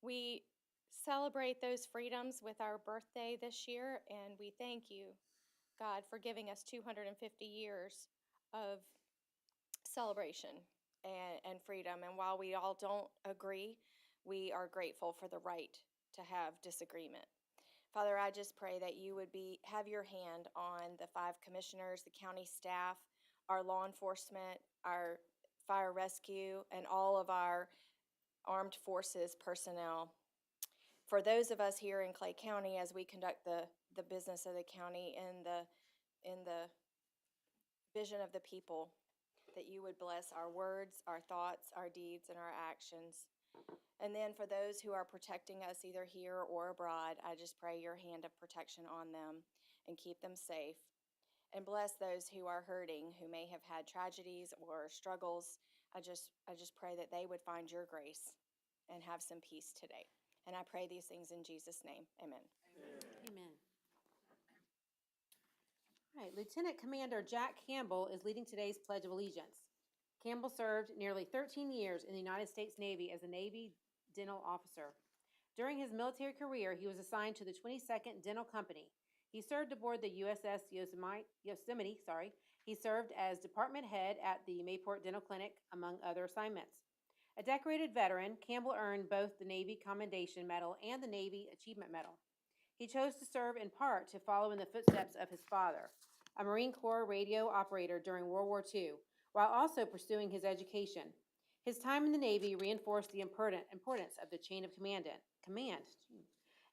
We celebrate those freedoms with our birthday this year, and we thank you, God, for giving us 250 years of celebration and freedom. And while we all don't agree, we are grateful for the right to have disagreement. Father, I just pray that you would have your hand on the 5 commissioners, the county staff, our law enforcement, our fire rescue, and all of our armed forces personnel. For those of us here in Clay County, as we conduct the business of the county in the vision of the people, that you would bless our words, our thoughts, our deeds, and our actions. And then for those who are protecting us either here or abroad, I just pray your hand of protection on them and keep them safe. And bless those who are hurting, who may have had tragedies or struggles. I just pray that they would find your grace and have some peace today. And I pray these things in Jesus' name. Amen. Amen. All right, Lieutenant Commander Jack Campbell is leading today's Pledge of Allegiance. Campbell served nearly 13 years in the United States Navy as a Navy dental officer. During his military career, he was assigned to the 22nd Dental Company. He served aboard the USS Yosemite. He served as department head at the Mayport Dental Clinic, among other assignments. A decorated veteran, Campbell earned both the Navy Commendation Medal and the Navy Achievement Medal. He chose to serve in part to follow in the footsteps of his father, a Marine Corps radio operator during World War II, while also pursuing his education. His time in the Navy reinforced the importance of the chain of command.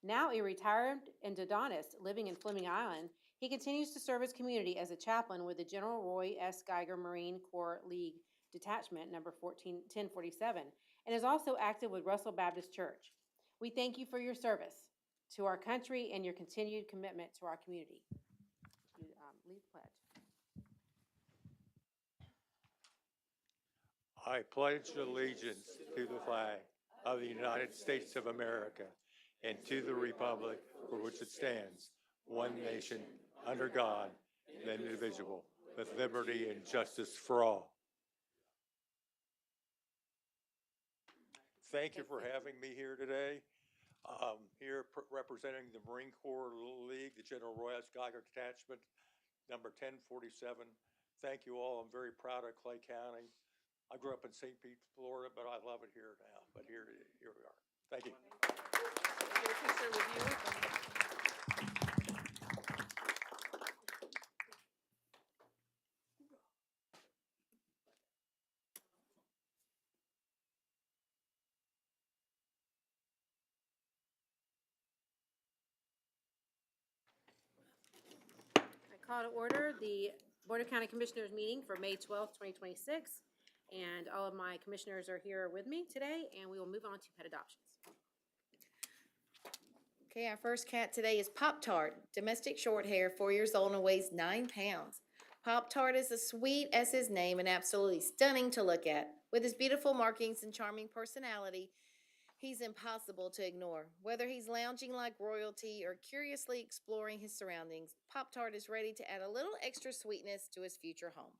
Now a retired endodontist living in Fleming Island, he continues to serve his community as a chaplain with the General Roy S. Geiger Marine Corps League Detachment number 1047, and is also active with Russell Baptist Church. We thank you for your service to our country and your continued commitment to our community. You lead the pledge. I pledge allegiance to the flag of the United States of America and to the republic for which it stands, one nation, under God, indivisible, with liberty and justice for all. Thank you for having me here today. Here representing the Marine Corps League, the General Roy S. Geiger Detachment, number 1047. Thank you all. I'm very proud of Clay County. I grew up in St. Pete, Florida, but I love it here now. But here we are. Thank you. Get a picture with you. I call to order the Board of County Commissioners meeting for May 12th, 2026. And all of my commissioners are here with me today, and we will move on to pet adoptions. Okay, our first cat today is Pop Tart, domestic short hair, 4 years old and weighs 9 pounds. Pop Tart is as sweet as his name and absolutely stunning to look at. With his beautiful markings and charming personality, he's impossible to ignore. Whether he's lounging like royalty or curiously exploring his surroundings, Pop Tart is ready to add a little extra sweetness to his future home.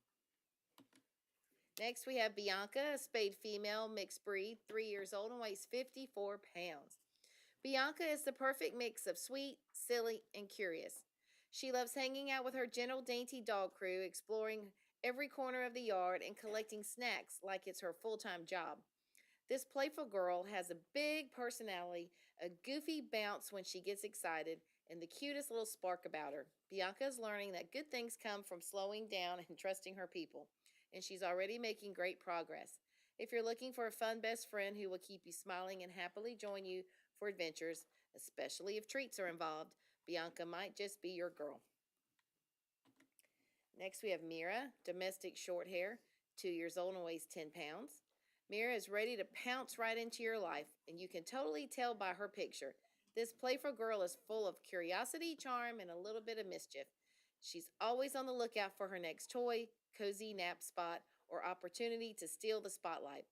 Next, we have Bianca, a spayed female, mixed breed, 3 years old and weighs 54 pounds. Bianca is the perfect mix of sweet, silly, and curious. She loves hanging out with her gentle, dainty dog crew, exploring every corner of the yard and collecting snacks like it's her full-time job. This playful girl has a big personality, a goofy bounce when she gets excited, and the cutest little spark about her. Bianca is learning that good things come from slowing down and trusting her people, and she's already making great progress. If you're looking for a fun best friend who will keep you smiling and happily join you for adventures, especially if treats are involved, Bianca might just be your girl. Next, we have Mira, domestic short hair, 2 years old and weighs 10 pounds. Mira is ready to pounce right into your life, and you can totally tell by her picture. This playful girl is full of curiosity, charm, and a little bit of mischief. She's always on the lookout for her next toy, cozy nap spot, or opportunity to steal the spotlight.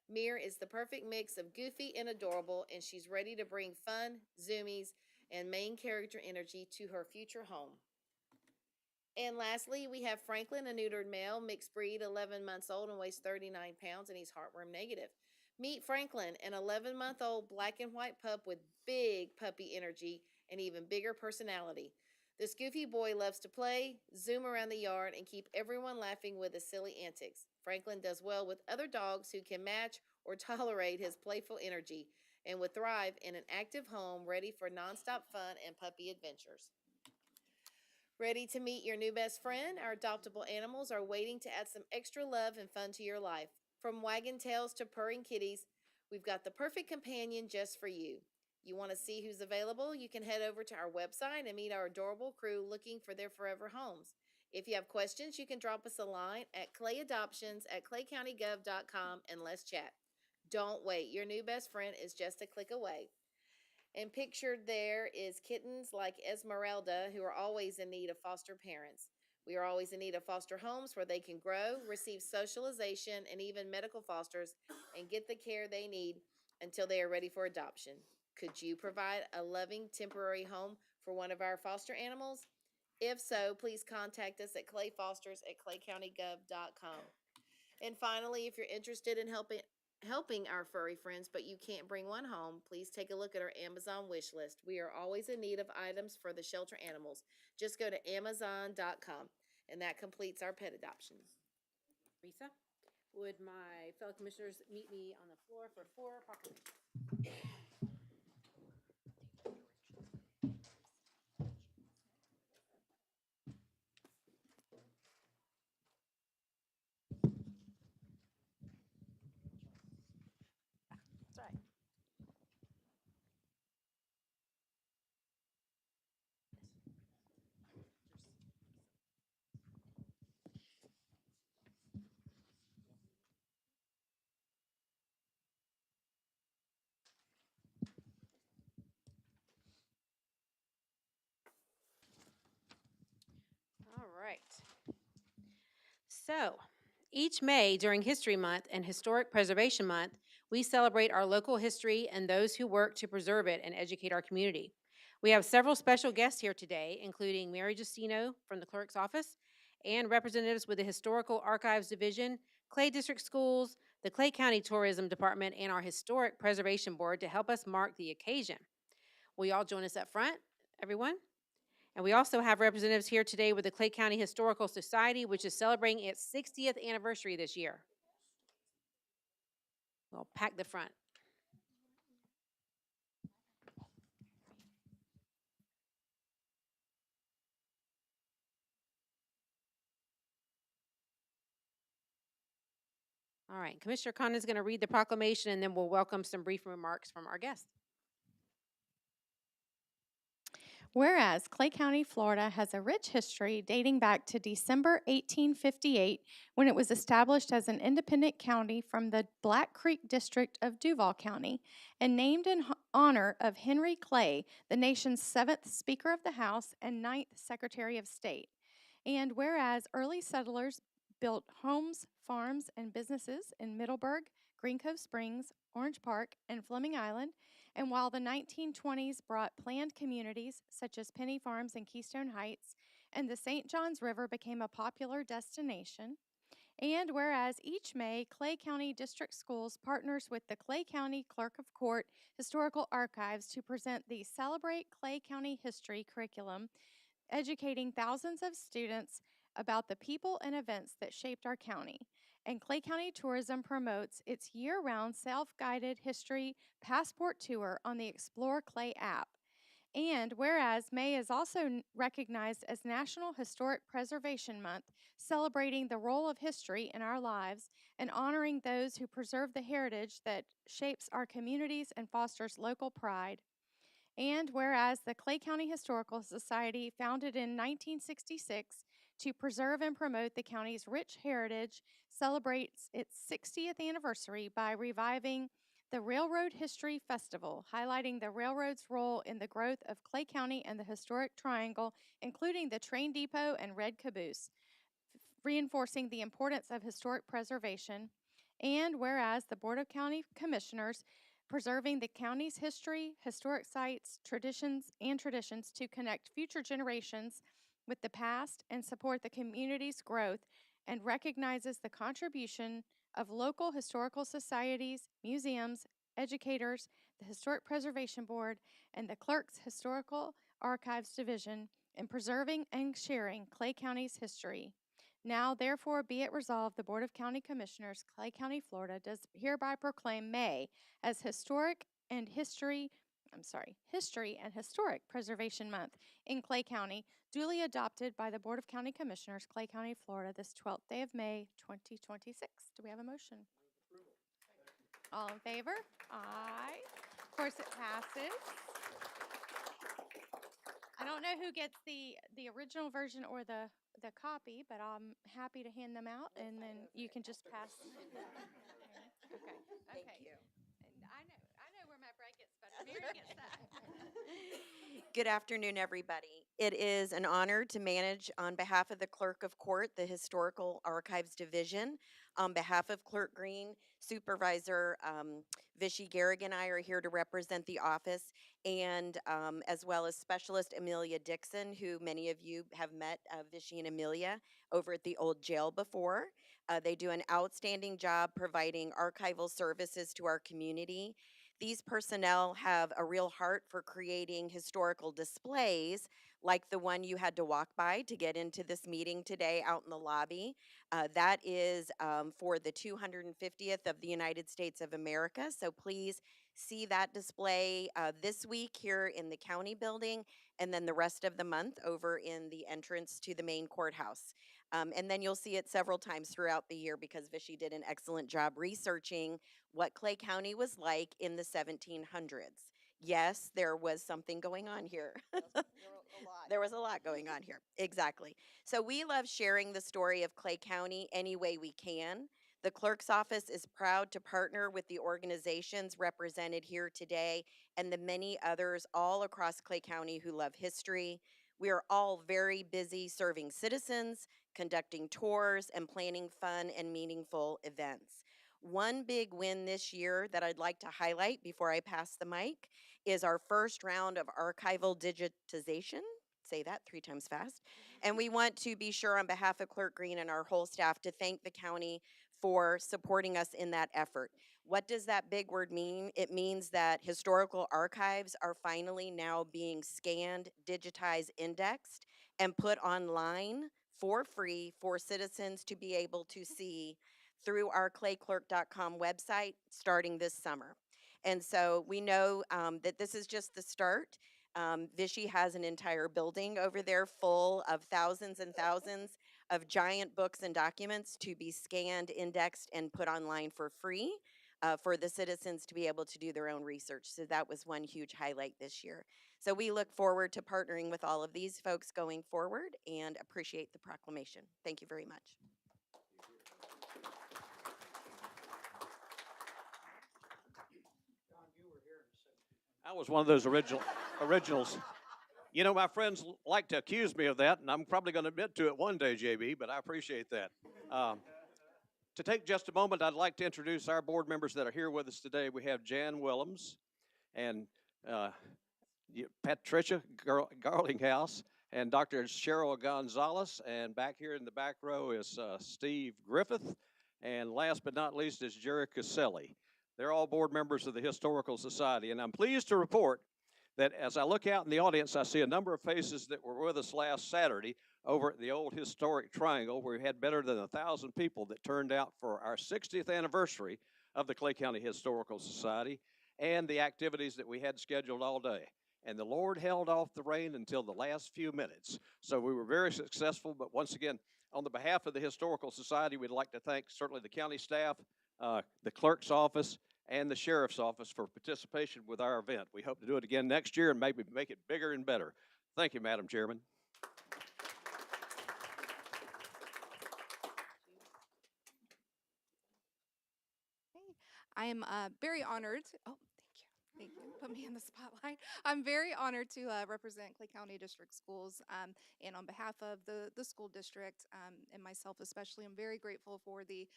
Mira is the perfect mix of goofy and adorable, and she's ready to bring fun, zoomies, and main character energy to her future home. And lastly, we have Franklin, a neutered male, mixed breed, 11 months old and weighs 39 pounds, and he's heartworm negative. Meet Franklin, an 11-month-old black and white pup with big puppy energy and even bigger personality. This goofy boy loves to play, zoom around the yard, and keep everyone laughing with his silly antics. Franklin does well with other dogs who can match or tolerate his playful energy and would thrive in an active home ready for nonstop fun and puppy adventures. Ready to meet your new best friend? Our adoptable animals are waiting to add some extra love and fun to your life. From wagging tails to purring kitties, we've got the perfect companion just for you. You want to see who's available? You can head over to our website and meet our adorable crew looking for their forever homes. If you have questions, you can drop us a line at clayadoptions@claycountygov.com and let's chat. Don't wait. Your new best friend is just a click away. And pictured there is kittens like Esmeralda who are always in need of foster parents. We are always in need of foster homes where they can grow, receive socialization, and even medical fosters and get the care they need until they are ready for adoption. Could you provide a loving temporary home for one of our foster animals? If so, please contact us at clayfosters@claycountygov.com. And finally, if you're interested in helping our furry friends, but you can't bring one home, please take a look at our Amazon wish list. We are always in need of items for the shelter animals. Just go to Amazon.com. And that completes our pet adoptions. Risa, would my fellow commissioners meet me on the floor for 4 proclamations? That's right. All right. So, each May during History Month and Historic Preservation Month, we celebrate our local history and those who work to preserve it and educate our community. We have several special guests here today, including Mary Justino from the clerk's office and representatives with the Historical Archives Division, Clay District Schools, the Clay County Tourism Department, and our Historic Preservation Board to help us mark the occasion. Will you all join us up front, everyone? And we also have representatives here today with the Clay County Historical Society, which is celebrating its 60th anniversary this year. We'll pack the front. All right, Commissioner Condon is going to read the proclamation, and then we'll welcome some brief remarks from our guests. Whereas Clay County, Florida has a rich history dating back to December 1858 when it was established as an independent county from the Black Creek District of Duval County and named in honor of Henry Clay, the nation's 7th Speaker of the House and 9th Secretary of State. And whereas early settlers built homes, farms, and businesses in Middleburg, Green Cove Springs, Orange Park, and Fleming Island, and while the 1920s brought planned communities such as Penny Farms and Keystone Heights, and the St. Johns River became a popular destination, and whereas each May, Clay County District Schools partners with the Clay County Clerk of Court Historical Archives to present the Celebrate Clay County History curriculum, educating thousands of students about the people and events that shaped our county. And Clay County Tourism promotes its year-round self-guided history passport tour on the Explore Clay app. And whereas May is also recognized as National Historic Preservation Month, celebrating the role of history in our lives and honoring those who preserve the heritage that shapes our communities and fosters local pride. And whereas the Clay County Historical Society, founded in 1966 to preserve and promote the county's rich heritage, celebrates its 60th anniversary by reviving the Railroad History Festival, highlighting the railroad's role in the growth of Clay County and the Historic Triangle, including the train depot and red caboose, reinforcing the importance of historic preservation. And whereas the Board of County Commissioners preserving the county's history, historic sites, traditions to connect future generations with the past and support the community's growth, and recognizes the contribution of local historical societies, museums, educators, the Historic Preservation Board, and the Clerk's Historical Archives Division in preserving and sharing Clay County's history. Now, therefore, be it resolved, the Board of County Commissioners, Clay County, Florida, does hereby proclaim May as History and Historic Preservation Month in Clay County, duly adopted by the Board of County Commissioners, Clay County, Florida, this 12th day of May, 2026. Do we have a motion? All in favor? Aye. Of course, it passes. I don't know who gets the original version or the copy, but I'm happy to hand them out, and then you can just pass. Okay. Thank Okay. you. And I know where my bread gets better. Mary gets that. Good afternoon, everybody. It is an honor to manage on behalf of the Clerk of Court, the Historical Archives Division. On behalf of Clerk Green, Supervisor Vichy Garrick and I are here to represent the office, and as well as Specialist Amelia Dixon, who many of you have met Vichy and Amelia over at the old jail before. They do an outstanding job providing archival services to our community. These personnel have a real heart for creating historical displays like the one you had to walk by to get into this meeting today out in the lobby. That is for the 250th of the United States of America. So please see that display this week here in the county building, and then the rest of the month over in the entrance to the main courthouse. And then you'll see it several times throughout the year because Vichy did an excellent job researching what Clay County was like in the 1700s. Yes, there was something going on here. There was a lot going on here. Exactly. So we love sharing the story of Clay County any way we can. The clerk's office is proud to partner with the organizations represented here today and the many others all across Clay County who love history. We are all very busy serving citizens, conducting tours, and planning fun and meaningful events. One big win this year that I'd like to highlight before I pass the mic is our first round of archival digitization. Say that 3 times fast. And we want to be sure on behalf of Clerk Green and our whole staff to thank the county for supporting us in that effort. What does that big word mean? It means that historical archives are finally now being scanned, digitized, indexed, and put online for free for citizens to be able to see through our clayclerk.com website starting this summer. And so we know that this is just the start. Vichy has an entire building over there full of thousands and thousands of giant books and documents to be scanned, indexed, and put online for free for the citizens to be able to do their own research. So that was one huge highlight this year. So we look forward to partnering with all of these folks going forward and appreciate the proclamation. Thank you very much. I was one of those originals. You know, my friends like to accuse me of that, and I'm probably going to admit to it one day, JB, but I appreciate that. To take just a moment, I'd like to introduce our board members that are here with us today. We have Jan Willems and Patricia Garlinghouse and Dr. Cheryl Gonzalez, and back here in the back row is Steve Griffith, and last but not least is Jerry Caselli. They're all board members of the Historical Society, and I'm pleased to report that as I look out in the audience, I see a number of faces that were with us last Saturday over at the old historic Triangle, where we had better than 1,000 people that turned out for our 60th anniversary of the Clay County Historical Society and the activities that we had scheduled all day. And the Lord held off the rain until the last few minutes. So we were very successful, but once again, on the behalf of the Historical Society, we'd like to thank certainly the county staff, the clerk's office, and the sheriff's office for participation with our event. We hope to do it again next year and maybe make it bigger and better. Thank you, Madam Chairman. I am very honored. Oh, thank you. Put me in the spotlight. I'm very honored to represent Clay County District Schools, and on behalf of the school district and myself especially, I'm very grateful for the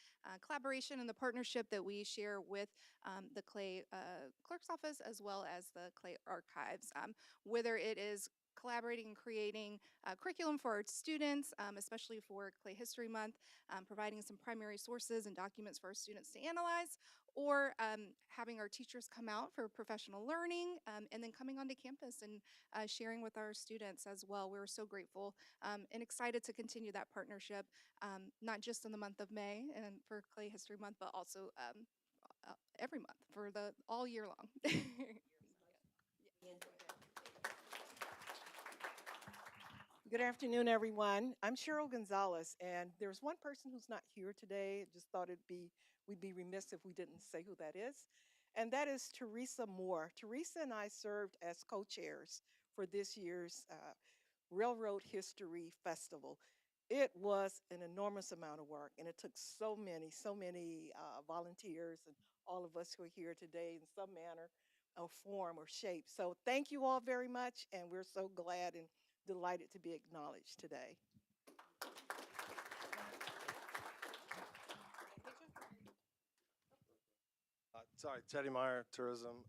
collaboration and the partnership that we share with the Clay Clerk's Office as well as the Clay Archives. Whether it is collaborating and creating curriculum for our students, especially for Clay History Month, providing some primary sources and documents for our students to analyze, or having our teachers come out for professional learning, and then coming onto campus and sharing with our students as well. We're so grateful and excited to continue that partnership, not just in the month of May and for Clay History Month, but also every month for the all year long. Good afternoon, everyone. I'm Cheryl Gonzalez, and there's one person who's not here today. Just thought we'd be remiss if we didn't say who that is, and that is Teresa Moore. Teresa and I served as co-chairs for this year's Railroad History Festival. It was an enormous amount of work, and it took so many volunteers and all of us who are here today in some manner or form or shape. So thank you all very much, and we're so glad and delighted to be acknowledged today. Sorry, Teddy Meyer, Tourism.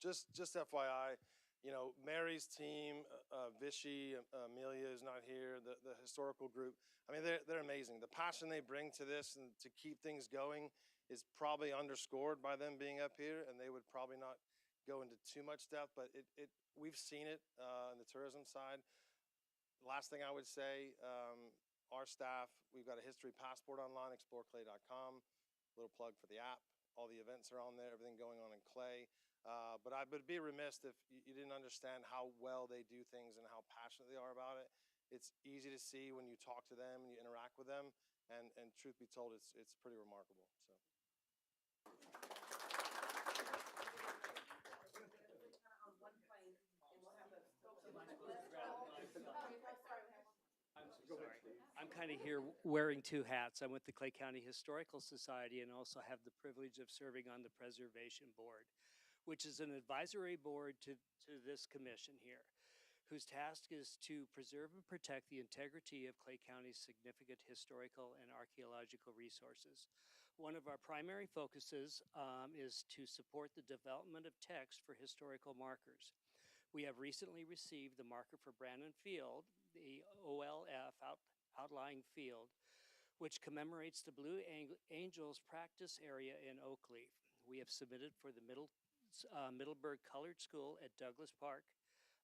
Just FYI, you know, Mary's team, Vichy, Amelia is not here, the historical group. I mean, they're amazing. The passion they bring to this and to keep things going is probably underscored by them being up here, and they would probably not go into too much depth, but we've seen it on the tourism side. Last thing I would say, our staff, we've got a history passport online, exploreclay.com. Little plug for the app. All the events are on there, everything going on in Clay. But I would be remiss if you didn't understand how well they do things and how passionate they are about it. It's easy to see when you talk to them and you interact with them. And truth be told, it's pretty remarkable. So. I'm kind of here wearing two hats. I'm with the Clay County Historical Society and also have the privilege of serving on the Preservation Board, which is an advisory board to this commission here, whose task is to preserve and protect the integrity of Clay County's significant historical and archaeological resources. One of our primary focuses is to support the development of text for historical markers. We have recently received the marker for Brandon Field, the OLF outlying field, which commemorates the Blue Angels practice area in Oakleaf. We have submitted for the Middleburg Colored School at Douglas Park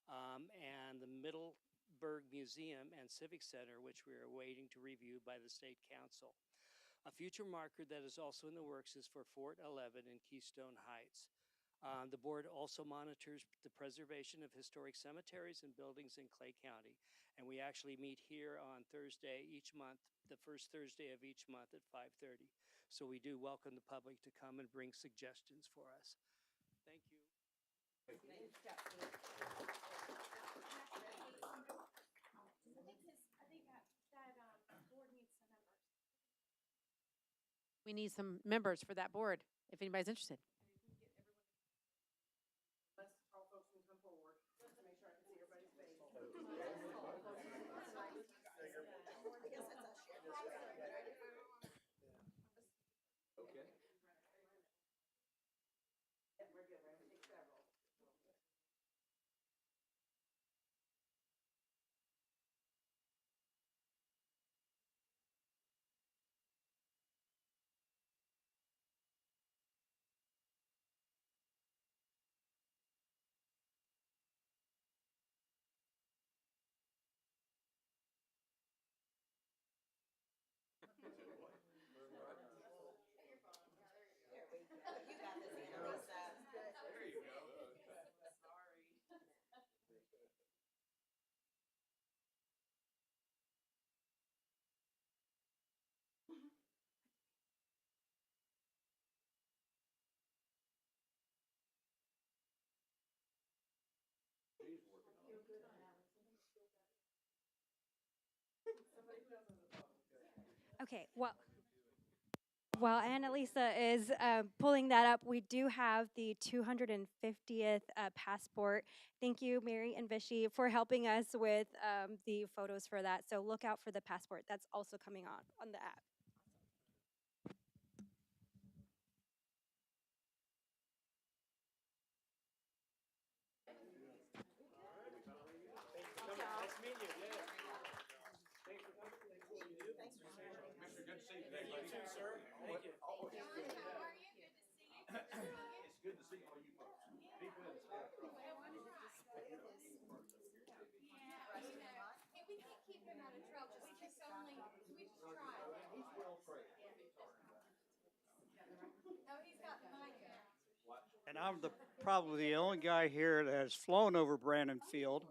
and the Middleburg Museum and Civic Center, which we are waiting to review by the State Council. A future marker that is also in the works is for Fort 11 in Keystone Heights. The board also monitors the preservation of historic cemeteries and buildings in Clay County. And we actually meet here on Thursday each month, the first Thursday of each month at 5:30. So we do welcome the public to come and bring suggestions for us. Thank you. We need some members for that board, if anybody's interested. Okay, while Annalisa is pulling that up, we do have the 250th passport. Thank you, Mary and Vichy, for helping us with the photos for that. So look out for the passport. That's also coming on the app. And I'm probably the only guy here that has flown over Brandon Field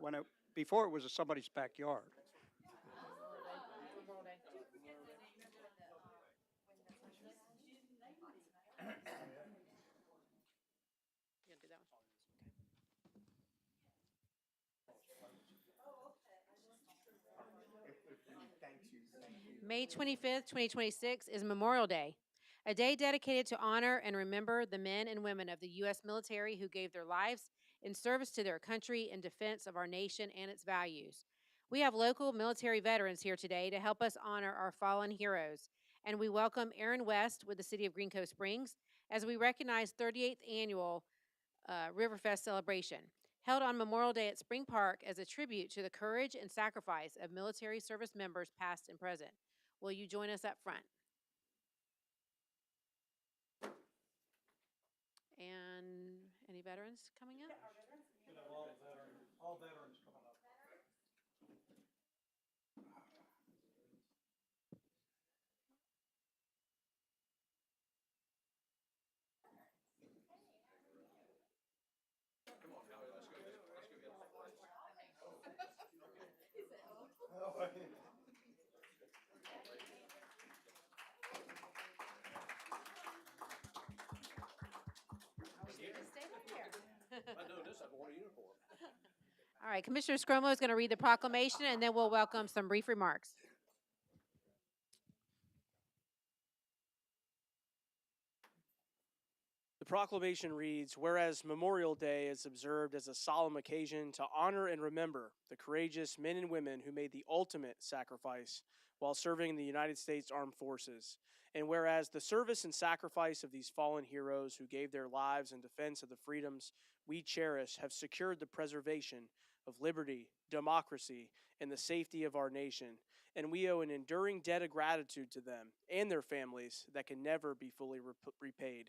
before it was somebody's backyard. May 25th, 2026 is Memorial Day, a day dedicated to honor and remember the men and women of the U.S. military who gave their lives in service to their country in defense of our nation and its values. We have local military veterans here today to help us honor our fallen heroes, and we welcome Aaron West with the City of Green Cove Springs as we recognize 38th Annual Riverfest celebration, held on Memorial Day at Spring Park as a tribute to the courage and sacrifice of military service members past and present. Will you join us up front? And any veterans coming up? All veterans coming up. All right, Commissioner Scromo is going to read the proclamation, and then we'll welcome some brief remarks. The proclamation reads, whereas Memorial Day is observed as a solemn occasion to honor and remember the courageous men and women who made the ultimate sacrifice while serving in the United States Armed Forces, and whereas the service and sacrifice of these fallen heroes who gave their lives in defense of the freedoms we cherish have secured the preservation of liberty, democracy, and the safety of our nation, and we owe an enduring debt of gratitude to them and their families that can never be fully repaid.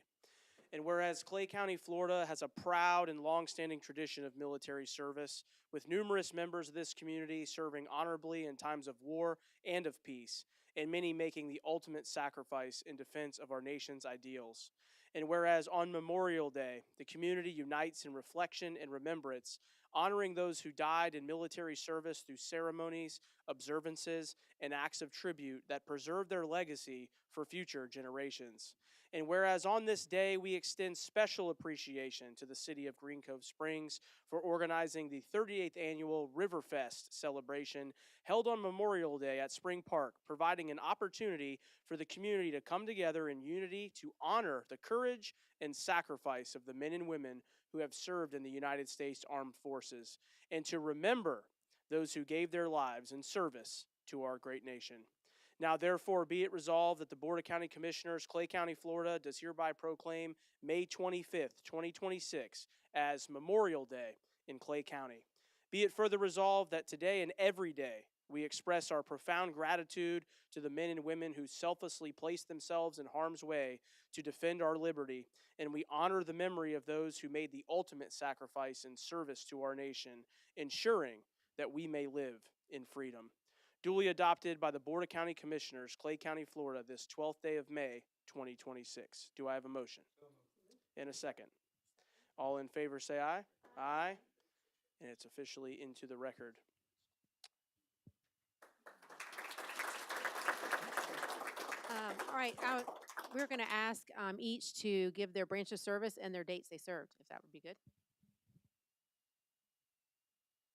And whereas Clay County, Florida has a proud and long-standing tradition of military service, with numerous members of this community serving honorably in times of war and of peace, and many making the ultimate sacrifice in defense of our nation's ideals. And whereas on Memorial Day, the community unites in reflection and remembrance, honoring those who died in military service through ceremonies, observances, and acts of tribute that preserve their legacy for future generations. And whereas on this day, we extend special appreciation to the City of Green Cove Springs for organizing the 38th Annual Riverfest celebration held on Memorial Day at Spring Park, providing an opportunity for the community to come together in unity to honor the courage and sacrifice of the men and women who have served in the United States Armed Forces, and to remember those who gave their lives in service to our great nation. Now, therefore, be it resolved that the Board of County Commissioners, Clay County, Florida, does hereby proclaim May 25th, 2026 as Memorial Day in Clay County. Be it further resolved that today and every day we express our profound gratitude to the men and women who selflessly placed themselves in harm's way to defend our liberty, and we honor the memory of those who made the ultimate sacrifice in service to our nation, ensuring that we may live in freedom. Duly adopted by the Board of County Commissioners, Clay County, Florida, this 12th day of May, 2026. Do I have a motion? And a second. All in favor say aye. Aye. And it's officially into the record. All right, we're going to ask each to give their branch of service and their dates they served, if that would be good.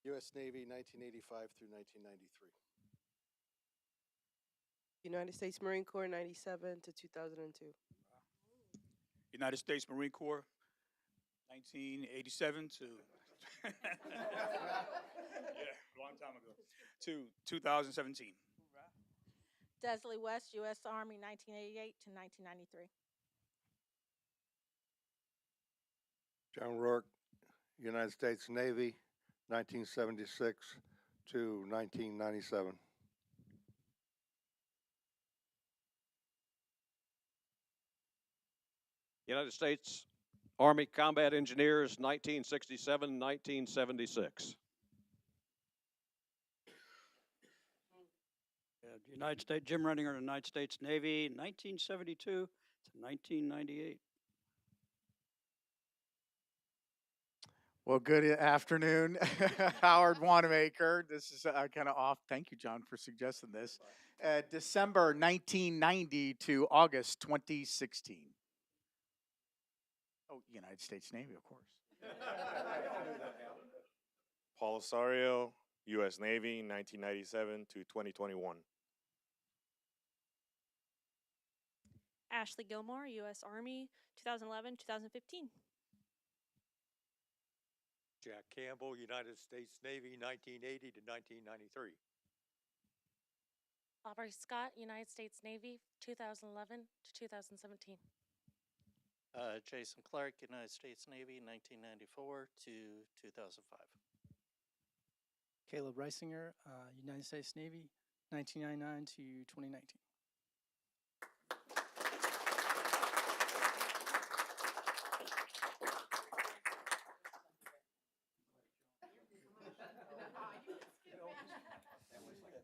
U.S. Navy, 1985 through 1993. United States Marine Corps, 97 to 2002. United States Marine Corps, 1987 to, yeah, a long time ago, to 2017. Desley West, U.S. Army, 1988 to 1993. John Rourke, United States Navy, 1976 to 1997. United States Army Combat Engineers, 1967, 1976. United States, Jim Renninger, United States Navy, 1972 to 1998. Well, good afternoon, Howard Wanamaker. This is kind of off. Thank you, John, for suggesting this. December 1990 to August 2016. Oh, United States Navy, of course. Paul Osario, U.S. Navy, 1997 to 2021. Ashley Gilmore, U.S. Army, 2011, 2015. Jack Campbell, United States Navy, 1980 to 1993. Aubrey Scott, United States Navy, 2011 to 2017. Jason Clark, United States Navy, 1994 to 2005. Caleb Reisinger, United States Navy, 1999 to 2019.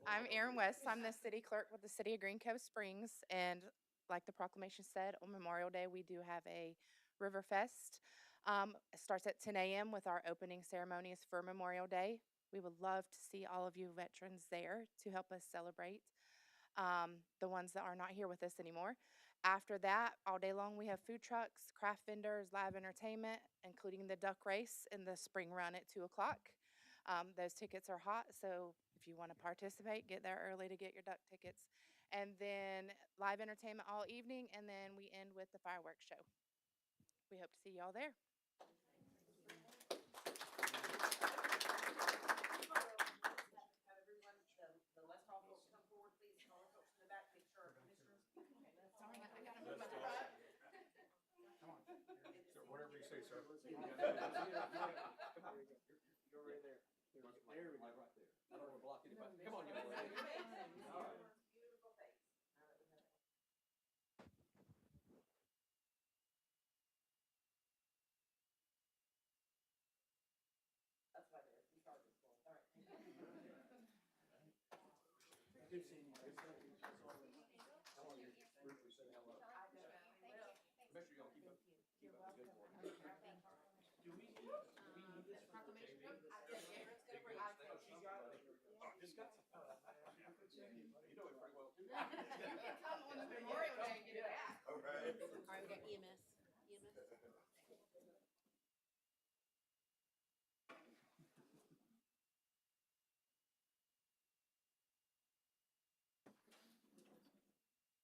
I'm Erin West. I'm the city clerk with the city of Green Cove Springs. And like the proclamation said, on Memorial Day, we do have a River Fest. It starts at 10 a.m. with our opening ceremonies for Memorial Day. We would love to see all of you veterans there to help us celebrate the ones that are not here with us anymore. After that, all day long, we have food trucks, craft vendors, live entertainment, including the duck race and the spring run at 2 o'clock. Those tickets are hot, so if you want to participate, get there early to get your duck tickets. And then live entertainment all evening, and then we end with the fireworks show. We hope to see y'all there. Whatever you say, sir. You're right there. There we go. Right there. I don't want to block anybody. Come on, you boys. All right. Good seeing you. Good seeing you. How long you briefly say hello? Make sure y'all keep up the good work. Do we need this proclamation? She's got it. She's got it. You know it pretty well too. Come on Memorial Day and get it out. All right, we got EMS.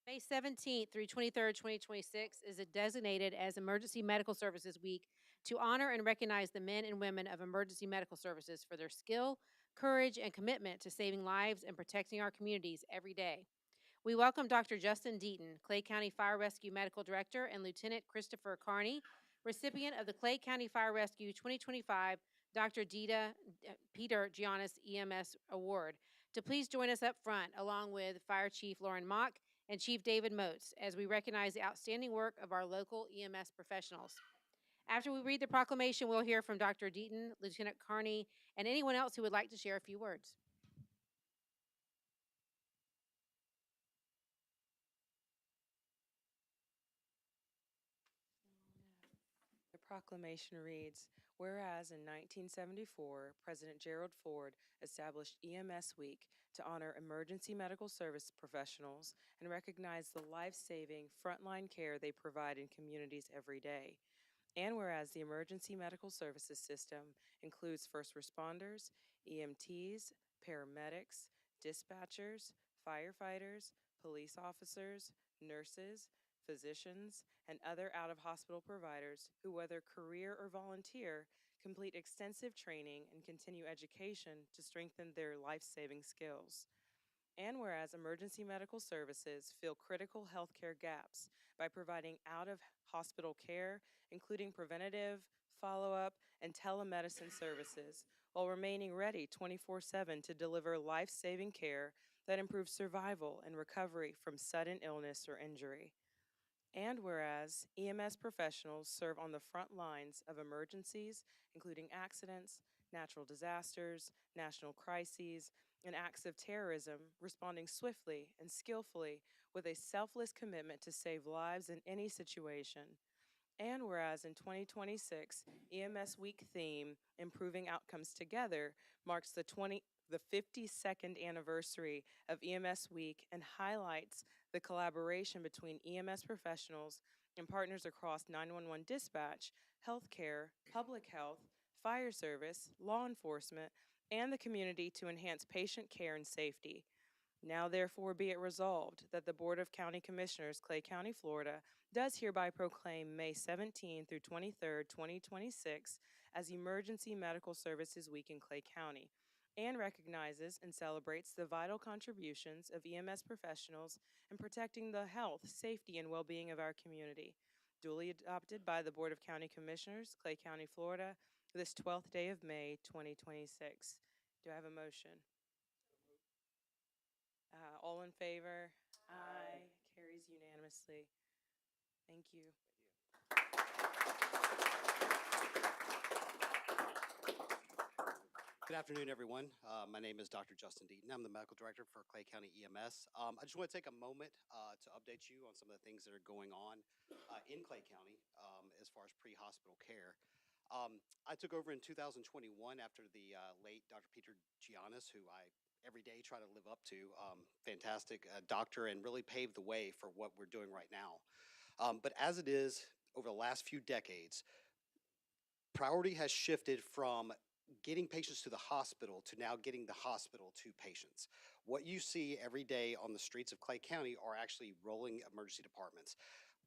May 17th through 23rd, 2026 is designated as Emergency Medical Services Week to honor and recognize the men and women of emergency medical services for their skill, courage, and commitment to saving lives and protecting our communities every day. We welcome Dr. Justin Deaton, Clay County Fire Rescue Medical Director, and Lieutenant Christopher Carney, recipient of the Clay County Fire Rescue 2025 Dr. Peter Giannis EMS Award, to please join us up front, along with Fire Chief Lauren Mock and Chief David Moats, as we recognize the outstanding work of our local EMS professionals. After we read the proclamation, we'll hear from Dr. Deaton, Lieutenant Carney, and anyone else who would like to share a few words. The proclamation reads, whereas in 1974, President Gerald Ford established EMS Week to honor emergency medical service professionals and recognize the life-saving frontline care they provide in communities every day. And whereas the emergency medical services system includes first responders, EMTs, paramedics, dispatchers, firefighters, police officers, nurses, physicians, and other out-of-hospital providers who, whether career or volunteer, complete extensive training and continue education to strengthen their life-saving skills. And whereas emergency medical services fill critical healthcare gaps by providing out-of-hospital care, including preventative, follow-up, and telemedicine services, while remaining ready 24/7 to deliver life-saving care that improves survival and recovery from sudden illness or injury. And whereas EMS professionals serve on the front lines of emergencies, including accidents, natural disasters, national crises, and acts of terrorism, responding swiftly and skillfully with a selfless commitment to save lives in any situation. And whereas in 2026, EMS Week theme, Improving Outcomes Together, marks the 52nd anniversary of EMS Week and highlights the collaboration between EMS professionals and partners across 911 dispatch, healthcare, public health, fire service, law enforcement, and the community to enhance patient care and safety. Now therefore be it resolved that the Board of County Commissioners, Clay County, Florida, does hereby proclaim May 17 through 23rd, 2026 as Emergency Medical Services Week in Clay County, and recognizes and celebrates the vital contributions of EMS professionals in protecting the health, safety, and well-being of our community. Duly adopted by the Board of County Commissioners, Clay County, Florida, this 12th day of May, 2026. Do I have a motion? All in favor? Aye. Carries unanimously. Thank you. Good afternoon, everyone. My name is Dr. Justin Deaton. I'm the medical director for Clay County EMS. I just want to take a moment to update you on some of the things that are going on in Clay County as far as pre-hospital care. I took over in 2021 after the late Dr. Peter Giannis, who I every day try to live up to. Fantastic doctor, and really paved the way for what we're doing right now. But as it is, over the last few decades, priority has shifted from getting patients to the hospital to now getting the hospital to patients. What you see every day on the streets of Clay County are actually rolling emergency departments.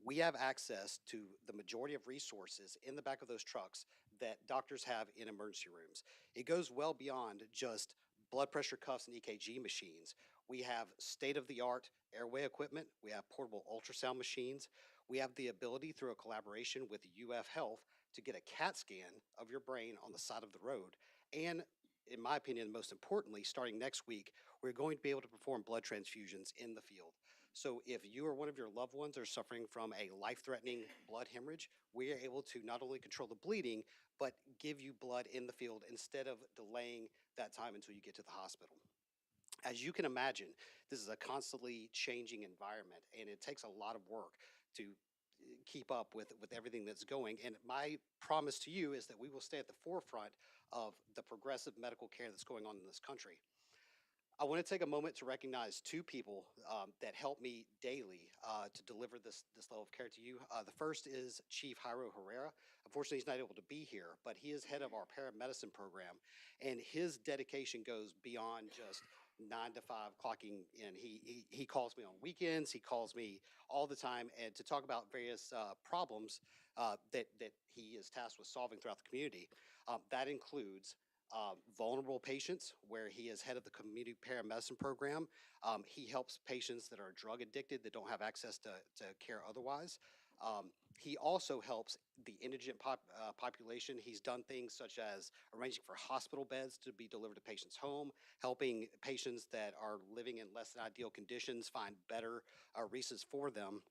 We have access to the majority of resources in the back of those trucks that doctors have in emergency rooms. It goes well beyond just blood pressure cuffs and EKG machines. We have state-of-the-art airway equipment. We have portable ultrasound machines. We have the ability through a collaboration with UF Health to get a CAT scan of your brain on the side of the road. And in my opinion, most importantly, starting next week, we're going to be able to perform blood transfusions in the field. So if you or one of your loved ones are suffering from a life-threatening blood hemorrhage, we are able to not only control the bleeding, but give you blood in the field instead of delaying that time until you get to the hospital. As you can imagine, this is a constantly changing environment, and it takes a lot of work to keep up with everything that's going. And my promise to you is that we will stay at the forefront of the progressive medical care that's going on in this country. I want to take a moment to recognize two people that help me daily to deliver this level of care to you. The first is Chief Jairo Herrera. Unfortunately, he's not able to be here, but he is head of our paramedicine program, and his dedication goes beyond just 9 to 5 clocking in. He calls me on weekends. He calls me all the time, and to talk about various problems that he is tasked with solving throughout the community. That includes vulnerable patients, where he is head of the community paramedicine program. He helps patients that are drug addicted that don't have access to care otherwise. He also helps the indigent population. He's done things such as arranging for hospital beds to be delivered to patients' home, helping patients that are living in less than ideal conditions find better resources for them.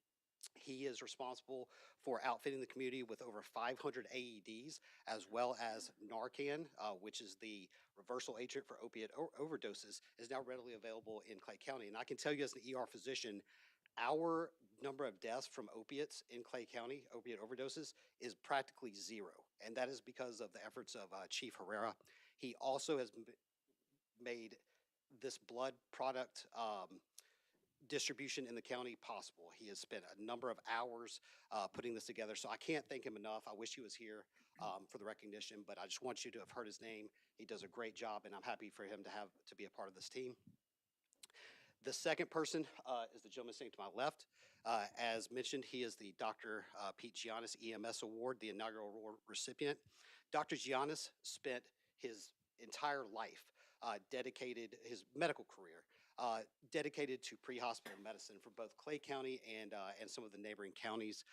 He is responsible for outfitting the community with over 500 AEDs, as well as Narcan, which is the reversal agent for opiate overdoses, is now readily available in Clay County. And I can tell you as an ER physician, our number of deaths from opiates in Clay County, opiate overdoses, is practically zero. And that is because of the efforts of Chief Herrera. He also has made this blood product distribution in the county possible. He has spent a number of hours putting this together, so I can't thank him enough. I wish he was here for the recognition, but I just want you to have heard his name. He does a great job, and I'm happy for him to be a part of this team. The second person is the gentleman sitting to my left. As mentioned, he is the Dr. Pete Giannis EMS Award, the inaugural award recipient. Dr. Giannis spent his entire life dedicated, his medical career, dedicated to pre-hospital medicine for both Clay County and some of the neighboring counties.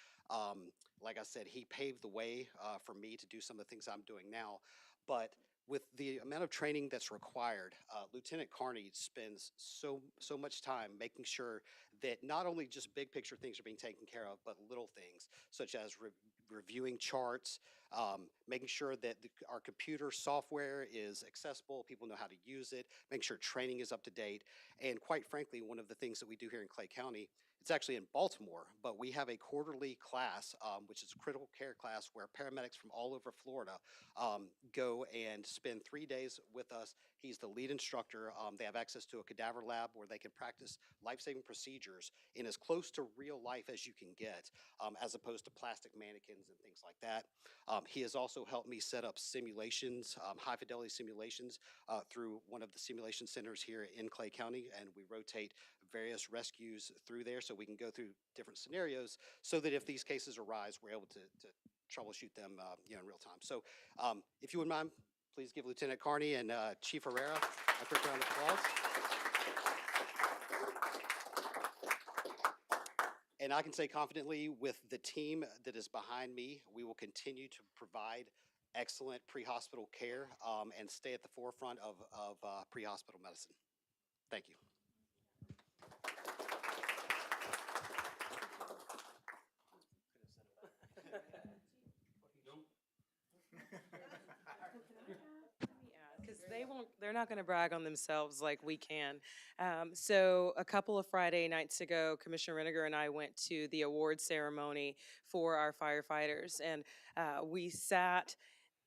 Like I said, he paved the way for me to do some of the things I'm doing now. But with the amount of training that's required, Lieutenant Carney spends so much time making sure that not only just big picture things are being taken care of, but little things such as reviewing charts, making sure that our computer software is accessible, people know how to use it, making sure training is up to date, and quite frankly, one of the things that we do here in Clay County, it's actually in Baltimore, but we have a quarterly class, which is a critical care class where paramedics from all over Florida go and spend 3 days with us. He's the lead instructor. They have access to a cadaver lab where they can practice life-saving procedures in as close to real life as you can get, as opposed to plastic mannequins and things like that. He has also helped me set up simulations, high-fidelity simulations, through one of the simulation centers here in Clay County, and we rotate various rescues through there so we can go through different scenarios so that if these cases arise, we're able to troubleshoot them in real time. So if you wouldn't mind, please give Lieutenant Carney and Chief Herrera a quick round of applause. And I can say confidently, with the team that is behind me, we will continue to provide excellent pre-hospital care and stay at the forefront of pre-hospital medicine. Thank you. Because they're not going to brag on themselves like we can. So a couple of Friday nights ago, Commissioner Reniger and I went to the award ceremony for our firefighters, and we sat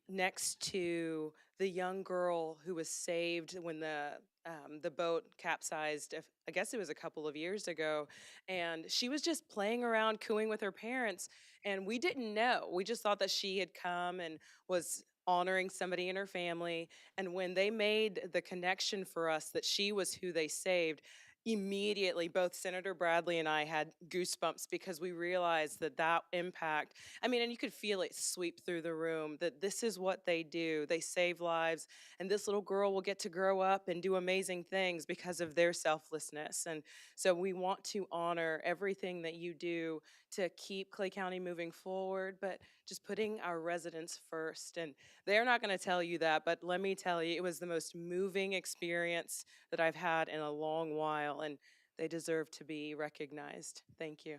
next to the young girl who was saved when the boat capsized. I guess it was a couple of years ago, and she was just playing around, cooing with her parents, and we didn't know. We just thought that she had come and was honoring somebody in her family. And when they made the connection for us that she was who they saved, immediately both Senator Bradley and I had goosebumps because we realized that impact, I mean, and you could feel it sweep through the room, that this is what they do. They save lives, and this little girl will get to grow up and do amazing things because of their selflessness. And so we want to honor everything that you do to keep Clay County moving forward, but just putting our residents first. And they're not going to tell you that, but let me tell you, it was the most moving experience that I've had in a long while, and they deserve to be recognized. Thank you.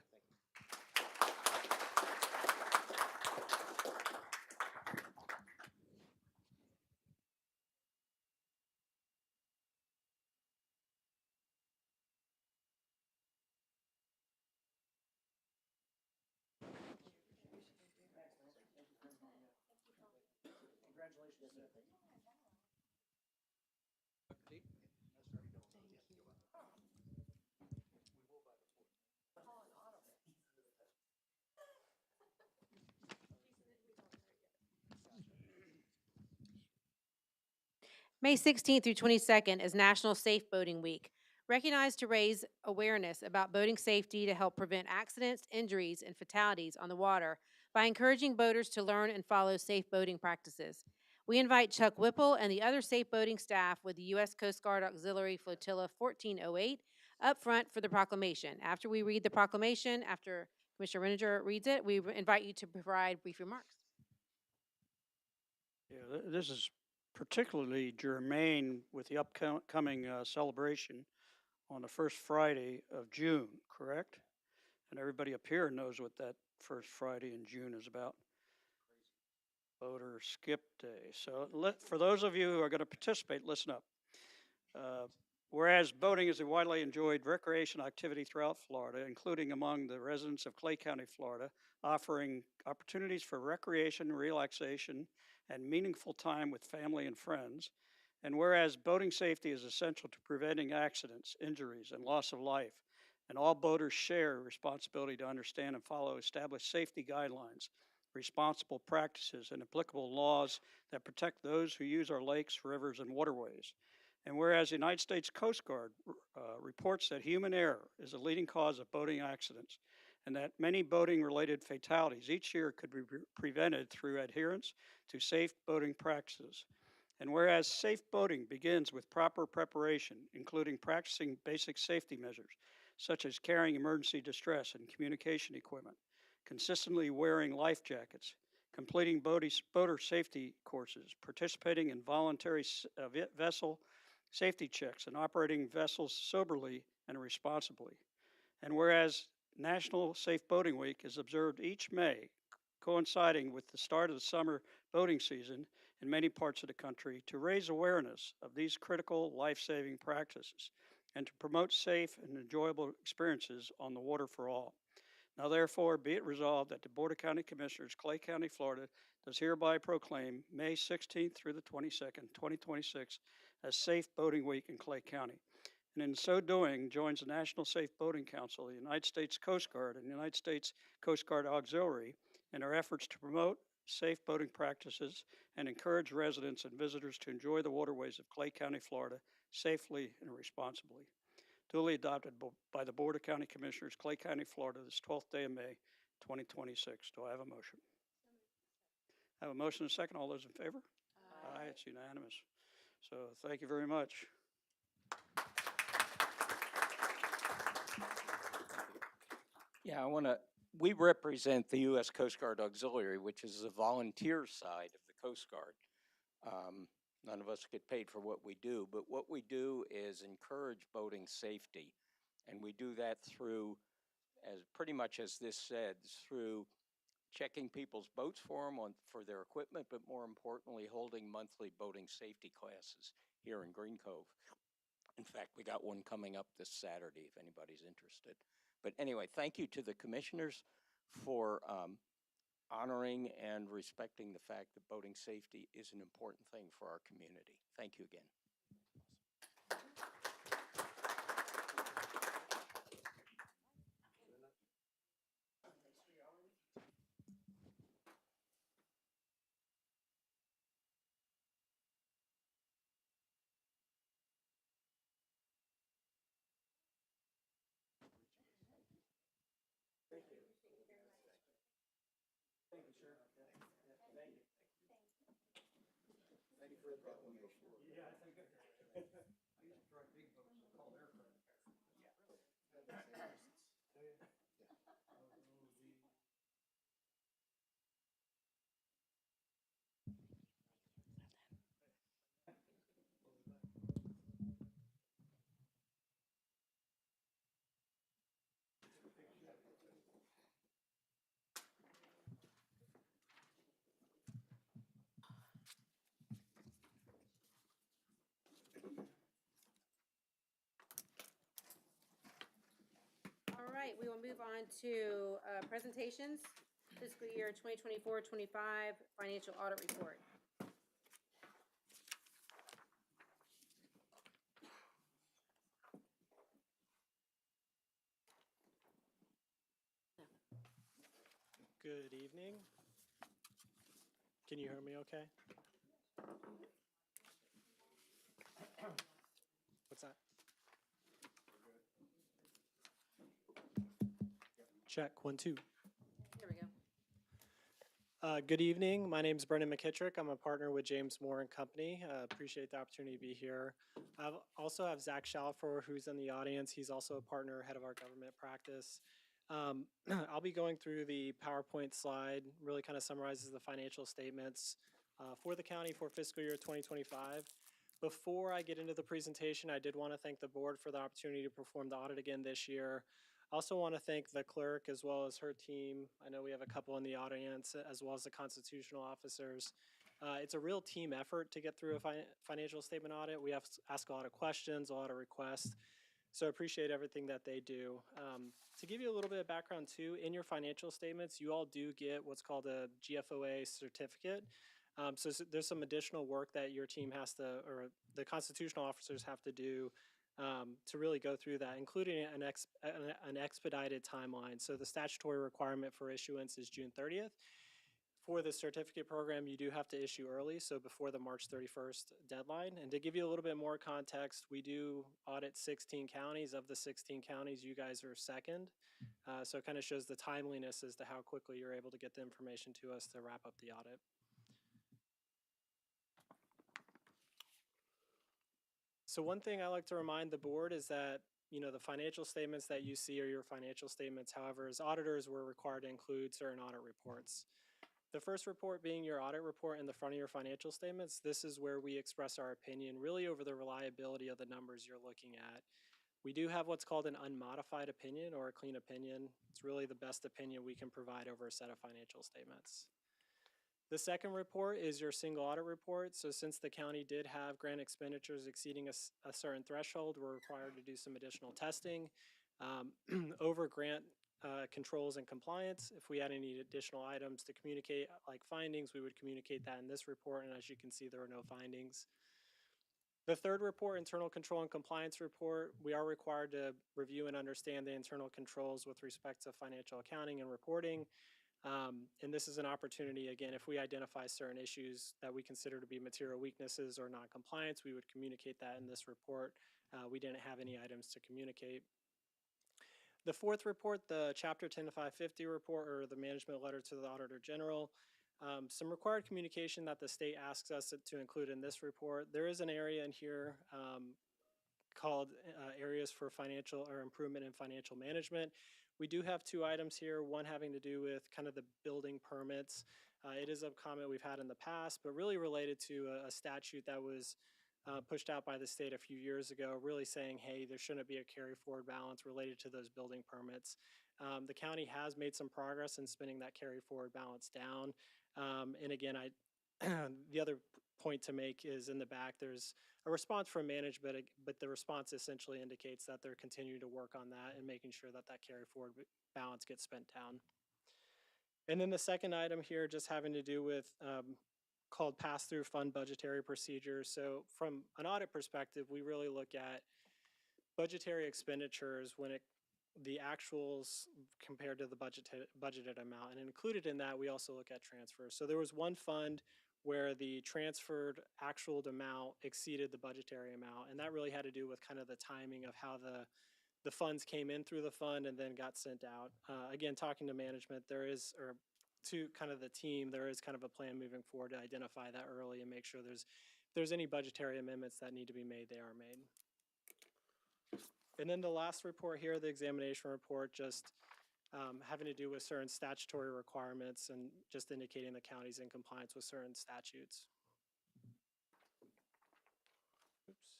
May 16th through 22nd is National Safe Boating Week, recognized to raise awareness about boating safety to help prevent accidents, injuries, and fatalities on the water by encouraging boaters to learn and follow safe boating practices. We invite Chuck Whipple and the other safe boating staff with the U.S. Coast Guard Auxiliary Flotilla 1408 up front for the proclamation. After we read the proclamation, after Commissioner Reniger reads it, we invite you to provide brief remarks. Yeah, this is particularly germane with the upcoming celebration on the first Friday of June, correct? And everybody up here knows what that first Friday in June is about. Boater Skip Day. So for those of you who are going to participate, listen up. Whereas boating is a widely enjoyed recreation activity throughout Florida, including among the residents of Clay County, Florida, offering opportunities for recreation, relaxation, and meaningful time with family and friends. And whereas boating safety is essential to preventing accidents, injuries, and loss of life, and all boaters share responsibility to understand and follow established safety guidelines, responsible practices, and applicable laws that protect those who use our lakes, rivers, and waterways. And whereas the United States Coast Guard reports that human error is a leading cause of boating accidents, and that many boating-related fatalities each year could be prevented through adherence to safe boating practices. And whereas safe boating begins with proper preparation, including practicing basic safety measures, such as carrying emergency distress and communication equipment, consistently wearing life jackets, completing boater safety courses, participating in voluntary vessel safety checks, and operating vessels soberly and responsibly. And whereas National Safe Boating Week is observed each May, coinciding with the start of the summer boating season in many parts of the country, to raise awareness of these critical life-saving practices and to promote safe and enjoyable experiences on the water for all. Now therefore be it resolved that the Board of County Commissioners, Clay County, Florida, does hereby proclaim May 16th through the 22nd, 2026 as Safe Boating Week in Clay County. And in so doing, joins the National Safe Boating Council, the United States Coast Guard, and the United States Coast Guard Auxiliary in our efforts to promote safe boating practices and encourage residents and visitors to enjoy the waterways of Clay County, Florida, safely and responsibly. Duly adopted by the Board of County Commissioners, Clay County, Florida, this 12th day of May, 2026. Do I have a motion? I have a motion and a second. All those in favor? Aye. It's unanimous. So thank you very much. Yeah, we represent the U.S. Coast Guard Auxiliary, which is the volunteer side of the Coast Guard. None of us get paid for what we do, but what we do is encourage boating safety. And we do that through, as pretty much as this said, through checking people's boats for them for their equipment, but more importantly, holding monthly boating safety classes here in Green Cove. In fact, we got one coming up this Saturday if anybody's interested. But anyway, thank you to the commissioners for honoring and respecting the fact that boating safety is an important thing for our community. Thank you again. Thank you, sir. Thank you. Thank you for the proclamation. Yeah, I think I used to drive big boats called aircraft. All right, we will move on to presentations, fiscal year 2024-25 financial audit report. Good evening. Can you hear me okay? What's that? Check, 1, 2. There we go. Good evening. My name is Brendan McKittrick. I'm a partner with James Moore and Company. Appreciate the opportunity to be here. I also have Zach Shalfor, who's in the audience. He's also a partner, head of our government practice. I'll be going through the PowerPoint slide, really kind of summarizes the financial statements for the county for fiscal year 2025. Before I get into the presentation, I did want to thank the board for the opportunity to perform the audit again this year. I also want to thank the clerk as well as her team. I know we have a couple in the audience, as well as the constitutional officers. It's a real team effort to get through a financial statement audit. We have to ask a lot of questions, a lot of requests. So I appreciate everything that they do. To give you a little bit of background too, in your financial statements, you all do get what's called a GFOA certificate. So there's some additional work that your team has to, or the constitutional officers have to do to really go through that, including an expedited timeline. So the statutory requirement for issuance is June 30th. For the certificate program, you do have to issue early, so before the March 31st deadline. And to give you a little bit more context, we do audit 16 counties. Of the 16 counties, you guys are second. So it kind of shows the timeliness as to how quickly you're able to get the information to us to wrap up the audit. So one thing I like to remind the board is that, you know, the financial statements that you see are your financial statements. However, as auditors, we're required to include certain audit reports. The first report being your audit report in the front of your financial statements. This is where we express our opinion really over the reliability of the numbers you're looking at. We do have what's called an unmodified opinion or a clean opinion. It's really the best opinion we can provide over a set of financial statements. The second report is your single audit report. So since the county did have grant expenditures exceeding a certain threshold, we're required to do some additional testing over grant controls and compliance. If we had any additional items to communicate, like findings, we would communicate that in this report. And as you can see, there are no findings. The third report, internal control and compliance report, we are required to review and understand the internal controls with respect to financial accounting and reporting. And this is an opportunity, again, if we identify certain issues that we consider to be material weaknesses or non-compliance, we would communicate that in this report. We didn't have any items to communicate. The fourth report, the Chapter 10 to 550 report, or the management letter to the Auditor General, some required communication that the state asks us to include in this report. There is an area in here called areas for financial or improvement in financial management. We do have two items here, one having to do with kind of the building permits. It is a comment we've had in the past, but really related to a statute that was pushed out by the state a few years ago, really saying, hey, there shouldn't be a carry forward balance related to those building permits. The county has made some progress in spinning that carry forward balance down. And again, the other point to make is in the back, there's a response from management, but the response essentially indicates that they're continuing to work on that and making sure that that carry forward balance gets spent down. And then the second item here just having to do with called pass-through fund budgetary procedures. So from an audit perspective, we really look at budgetary expenditures when the actuals compared to the budgeted amount. And included in that, we also look at transfers. So there was one fund where the transferred actual amount exceeded the budgetary amount. And that really had to do with kind of the timing of how the funds came in through the fund and then got sent out. Again, talking to management, there is, or to kind of the team, there is kind of a plan moving forward to identify that early and make sure if there's any budgetary amendments that need to be made, they are made. And then the last report here, the examination report, just having to do with certain statutory requirements and just indicating the county's in compliance with certain statutes. Oops.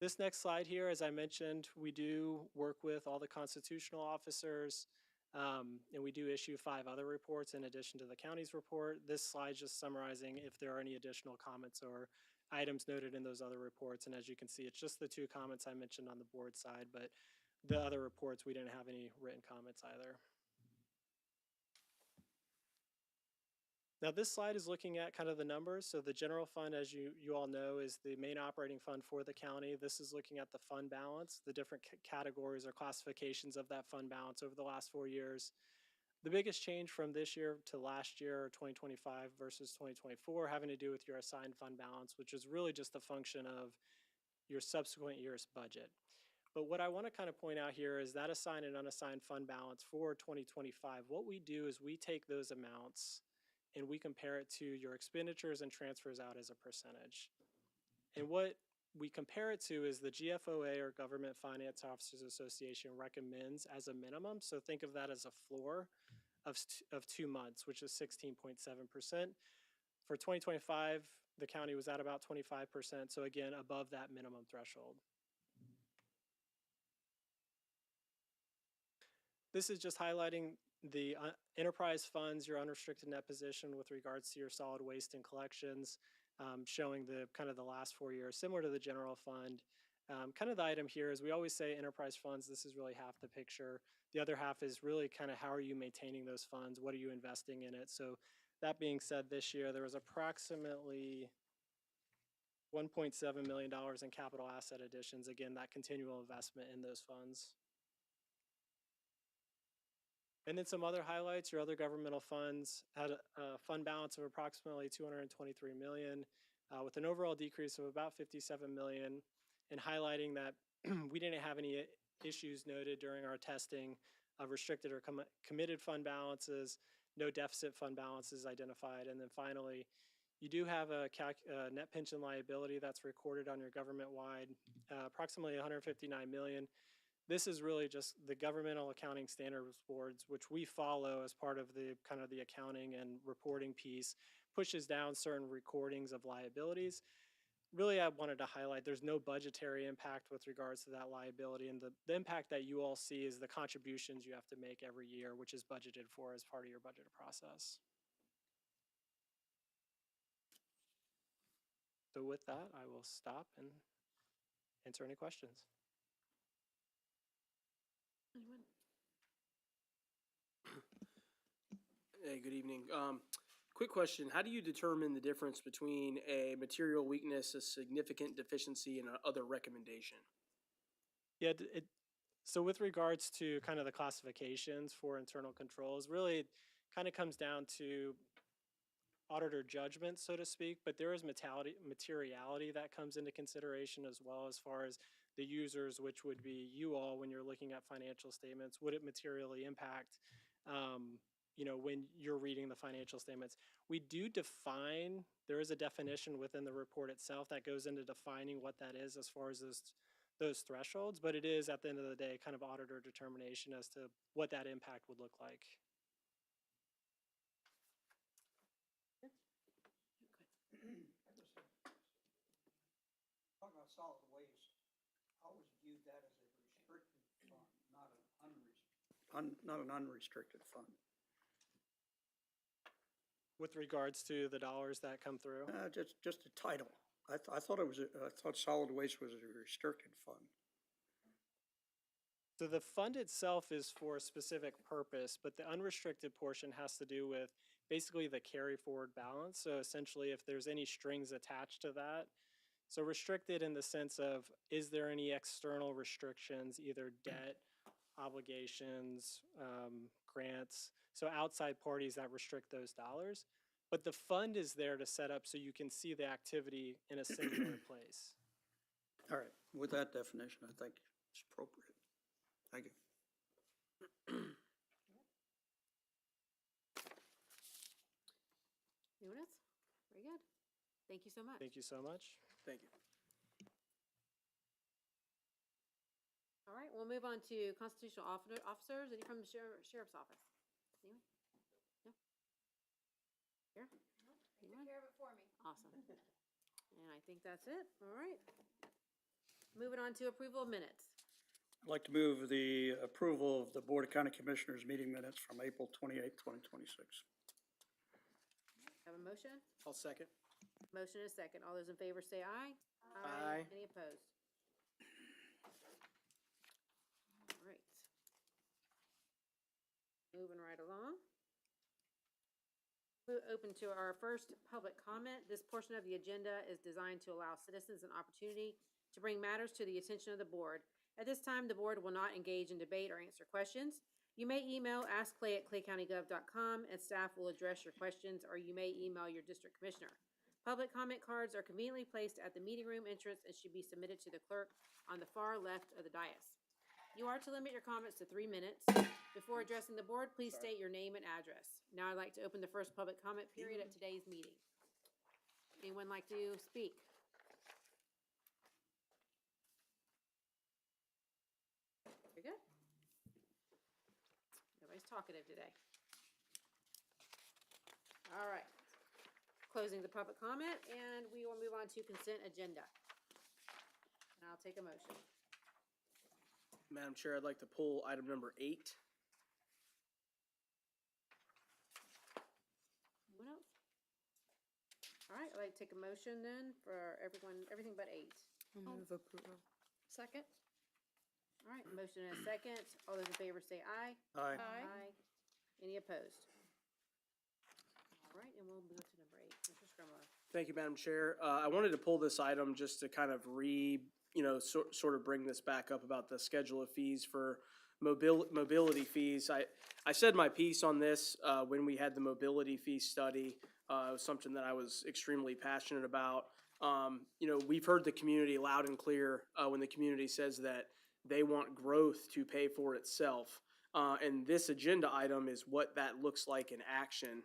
This next slide here, as I mentioned, we do work with all the constitutional officers, and we do issue 5 other reports in addition to the county's report. This slide just summarizing if there are any additional comments or items noted in those other reports. And as you can see, it's just the 2 comments I mentioned on the board side, but the other reports, we didn't have any written comments either. Now this slide is looking at kind of the numbers. So the general fund, as you all know, is the main operating fund for the county. This is looking at the fund balance, the different categories or classifications of that fund balance over the last 4 years. The biggest change from this year to last year, 2025 versus 2024, having to do with your assigned fund balance, which is really just a function of your subsequent year's budget. But what I want to kind of point out here is that assigned and unassigned fund balance for 2025, what we do is we take those amounts and we compare it to your expenditures and transfers out as a percentage. And what we compare it to is the GFOA, or Government Finance Officers Association, recommends as a minimum. So think of that as a floor of 2 months, which is 16.7%. For 2025, the county was at about 25%. So again, above that minimum threshold. This is just highlighting the enterprise funds, your unrestricted net position with regards to your solid waste and collections, showing the kind of the last 4 years, similar to the general fund. Kind of the item here is we always say enterprise funds, this is really half the picture. The other half is really kind of how are you maintaining those funds? What are you investing in it? So that being said, this year there was approximately $1.7 million in capital asset additions. Again, that continual investment in those funds. And then some other highlights, your other governmental funds had a fund balance of approximately $223 million, with an overall decrease of about $57 million, and highlighting that we didn't have any issues noted during our testing of restricted or committed fund balances, no deficit fund balances identified. And then finally, you do have a net pension liability that's recorded on your government-wide, approximately $159 million. this is really just the governmental accounting standards boards, which we follow as part of the kind of the accounting and reporting piece, pushes down certain recordings of liabilities. Really, I wanted to highlight there's no budgetary impact with regards to that liability, and the impact that you all see is the contributions you have to make every year, which is budgeted for as part of your budget process. So with that, I will stop and answer any questions. Anyone? Hey, good evening. Quick question. How do you determine the difference between a material weakness, a significant deficiency, and another recommendation? Yeah, so with regards to kind of the classifications for internal controls, really it kind of comes down to auditor judgment, so to speak, but there is materiality that comes into consideration as well as far as the users, which would be you all when you're looking at financial statements. Would it materially impact, when you're reading the financial statements? We do define, there is a definition within the report itself that goes into defining what that is as far as those thresholds, but it is at the end of the day kind of auditor determination as to what that impact would look like. Talking about solid waste, I always viewed that as a restricted fund, not an unrestricted fund. With regards to the dollars that come through? Just a title. I thought I thought solid waste was a restricted fund. So the fund itself is for a specific purpose, but the unrestricted portion has to do with basically the carry forward balance. So essentially if there's any strings attached to that. So restricted in the sense of, is there any external restrictions, either debt, obligations, grants, so outside parties that restrict those dollars. But the fund is there to set up so you can see the activity in a singular place. All right, with that definition, I think it's appropriate. Thank you. Anyone else? Very good. Thank you so much. Thank you so much. Thank you. All right, we'll move on to constitutional officers. Any from the sheriff's office? Anyone? No? Here? Anyone? Take care of it for me. Awesome. And I think that's it. All right. Moving on to approval of minutes. I'd like to move the approval of the Board of County Commissioners meeting minutes from April 28th, 2026. Have a motion? I'll second. Motion is second. All those in favor say aye. Aye. Any opposed? All right. Moving right along. We're open to our first public comment. This portion of the agenda is designed to allow citizens an opportunity to bring matters to the attention of the board. At this time, the board will not engage in debate or answer questions. You may email askclay@claycountygov.com and staff will address your questions, or you may email your district commissioner. Public comment cards are conveniently placed at the meeting room entrance and should be submitted to the clerk on the far left of the dais. You are to limit your comments to 3 minutes. Before addressing the board, please state your name and address. Now I'd like to open the first public comment period at today's meeting. Anyone like to speak? Very good. Nobody's talkative today. All right. Closing the public comment, and we will move on to consent agenda. And I'll take a motion. Madam Chair, I'd like to pull item number 8. Anyone else? All right, I'd like to take a motion then for everything but 8. Move approval. Second. All right, motion and a second. All those in favor say aye. Aye. Aye. Any opposed? All right, and we'll move to number 8. Mr. Scrumlow. Thank you, Madam Chair. I wanted to pull this item just to kind of sort of bring this back up about the schedule of fees for mobility fees. I said my piece on this when we had the mobility fee study. It was something that I was extremely passionate about. We've heard the community loud and clear when the community says that they want growth to pay for itself. And this agenda item is what that looks like in action.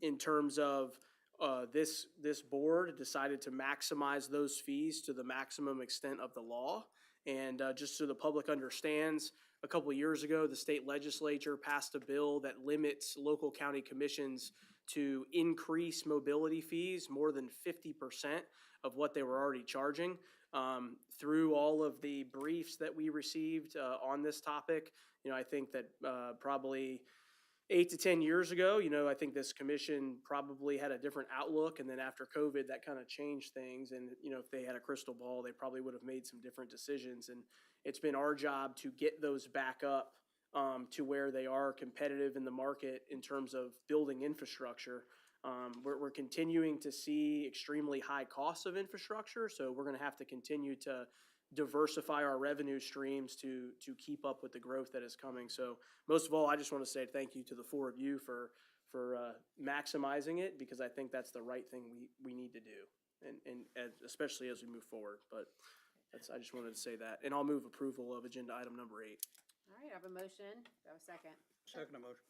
In terms of this board decided to maximize those fees to the maximum extent of the law. And just so the public understands, a couple of years ago, the state legislature passed a bill that limits local county commissions to increase mobility fees more than 50% of what they were already charging. Through all of the briefs that we received on this topic, I think that probably 8 to 10 years ago, I think this commission probably had a different outlook. And then after COVID, that kind of changed things. And, if they had a crystal ball, they probably would have made some different decisions. And it's been our job to get those back up to where they are competitive in the market in terms of building infrastructure. We're continuing to see extremely high costs of infrastructure. So we're going to have to continue to diversify our revenue streams to keep up with the growth that is coming. So most of all, I just want to say thank you to the four of you for maximizing it, because I think that's the right thing we need to do, and especially as we move forward. But I just wanted to say that, and I'll move approval of agenda item number 8. All right, I have a motion. Do I have a second? Second motion.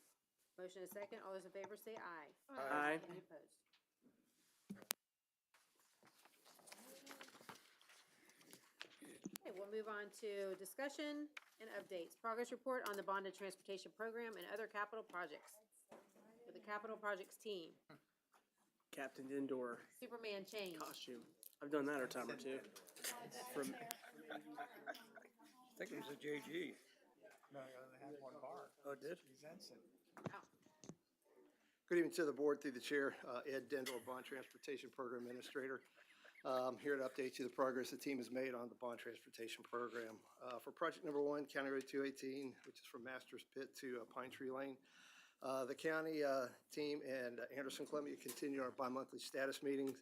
Motion is second. All those in favor say aye. Aye. Any opposed? Okay, we'll move on to discussion and updates. Progress report on the bonded transportation program and other capital projects with the capital projects team. Captain Indoor Superman change. costume. I've done that a time or two. From I think it was a JG. No, they had one bar. Oh, it did? Good evening to the board through the chair, Ed Dendor, Bond Transportation Program Administrator. Here to update you the progress the team has made on the bond transportation program. For project number 1, County Road 218, which is from Masters Pit to Pine Tree Lane, the county team and Anderson Columbia continue our bi-monthly status meetings.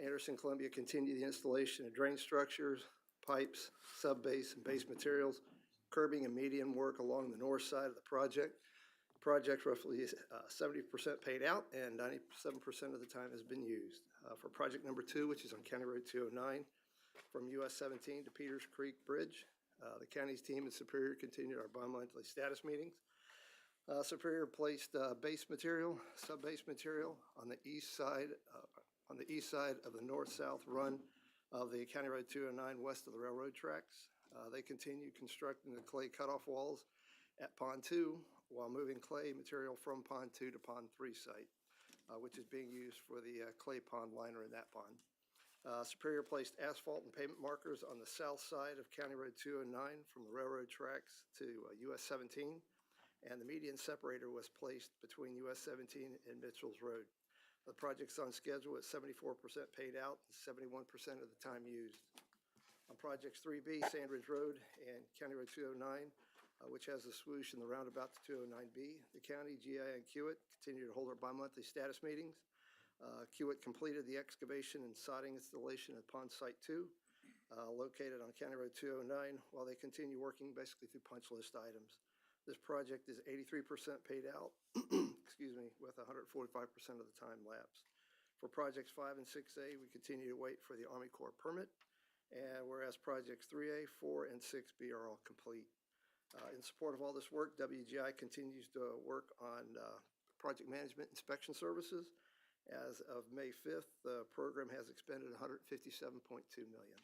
Anderson Columbia continue the installation of drain structures, pipes, sub-base and base materials, curbing and median work along the north side of the project. Project roughly is 70% paid out and 97% of the time has been used. For project number 2, which is on County Road 209, from US 17 to Peters Creek Bridge, the county's team and Superior continued our bi-monthly status meetings. Superior placed base material, sub-base material on the east side of the north-south run of the County Road 209 west of the railroad tracks. They continue constructing the clay cutoff walls at Pond 2 while moving clay material from Pond 2 to Pond 3 site, which is being used for the clay pond liner in that pond. Superior placed asphalt and pavement markers on the south side of County Road 209 from the railroad tracks to US 17, and the median separator was placed between US 17 and Mitchell's Road. The project's on schedule at 74% paid out and 71% of the time used. On projects 3B, Sandridge Road and County Road 209, which has a swoosh in the roundabout to 209B, the county, GI, and Kiewit continue to hold our bi-monthly status meetings. Kiewit completed the excavation and sodding installation at Pond Site 2, located on County Road 209, while they continue working basically through punch list items. This project is 83% paid out, excuse me, with 145% of the time lapse. For projects 5 and 6A, we continue to wait for the Army Corps permit, and whereas projects 3A, 4, and 6B are all complete. In support of all this work, WGI continues to work on project management inspection services. As of May 5th, the program has expended $157.2 million.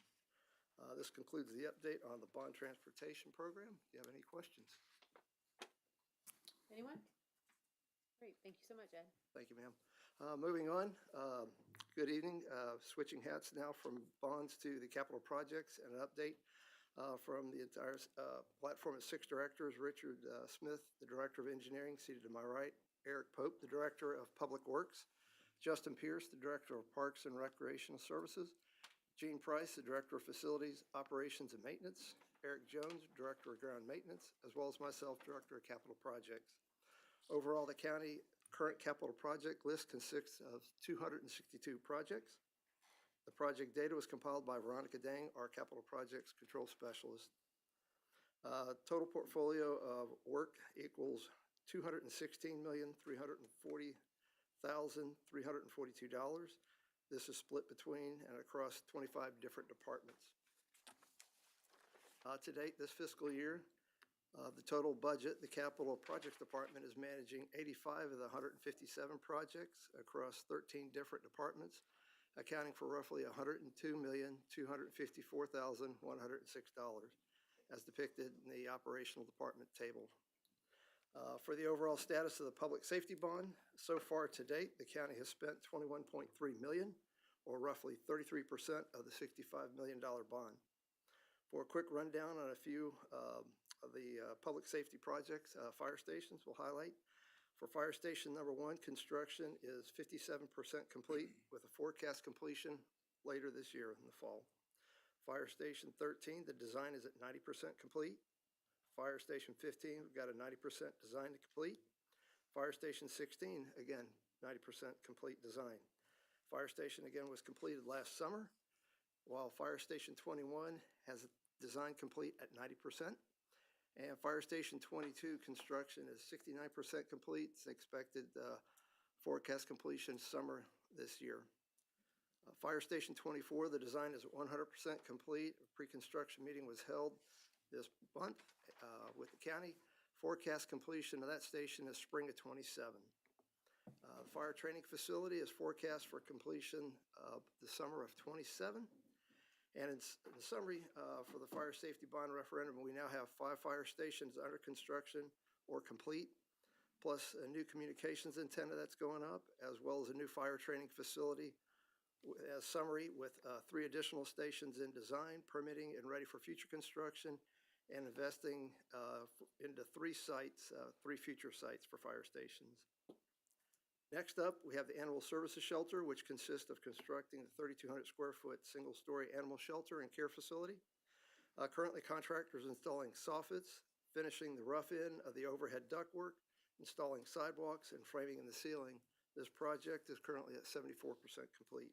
This concludes the update on the bond transportation program. Do you have any questions? Anyone? Great, thank you so much, Ed. Thank you, ma'am. Moving on, good evening. Switching hats now from bonds to the capital projects, and an update from the entire platform of 6 directors. Richard Smith, the Director of Engineering, seated to my right. Eric Pope, the Director of Public Works. Justin Pierce, the Director of Parks and Recreational Services. Gene Price, the Director of Facilities, Operations and Maintenance. Eric Jones, Director of Ground Maintenance, as well as myself, Director of Capital Projects. Overall, the county current capital project list consists of 262 projects. The project data was compiled by Veronica Dang, our capital projects control specialist. Total portfolio of work equals $216,340,342. This is split between and across 25 different departments. To date, this fiscal year, the total budget, the Capital Projects Department is managing 85 of the 157 projects across 13 different departments, accounting for roughly $102,254,106, as depicted in the operational department table. For the overall status of the public safety bond, so far to date, the county has spent $21.3 million, or roughly 33% of the $65 million bond. For a quick rundown on a few of the public safety projects, fire stations we'll highlight. For Fire Station number 1, construction is 57% complete with a forecast completion later this year in the fall. Fire Station 13, the design is at 90% complete. Fire Station 15, we've got a 90% design to complete. Fire Station 16, again, 90% complete design. Fire Station, again, was completed last summer, while Fire Station 21 has a design complete at 90%. And Fire Station 22 construction is 69% complete. It's expected forecast completion summer this year. Fire Station 24, the design is 100% complete. A pre-construction meeting was held this month with the county. Forecast completion of that station is spring of 27. The fire training facility is forecast for completion the summer of 27. And in summary, for the fire safety bond referendum, we now have 5 fire stations under construction or complete, plus a new communications antenna that's going up, as well as a new fire training facility. As summary, with 3 additional stations in design, permitting, and ready for future construction, and investing into 3 sites, 3 future sites for fire stations. Next up, we have the Animal Services Shelter, which consists of constructing the 3,200 square foot single-story animal shelter and care facility. Currently, contractors installing soffits, finishing the rough end of the overhead ductwork, installing sidewalks, and framing in the ceiling. This project is currently at 74% complete.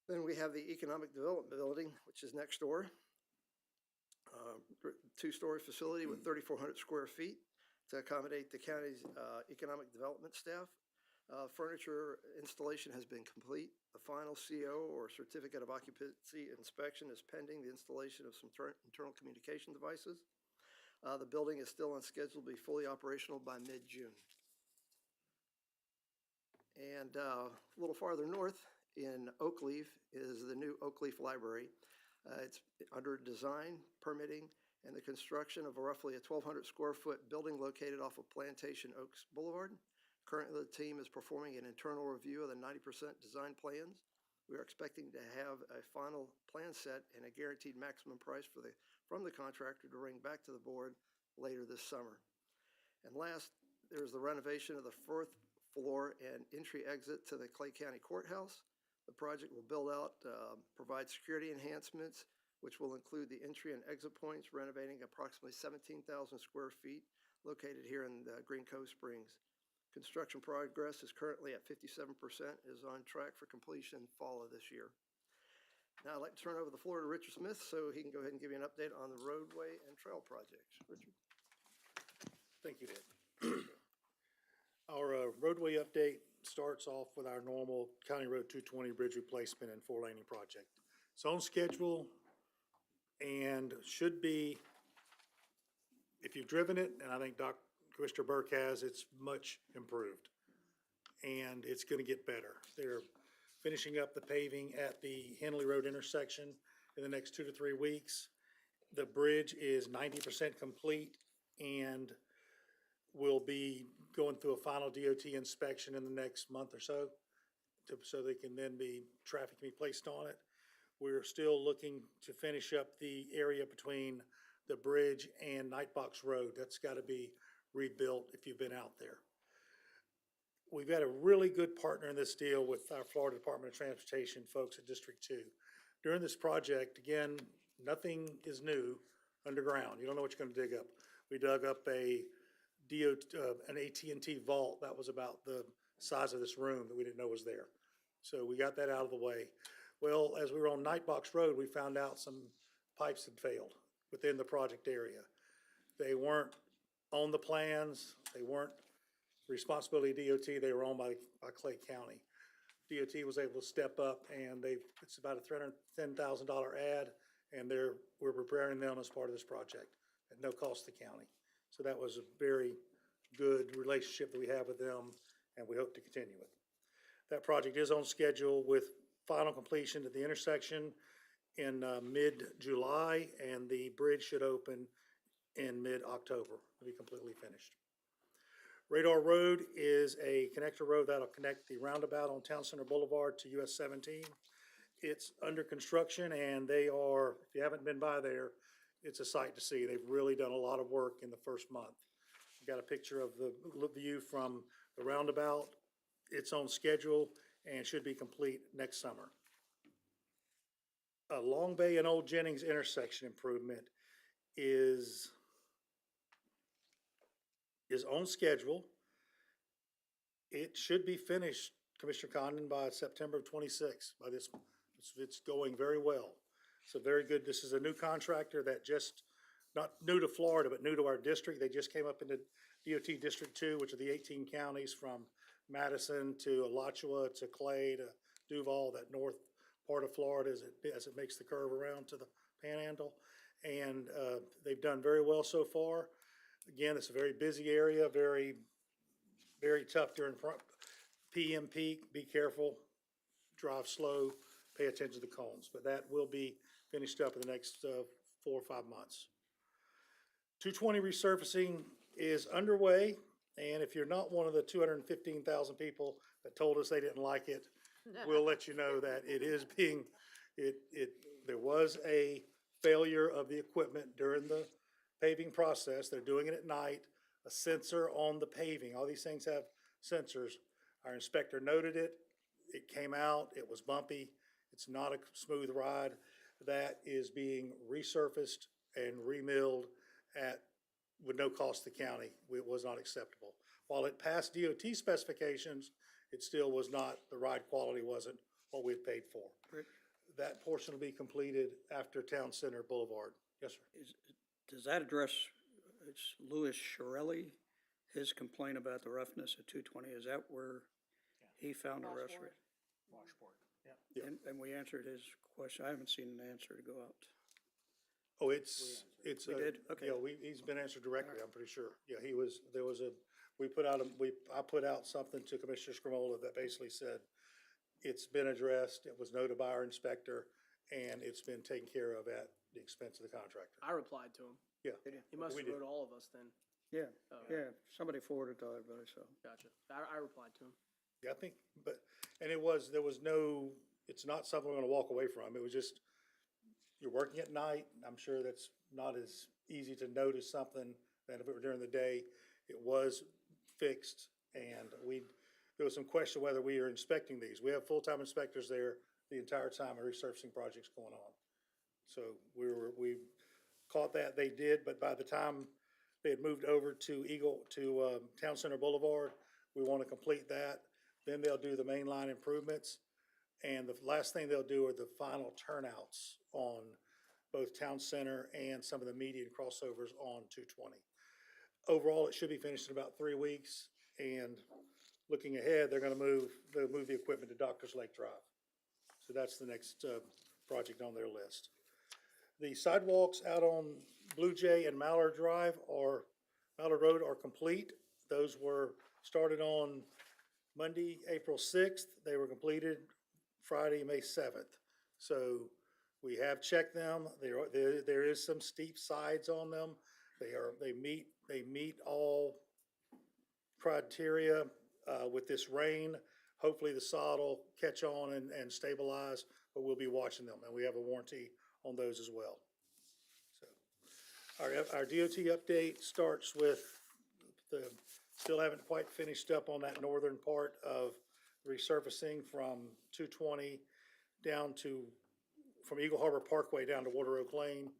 Then we have the Economic Development Building, which is next door. 2-story facility with 3,400 square feet to accommodate the county's economic development staff. Furniture installation has been complete. The final CO, or certificate of occupancy inspection, is pending the installation of some internal communication devices. The building is still on schedule to be fully operational by mid-June. And a little farther north in Oakleaf is the new Oakleaf Library. It's under design, permitting, and the construction of roughly a 1,200 square foot building located off of Plantation Oaks Boulevard. Currently, the team is performing an internal review of the 90% design plans. We are expecting to have a final plan set and a guaranteed maximum price from the contractor to bring back to the board later this summer. And last, there's the renovation of the 4th floor and entry exit to the Clay County Courthouse. The project will build out, provide security enhancements, which will include the entry and exit points, renovating approximately 17,000 square feet located here in Green Cove Springs. Construction progress is currently at 57%, is on track for completion fall of this year. Now I'd like to turn over the floor to Richard Smith so he can go ahead and give you an update on the roadway and trail projects. Richard? Thank you, Ed. Our roadway update starts off with our normal County Road 220 bridge replacement and 4-laning project. It's on schedule and should be, if you've driven it, and I think Commissioner Burke has, it's much improved. And it's going to get better. They're finishing up the paving at the Henley Road intersection in the next 2 to 3 weeks. The bridge is 90% complete and will be going through a final DOT inspection in the next month or so, so they can then traffic can be placed on it. We're still looking to finish up the area between the bridge and Nightbox Road. That's got to be rebuilt if you've been out there. We've got a really good partner in this deal with our Florida Department of Transportation folks at District 2. During this project, again, nothing is new underground. You don't know what you're going to dig up. We dug up an AT&T vault that was about the size of this room that we didn't know was there. So we got that out of the way. Well, as we were on Nightbox Road, we found out some pipes had failed within the project area. They weren't on the plans. They weren't responsibility of DOT. They were owned by Clay County. DOT was able to step up, and it's about a $310,000 ad, and we're preparing them as part of this project at no cost to the county. So that was a very good relationship that we have with them, and we hope to continue it. That project is on schedule with final completion at the intersection in mid-July, and the bridge should open in mid-October, to be completely finished. Radar Road is a connector road that'll connect the roundabout on Town Center Boulevard to US 17. It's under construction, and they are, if you haven't been by there, it's a sight to see. They've really done a lot of work in the first month. Got a picture of the view from the roundabout. It's on schedule and should be complete next summer. Long Bay and Old Jennings intersection improvement is on schedule. It should be finished, Commissioner Condon, by September of 26. By this, it's going very well. So very good. This is a new contractor that just, not new to Florida, but new to our district. They just came up into DOT District 2, which are the 18 counties from Madison to Alachua to Clay to Duval, that north part of Florida as it makes the curve around to the Panhandle. And they've done very well so far. Again, it's a very busy area, very, very tough during PM peak. Be careful, drive slow, pay attention to the cones. But that will be finished up in the next 4 or 5 months. 220 resurfacing is underway, and if you're not one of the 215,000 people that told us they didn't like it, we'll let you know that it is being, there was a failure of the equipment during the paving process. They're doing it at night. A sensor on the paving, all these things have sensors. Our inspector noted it. It came out, it was bumpy. It's not a smooth ride. That is being resurfaced and remilled with no cost to the county. It was not acceptable. While it passed DOT specifications, it still was not, the ride quality wasn't what we had paid for. Rick? That portion will be completed after Town Center Boulevard. Yes, sir. Does that address, it's Louis Shirelli, his complaint about the roughness of 220, is that where he found a restoration? Washboard, yeah. And we answered his question. I haven't seen an answer to go out. Oh, We did? Okay. Yeah, he's been answered directly, I'm pretty sure. Yeah, I put out something to Commissioner Scremola that basically said, it's been addressed, it was noted by our inspector, and it's been taken care of at the expense of the contractor. I replied to him. Yeah. He must we have did. wrote all of us then. Yeah, Oh. yeah, somebody forwarded to everybody, so. Gotcha. I replied to him. Yeah, I think, it's not something we're gonna walk away from. It was just, you're working at night. I'm sure that's not as easy to notice something than if it were during the day. It was fixed, and there was some question whether we are inspecting these. We have full-time inspectors there the entire time a resurfacing project's going on. So we caught that, they did, but by the time they had moved over to Town Center Boulevard, we want to complete that. Then they'll do the main line improvements. And the last thing they'll do are the final turnouts on both Town Center and some of the median crossovers on 220. Overall, it should be finished in about 3 weeks. And looking ahead, they'll move the equipment to Doctors Lake Drive. So that's the next project on their list. The sidewalks out on Blue Jay and Mallard Road are complete. Those were started on Monday, April 6th. They were completed Friday, May 7th. So we have checked them. There is some steep sides on them. They meet all criteria with this rain. Hopefully the sod will catch on and stabilize, but we'll be watching them, and we have a warranty on those as well. So our DOT update starts with still haven't quite finished up on that northern part of resurfacing from 220 from Eagle Harbor Parkway down to Water Oak Lane.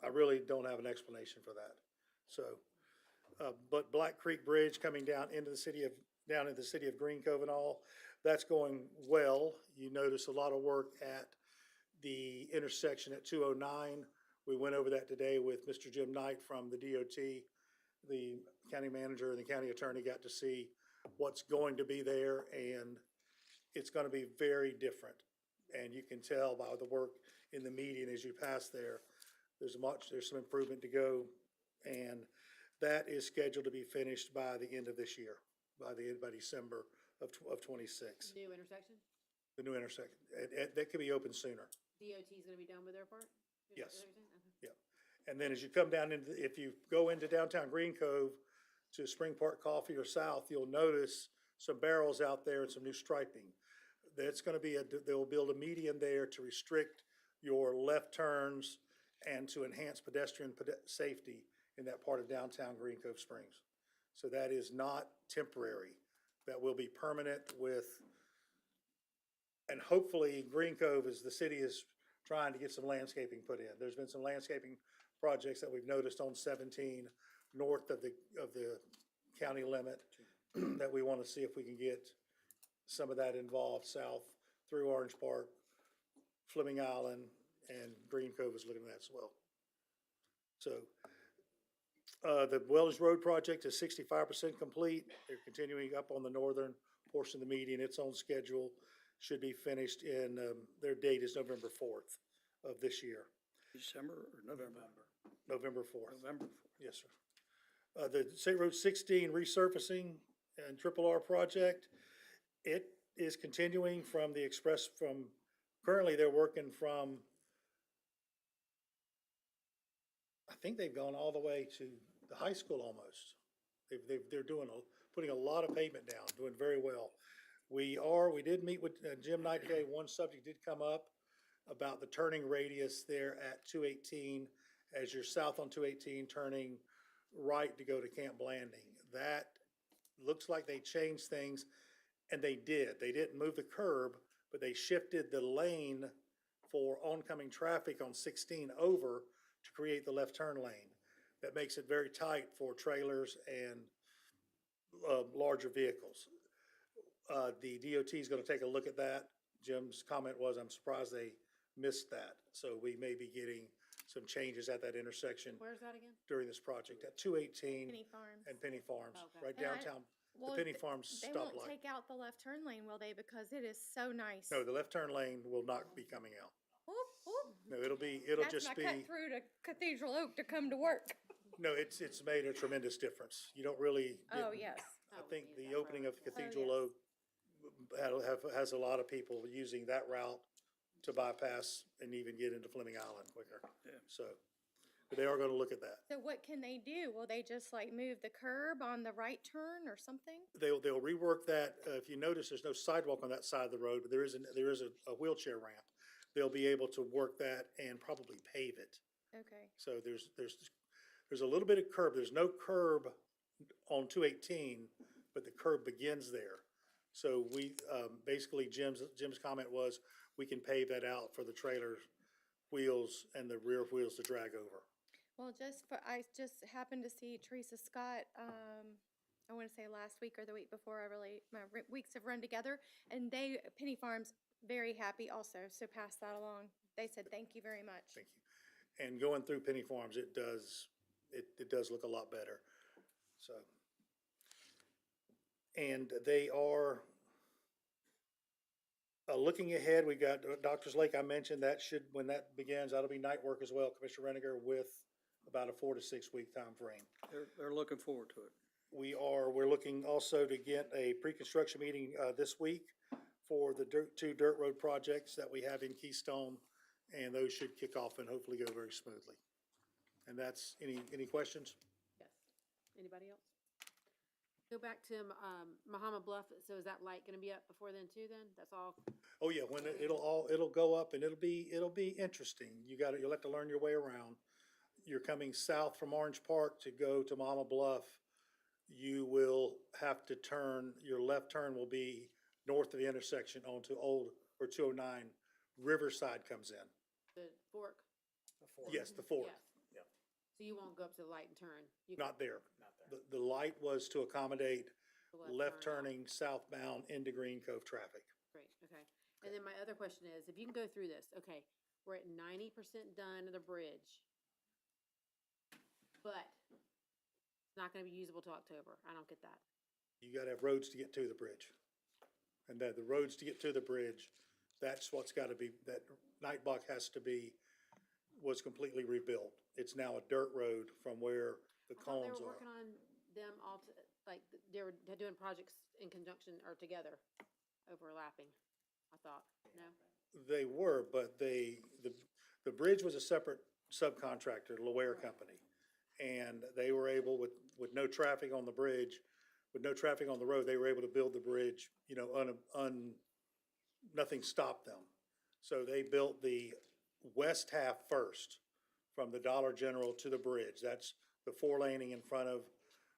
I really don't have an explanation for that. So, but Black Creek Bridge coming down into the city of Green Cove and all, that's going well. You notice a lot of work at the intersection at 209. We went over that today with Mr. Jim Knight from the DOT. The county manager and the county attorney got to see what's going to be there, and it's going to be very different. And you can tell by the work in the median as you pass there, there's some improvement to go, and that is scheduled to be finished by the end of this year. by December of '26. New intersection? The new intersection, that could be open sooner. DOT's gonna be done with their part? Is Yes. that what you're saying? Okay. Yeah. And then as you come down if you go into downtown Green Cove to Spring Park Coffee or south, you'll notice some barrels out there and some new striping. That's gonna be they'll build a median there to restrict your left turns and to enhance pedestrian safety in that part of downtown Green Cove Springs. So that is not temporary. That will be permanent and hopefully Green Cove, as the city is trying to get some landscaping put in. There's been some landscaping projects that we've noticed on 17 north of the county limit that we want to see if we can get some of that involved south through Orange Park, Fleming Island, and Green Cove is looking at that as well. So the Wells Road project is 65% complete. They're continuing up on the northern portion of the median. It's on schedule. Should be finished in, their date is November 4th of this year. December or November? November 4th. November. Yes, sir. The State Road 16 resurfacing and Triple R project, it is continuing from the currently they're working from, I think they've gone all the way to the high school almost. They're putting a lot of pavement down, doing very well. We did meet with Jim Knight today. One subject did come up about the turning radius there at 218 as you're south on 218 turning right to go to Camp Blanding. That looks like they changed things, and they did. They didn't move the curb, but they shifted the lane for oncoming traffic on 16 over to create the left turn lane. That makes it very tight for trailers and larger vehicles. The DOT is going to take a look at that. Jim's comment was, I'm surprised they missed that. So we may be getting some changes at that intersection Where's that again? during this project at 218 Penny Farms. and Penny Farms, Okay. right And I- downtown. Well, The Penny th- Farms They won't stoplight. take out the left turn lane, will they? Because it is so nice. No, the left turn lane will not be coming out. Whoop, whoop. No, it'll That's just my be, cut through to Cathedral Oak to come to work. no, it's made a tremendous difference. You don't really. Oh, yes. I think the opening of Cathedral yes. Oak has a lot of people using that route to bypass and even get into Fleming Island quicker. Yeah. So, but they are gonna look at that. So what can they do? Will they just like move the curb on the right turn or something? They'll rework that. If you notice, there's no sidewalk on that side of the road, but there is a wheelchair ramp. They'll be able to work that and probably pave it. Okay. So there's a little bit of curb. There's no curb on 218, but the curb begins there. So we, basically Jim's comment was, we can pave that out for the trailer wheels and the rear wheels to drag over. Well, I just happened to see Teresa Scott, I want to say last week or the week before, my weeks have run together, and Penny Farms, very happy also, so pass that along. They said, thank you very much. Thank you. And going through Penny Farms, it does look a lot better, so. And they are, looking ahead, we got Doctors Lake, I mentioned, when that begins, that'll be night work as well, Commissioner Reniger, with about a 4 to 6 week time frame. They're looking forward to it. We're looking also to get a pre-construction meeting, this week for the two dirt road projects that we have in Keystone, and those should kick off and hopefully go very smoothly. And that's, any questions? Yes. Anybody else? Go back to, Bahama Bluff, so is that light gonna be up before then too then? That's all? Oh, yeah, when it'll go up and it'll be interesting. You'll have to learn your way around. You're coming south from Orange Park to go to Bahama Bluff. You will have to turn, your left turn will be north of the intersection onto 209. Riverside comes in. The fork? Yes, the fourth. Yeah. So you won't go up to the light and turn? You Not there. The light was to accommodate The left turn out. turning southbound into Green Cove traffic. Great, okay. And then my other question is, if you can go through this, okay, we're at 90% done of the bridge, but it's not gonna be usable till October. I don't get that. You gotta have roads to get to the bridge. And the roads to get to the bridge, that's what's gotta be, that Nightblock was completely rebuilt. It's now a dirt road from where the I thought they cones were are. working on them all, like, they're doing projects in conjunction or together, overlapping, I thought, no? They were, but the bridge was a separate subcontractor, Laware Company. And they were able, with no traffic on the bridge, with no traffic on the road, they were able to build the bridge, you know, nothing stopped them. So they built the west half first, from the Dollar General to the bridge. That's the 4-laning in front of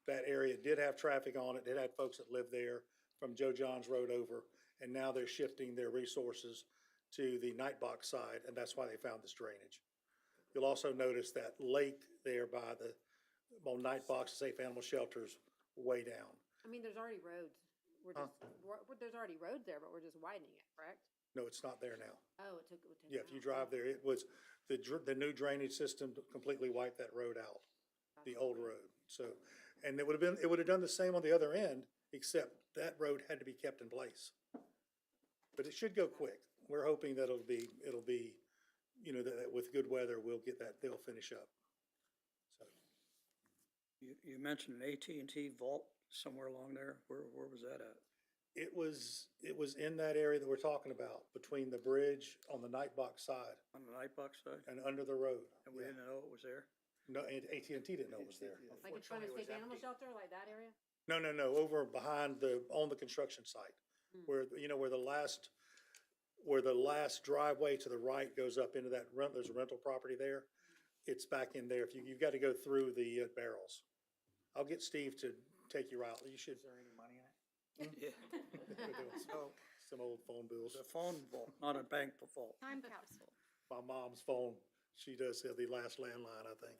that area. It did have traffic on it. It had folks that lived there from Joe John's Road over. And now they're shifting their resources to the Nightbox side, and that's why they found this drainage. You'll also notice that lake there by the, on Nightbox, Safe Animal Shelters, way down. I mean, there's already roads. There's already roads there, but we're just widening it, correct? No, it's not there now. Oh, it took. Yeah, if you drive there, it was, the new drainage system completely wiped that road out, the old road. So, and it would have done the same on the other end, except that road had to be kept in place. But it should go quick. We're hoping that it'll be, you know, that with good weather, we'll get that, they'll finish up. So, You mentioned an AT&T vault somewhere along there. Where was that at? it was in that area that we're talking about, between the bridge on the Nightbox side On the Nightbox side? and under the road. And we Yeah. didn't know it was there? No, and AT&T didn't know it was there. Like in front of Safe Animal Shelter, like that area? No, over behind on the construction site, where, you know, where the last driveway to the right goes up into that there's a rental property there. It's back in there. You've got to go through the barrels. I'll get Steve to take you out. You should. Is there any money in it? Yeah. Some old phone bills. The phone vault, not a bank vault. Time capsule. My mom's phone, she does have the last landline, I think.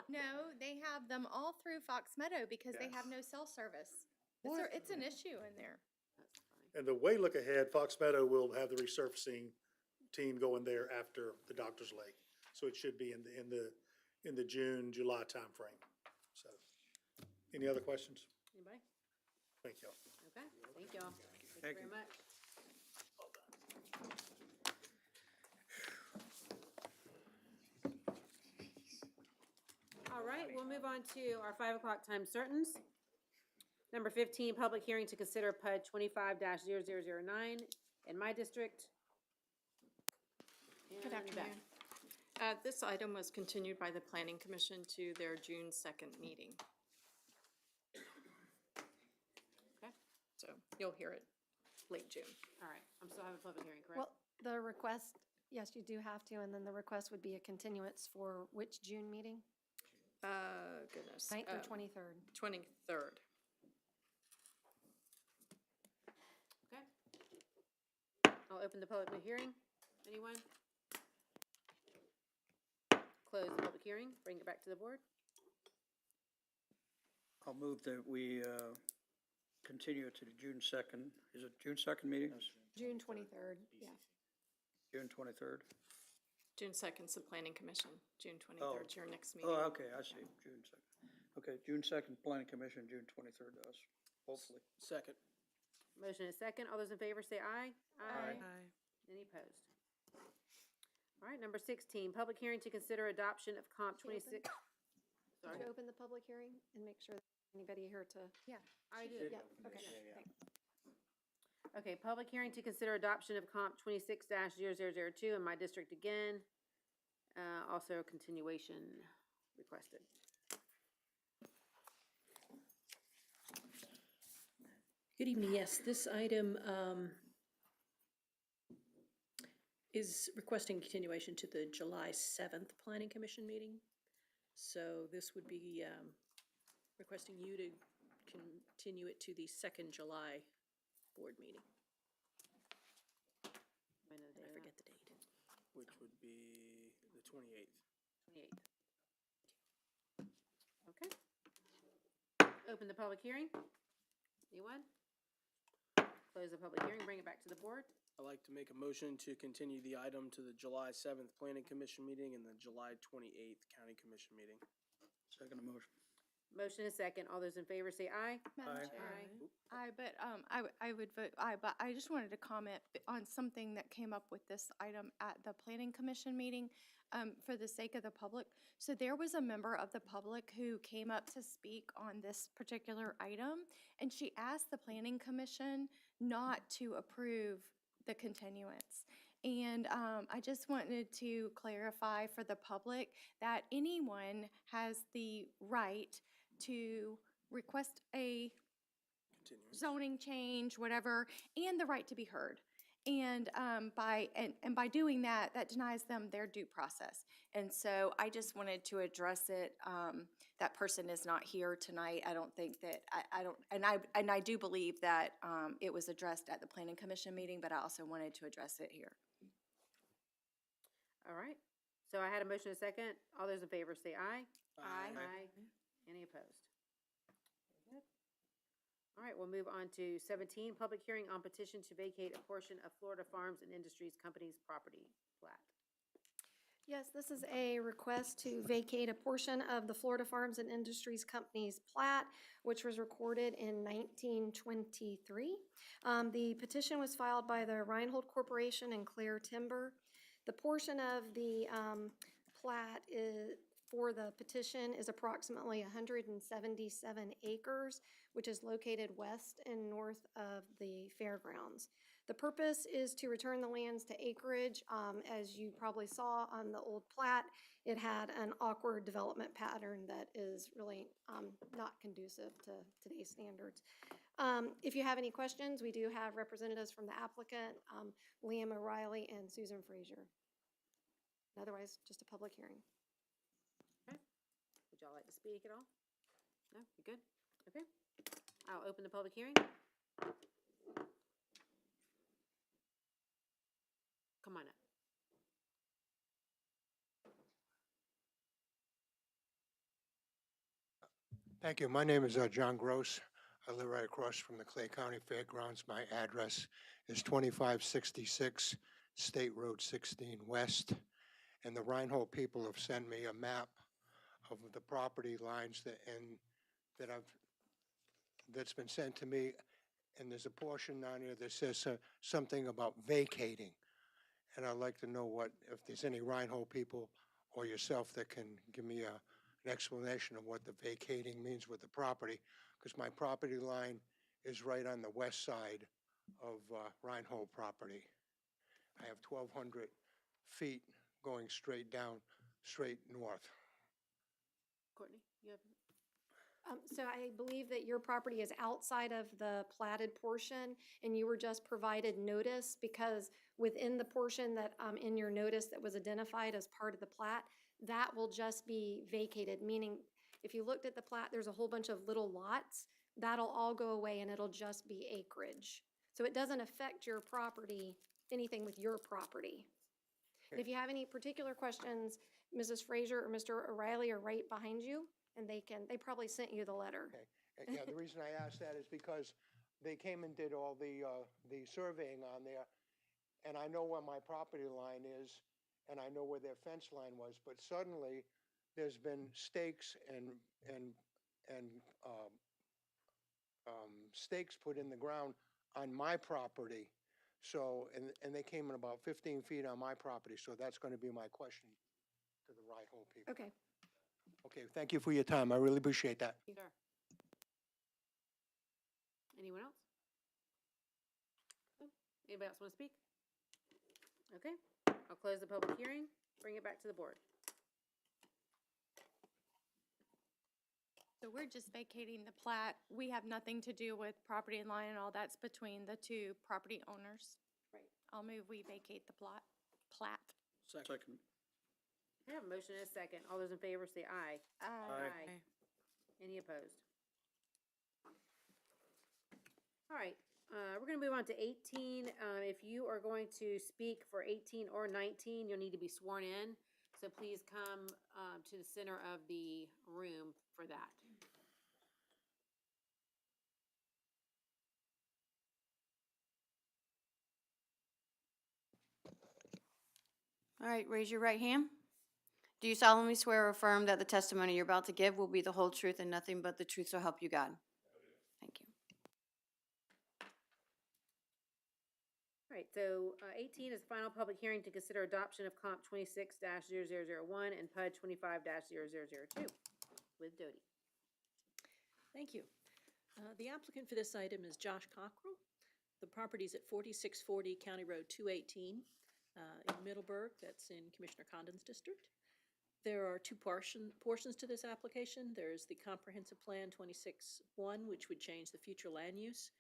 No, they have them all through Fox Meadow because they Yeah. have no cell service. What? It's an issue in there. And the way look ahead, Fox Meadow will have the resurfacing team going there after the Doctor's Lake. So it should be in the June, July timeframe. So, any other questions? Anybody? Thank you. Okay, thank y'all. Thank you very much. All right, we'll move on to our 5 o'clock time certains. Number 15, public hearing to consider PUD 25-0009 in my district. Good And Beth. afternoon. This item was continued by the Planning Commission to their June 2nd meeting. Okay. So you'll hear it late June. All right, I'm still having a public hearing, correct? Well, the request, yes, you do have to, and then the request would be a continuance for which June meeting? Goodness. 9th or 23rd? 23rd. Okay. I'll open the public hearing. Anyone? Close the public hearing, bring it back to the board. I'll move that we continue it to the June 2nd. Is it June 2nd meeting? June 23rd, yeah. June 23rd? June 2nd is the Planning Commission. June Oh. 23rd is your next meeting. Oh, okay, I see, June 2nd. Okay, June 2nd, Planning Commission, June 23rd to us, hopefully. Second. Motion is second. All those in favor say aye. Aye. Any opposed? All right, number 16, public hearing to consider adoption of comp Did you open? 26. Sorry. Did you open the public hearing and make sure that anybody here to? Yeah. I did. Yeah, okay, thanks. Okay, public hearing to consider adoption of comp 26-0002 in my district again. Also continuation requested. Good evening. Yes, this item is requesting continuation to the July 7th Planning Commission meeting. So this would be requesting you to continue it to the 2nd July board meeting. When is I it? forget the date. Which would be the 28th. 28th. Okay. Open the public hearing. Anyone? Close the public hearing, bring it back to the board. I'd like to make a motion to continue the item to the July 7th Planning Commission meeting and the July 28th County Commission meeting. Second motion. Motion is second. All those in favor say aye. Madam Aye. Chair. Aye. Aye, but I would vote aye, but I just wanted to comment on something that came up with this item at the Planning Commission meeting, for the sake of the public. So there was a member of the public who came up to speak on this particular item, and she asked the Planning Commission not to approve the continuance. And I just wanted to clarify for the public that anyone has the right to request a zoning change, whatever, and the right to be heard. And by doing that, that denies them their due process. And so I just wanted to address it. That person is not here tonight. I don't think that I don't, and I do believe that it was addressed at the Planning Commission meeting, but I also wanted to address it here. All right. So I had a motion and a second. All those in favor say aye. Aye. Any opposed? Very good. All right, we'll move on to 17, public hearing on petition to vacate a portion of Florida Farms and Industries Company's property plat. Yes, this is a request to vacate a portion of the Florida Farms and Industries Company's plat, which was recorded in 1923. The petition was filed by the Reinhold Corporation and Claire Timber. The portion of the plat for the petition is approximately 177 acres, which is located west and north of the fairgrounds. The purpose is to return the lands to acreage. As you probably saw on the old plat, it had an awkward development pattern that is really not conducive to today's standards. If you have any questions, we do have representatives from the applicant, Liam O'Reilly and Susan Frazier. Otherwise, just a public hearing. Okay. Would y'all like to speak at all? No? You good? Okay. I'll open the public hearing. Come on up. Thank you. My name is John Gross. I live right across from the Clay County Fairgrounds. My address is 2566 State Road 16 West. And the Reinhold people have sent me a map of the property lines that's been sent to me. And there's a portion down here that says something about vacating. And I'd like to know if there's any Reinhold people or yourself that can give me an explanation of what the vacating means with the property, because my property line is right on the west side of Reinhold property. I have 1,200 feet going straight down, straight north. Courtney, you have? So I believe that your property is outside of the platted portion, and you were just provided notice because within the portion that in your notice that was identified as part of the plat, that will just be vacated, meaning if you looked at the plat, there's a whole bunch of little lots. That'll all go away and it'll just be acreage. So it doesn't affect your property, anything with your property. And if you have any particular questions, Mrs. Frazier or Mr. O'Reilly are right behind you, and they probably sent you the letter. Okay. Yeah, the reason I asked that is because they came and did all the surveying on there, and I know where my property line is, and I know where their fence line was, but suddenly there's been stakes and stakes put in the ground on my property. So, and they came in about 15 feet on my property, so that's going to be my question to the Reinhold people. Okay. Okay, thank you for your time. I really appreciate that. Sure. Anyone else? No? Anybody else want to speak? Okay, I'll close the public hearing, bring it back to the board. So we're just vacating the plat. We have nothing to do with property line and all. That's between the two property owners. Right. I'll move we vacate the plat. Second. I have a motion and a second. All those in favor say aye. Aye. Any opposed? All right, we're gonna move on to 18. If you are going to speak for 18 or 19, you'll need to be sworn in. So please come to the center of the room for that. All right, raise your right hand. Do you solemnly swear or affirm that the testimony you're about to give will be the whole truth and nothing but the truth, so help you God? Thank you. All right, so 18 is final public hearing to consider adoption of Comp 26-0001 and PUD 25-0002 with Doty. Thank you. The applicant for this item is Josh Cockrell. The property is at 4640 County Road 218 in Middleburg. That's in Commissioner Condon's district. There are two portions to this application. There's the Comprehensive Plan 26-1, which would change the future land use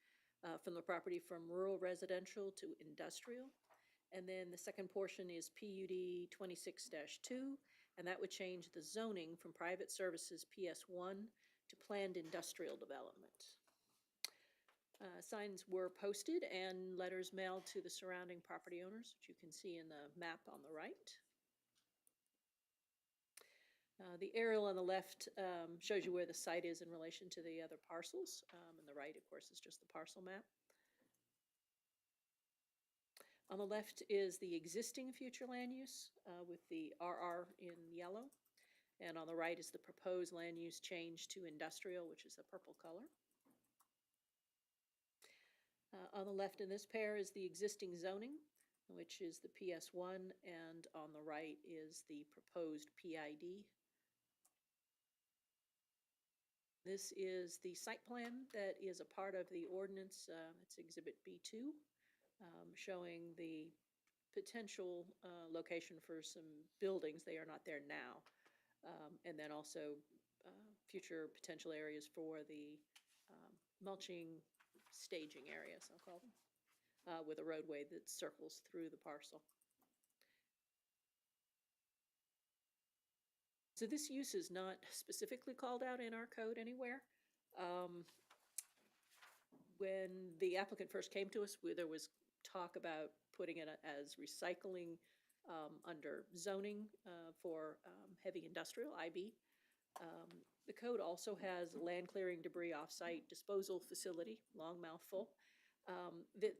from the property from rural residential to industrial. And then the second portion is PUD 26-2, and that would change the zoning from private services PS1 to planned industrial development. Signs were posted and letters mailed to the surrounding property owners, which you can see in the map on the right. The aerial on the left shows you where the site is in relation to the other parcels, and the right, of course, is just the parcel map. On the left is the existing future land use with the RR in yellow, and on the right is the proposed land use change to industrial, which is the purple color. On the left in this pair is the existing zoning, which is the PS1, and on the right is the proposed PID. This is the site plan that is a part of the ordinance. It's Exhibit B2, showing the potential location for some buildings. They are not there now. And then also future potential areas for the mulching staging areas, I'll call them, with a roadway that circles through the parcel. So this use is not specifically called out in our code anywhere. When the applicant first came to us, there was talk about putting it as recycling under zoning for heavy industrial, IB. The code also has land clearing debris offsite disposal facility, long mouthful, that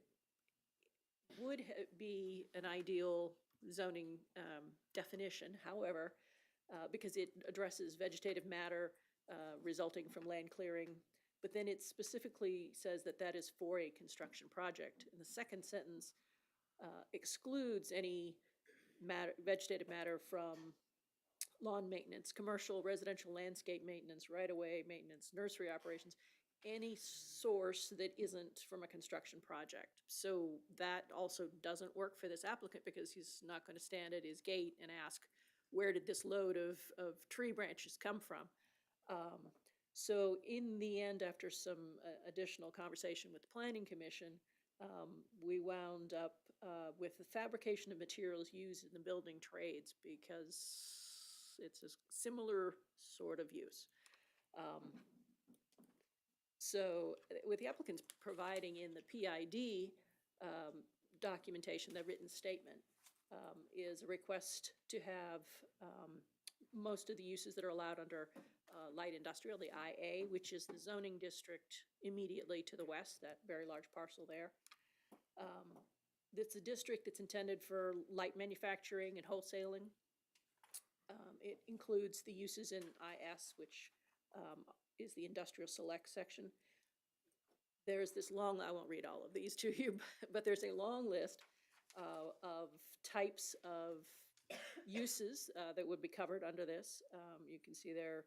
would be an ideal zoning definition. However, because it addresses vegetative matter resulting from land clearing, but then it specifically says that that is for a construction project. And the second sentence excludes any vegetative matter from lawn maintenance, commercial, residential landscape maintenance, right-of-way maintenance, nursery operations, any source that isn't from a construction project. So that also doesn't work for this applicant because he's not going to stand at his gate and ask, where did this load of tree branches come from? So in the end, after some additional conversation with the Planning Commission, we wound up with the fabrication of materials used in the building trades because it's a similar sort of use. So with the applicants providing in the PID documentation, the written statement, is a request to have most of the uses that are allowed under light industrial, the IA, which is the zoning district immediately to the west, that very large parcel there. It's a district that's intended for light manufacturing and wholesaling. It includes the uses in IS, which is the industrial select section. There's this long, I won't read all of these to you, but there's a long list of types of uses that would be covered under this. You can see there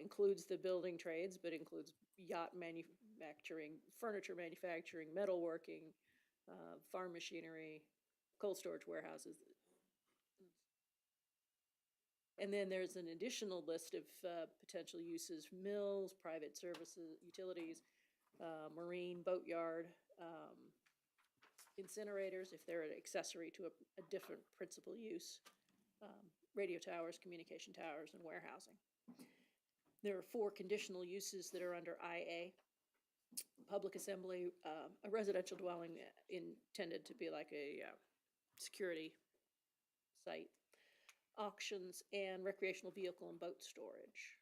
includes the building trades, but includes yacht manufacturing, furniture manufacturing, metalworking, farm machinery, cold storage warehouses. And then there's an additional list of potential uses: mills, private services, utilities, marine, boatyard, incinerators, if they're an accessory to a different principal use, radio towers, communication towers, and warehousing. There are 4 conditional uses that are under IA. Public assembly, a residential dwelling intended to be like a security site, auctions, and recreational vehicle and boat storage.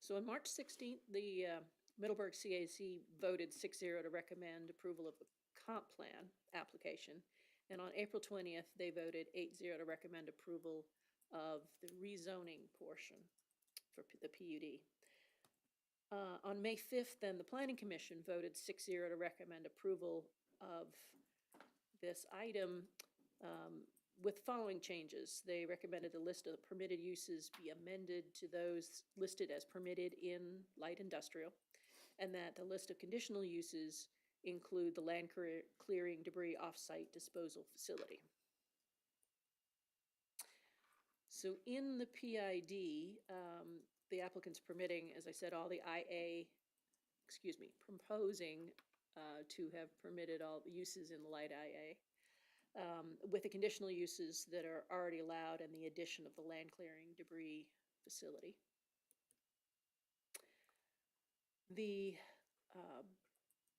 So on March 16th, the Middleburg CAC voted 6-0 to recommend approval of the comp plan application. And on April 20th, they voted 8-0 to recommend approval of the rezoning portion for the PUD. On May 5th, then, the Planning Commission voted 6-0 to recommend approval of this item with the following changes. They recommended the list of the permitted uses be amended to those listed as permitted in light industrial, and that the list of conditional uses include the land clearing debris off-site disposal facility. So in the PID, the applicant's permitting, as I said, all the proposing to have permitted all the uses in the light IA, with the conditional uses that are already allowed and the addition of the land clearing debris facility. The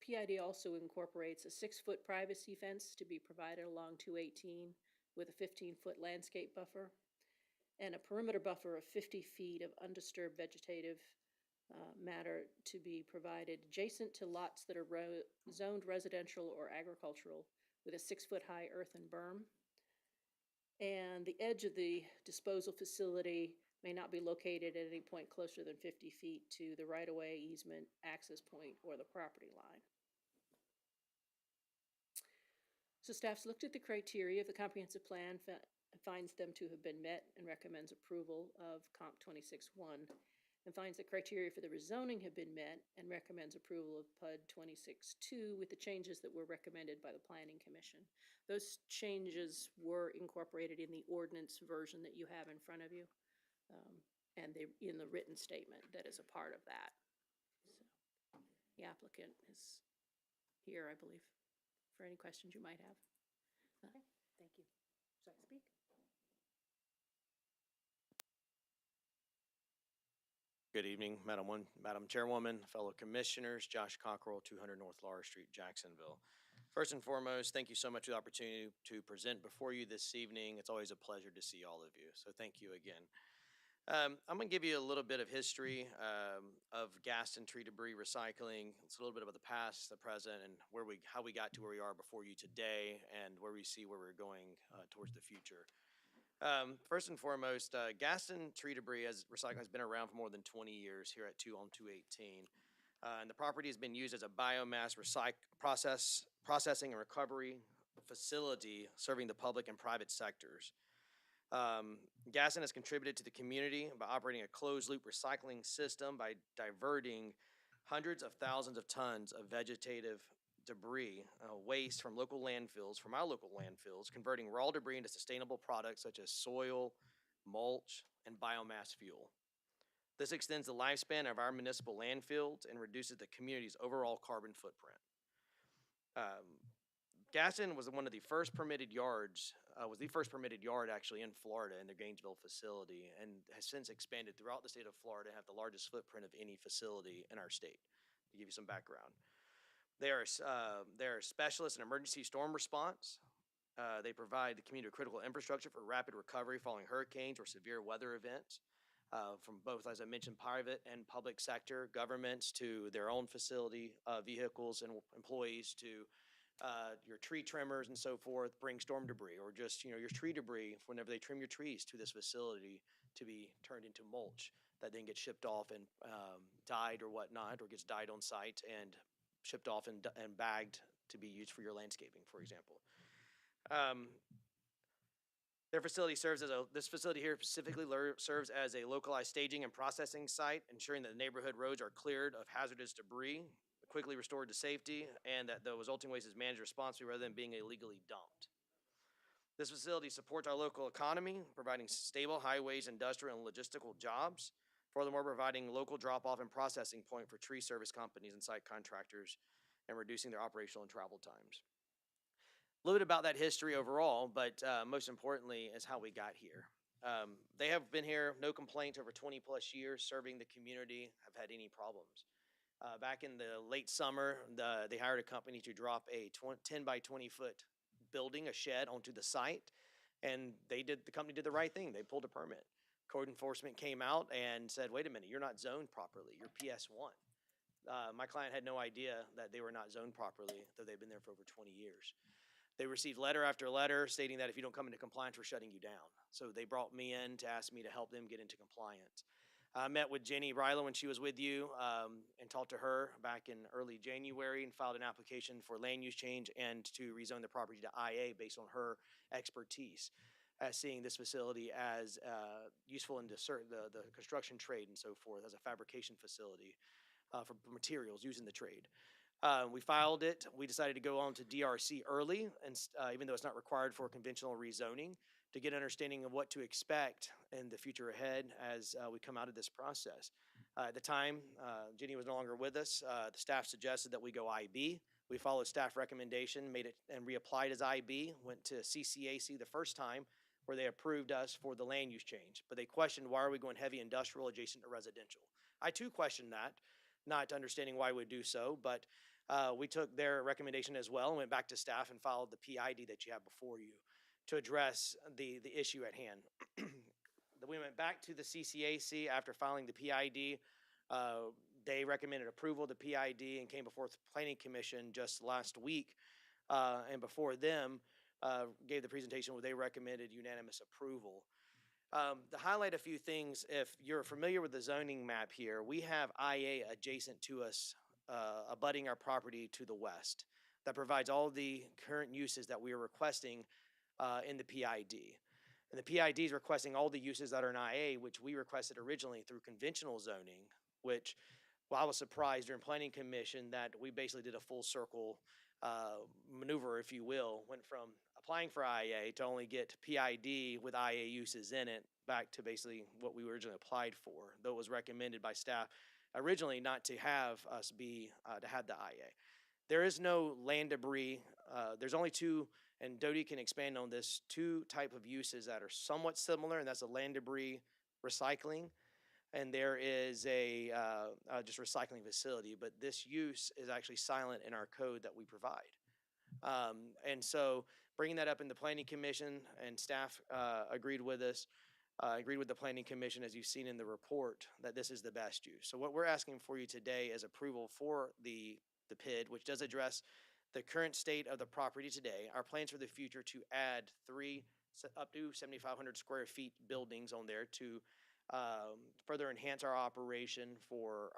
PID also incorporates a 6-foot privacy fence to be provided along 218 with a 15-foot landscape buffer and a perimeter buffer of 50 feet of undisturbed vegetative matter to be provided adjacent to lots that are zoned residential or agricultural with a 6-foot high earthen berm. And the edge of the disposal facility may not be located at any point closer than 50 feet to the right-of-way, easement, access point, or the property line. So staff's looked at the criteria of the comprehensive plan, finds them to have been met, and recommends approval of Comp 26-1, and finds the criteria for the rezoning have been met, and recommends approval of PUD 26-2 with the changes that were recommended by the Planning Commission. Those changes were incorporated in the ordinance version that you have in front of you, and in the written statement that is a part of that. So the applicant is here, I believe, for any questions you might have. Okay, thank you. Should I speak? Good evening, Madam Chairwoman, fellow commissioners, Josh Cockrell, 200 North Laura Street, Jacksonville. First and foremost, thank you so much for the opportunity to present before you this evening. It's always a pleasure to see all of you, so thank you again. I'm going to give you a little bit of history of Gaston tree debris recycling. It's a little bit about the past, the present, and how we got to where we are before you today, and where we see where we're going towards the future. First and foremost, Gaston tree debris recycling has been around for more than 20 years here at 218. And the property has been used as a biomass processing and recovery facility serving the public and private sectors. Gaston has contributed to the community by operating a closed-loop recycling system by diverting hundreds of thousands of tons of vegetative debris, waste from local landfills, from our local landfills, converting raw debris into sustainable products such as soil, mulch, and biomass fuel. This extends the lifespan of our municipal landfills and reduces the community's overall carbon footprint. Gaston was one of the first permitted yards, was the first permitted yard actually in Florida in their Gainesville facility, and has since expanded throughout the state of Florida and have the largest footprint of any facility in our state, to give you some background. They are specialists in emergency storm response. They provide the community with critical infrastructure for rapid recovery following hurricanes or severe weather events, from both, as I mentioned, private and public sector governments to their own facility vehicles and employees to your tree trimmers and so forth, bring storm debris, or just your tree debris whenever they trim your trees to this facility to be turned into mulch that then gets shipped off and dyed or whatnot, or gets dyed on site and shipped off and bagged to be used for your landscaping, for example. Their facility this facility here specifically serves as a localized staging and processing site, ensuring that the neighborhood roads are cleared of hazardous debris, quickly restored to safety, and that the resulting waste is managed responsibly rather than being illegally dumped. This facility supports our local economy, providing stable highways, industrial, and logistical jobs. Furthermore, providing local drop-off and processing point for tree service companies and site contractors, and reducing their operational and travel times. A little bit about that history overall, but most importantly is how we got here. They have been here, no complaints, over 20 plus years, serving the community, have had any problems. Back in the late summer, they hired a company to drop a 10 by 20 foot building, a shed, onto the site, and the company did the right thing. They pulled a permit. Code enforcement came out and said, wait a minute, you're not zoned properly, you're PS1. My client had no idea that they were not zoned properly, though they've been there for over 20 years. They received letter after letter stating that if you don't come into compliance, we're shutting you down. So they brought me in to ask me to help them get into compliance. I met with Jenny Ryla when she was with you and talked to her back in early January and filed an application for land use change and to rezone the property to IA based on her expertise as seeing this facility as useful in the construction trade and so forth as a fabrication facility for materials used in the trade. We filed it. We decided to go on to DRC early, and even though it's not required for conventional rezoning, to get an understanding of what to expect in the future ahead as we come out of this process. At the time, Jenny was no longer with us. The staff suggested that we go IB. We followed staff recommendation, made it and reapplied as IB, went to CCAC the first time where they approved us for the land use change. But they questioned why are we going heavy industrial adjacent to residential. I too questioned that, not understanding why we would do so, but we took their recommendation as well and went back to staff and followed the PID that you have before you to address the issue at hand. We went back to the CCAC after filing the PID. They recommended approval of the PID and came before the Planning Commission just last week. And before them, gave the presentation where they recommended unanimous approval. To highlight a few things, if you're familiar with the zoning map here, we have IA adjacent to us, abutting our property to the west. That provides all the current uses that we are requesting in the PID. And the PID is requesting all the uses that are in IA, which we requested originally through conventional zoning, which, well, I was surprised during Planning Commission that we basically did a full circle maneuver, if you will, went from applying for IA to only get PID with IA uses in it back to basically what we originally applied for, though it was recommended by staff originally not to have us be, to have the IA. There is no land debris. There's only two, and Dodie can expand on this, two type of uses that are somewhat similar, and that's a land debris recycling, and there is a just recycling facility, but this use is actually silent in our code that we provide. And so bringing that up in the Planning Commission and staff agreed with us, agreed with the Planning Commission, as you've seen in the report, that this is the best use. So what we're asking for you today is approval for the PID, which does address the current state of the property today, our plans for the future to add 3 up to 7,500 square feet buildings on there to further enhance our operation for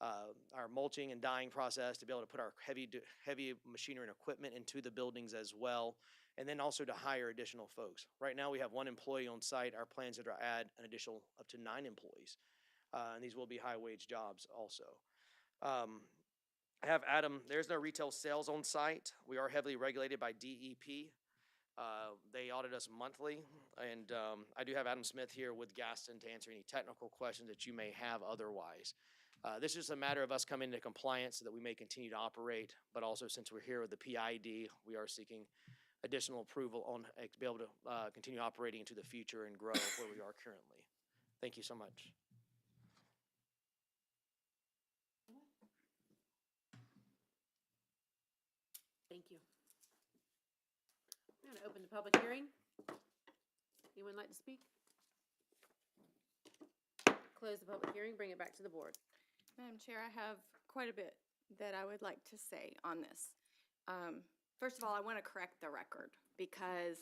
our mulching and dyeing process, to be able to put our heavy machinery and equipment into the buildings as well, and then also to hire additional folks. Right now we have 1 employee on site. Our plans are to add an additional up to 9 employees, and these will be high wage jobs also. I have Adam, there's no retail sales on site. We are heavily regulated by DEP. They audit us monthly, and I do have Adam Smith here with Gaston to answer any technical questions that you may have otherwise. This is a matter of us coming into compliance so that we may continue to operate, but also since we're here with the PID, we are seeking additional approval on to be able to continue operating into the future and grow where we are currently. Thank you so much. Thank you. I'm going to open the public hearing. Anyone like to speak? Close the public hearing, bring it back to the board. Madam Chair, I have quite a bit that I would like to say on this. First of all, I want to correct the record because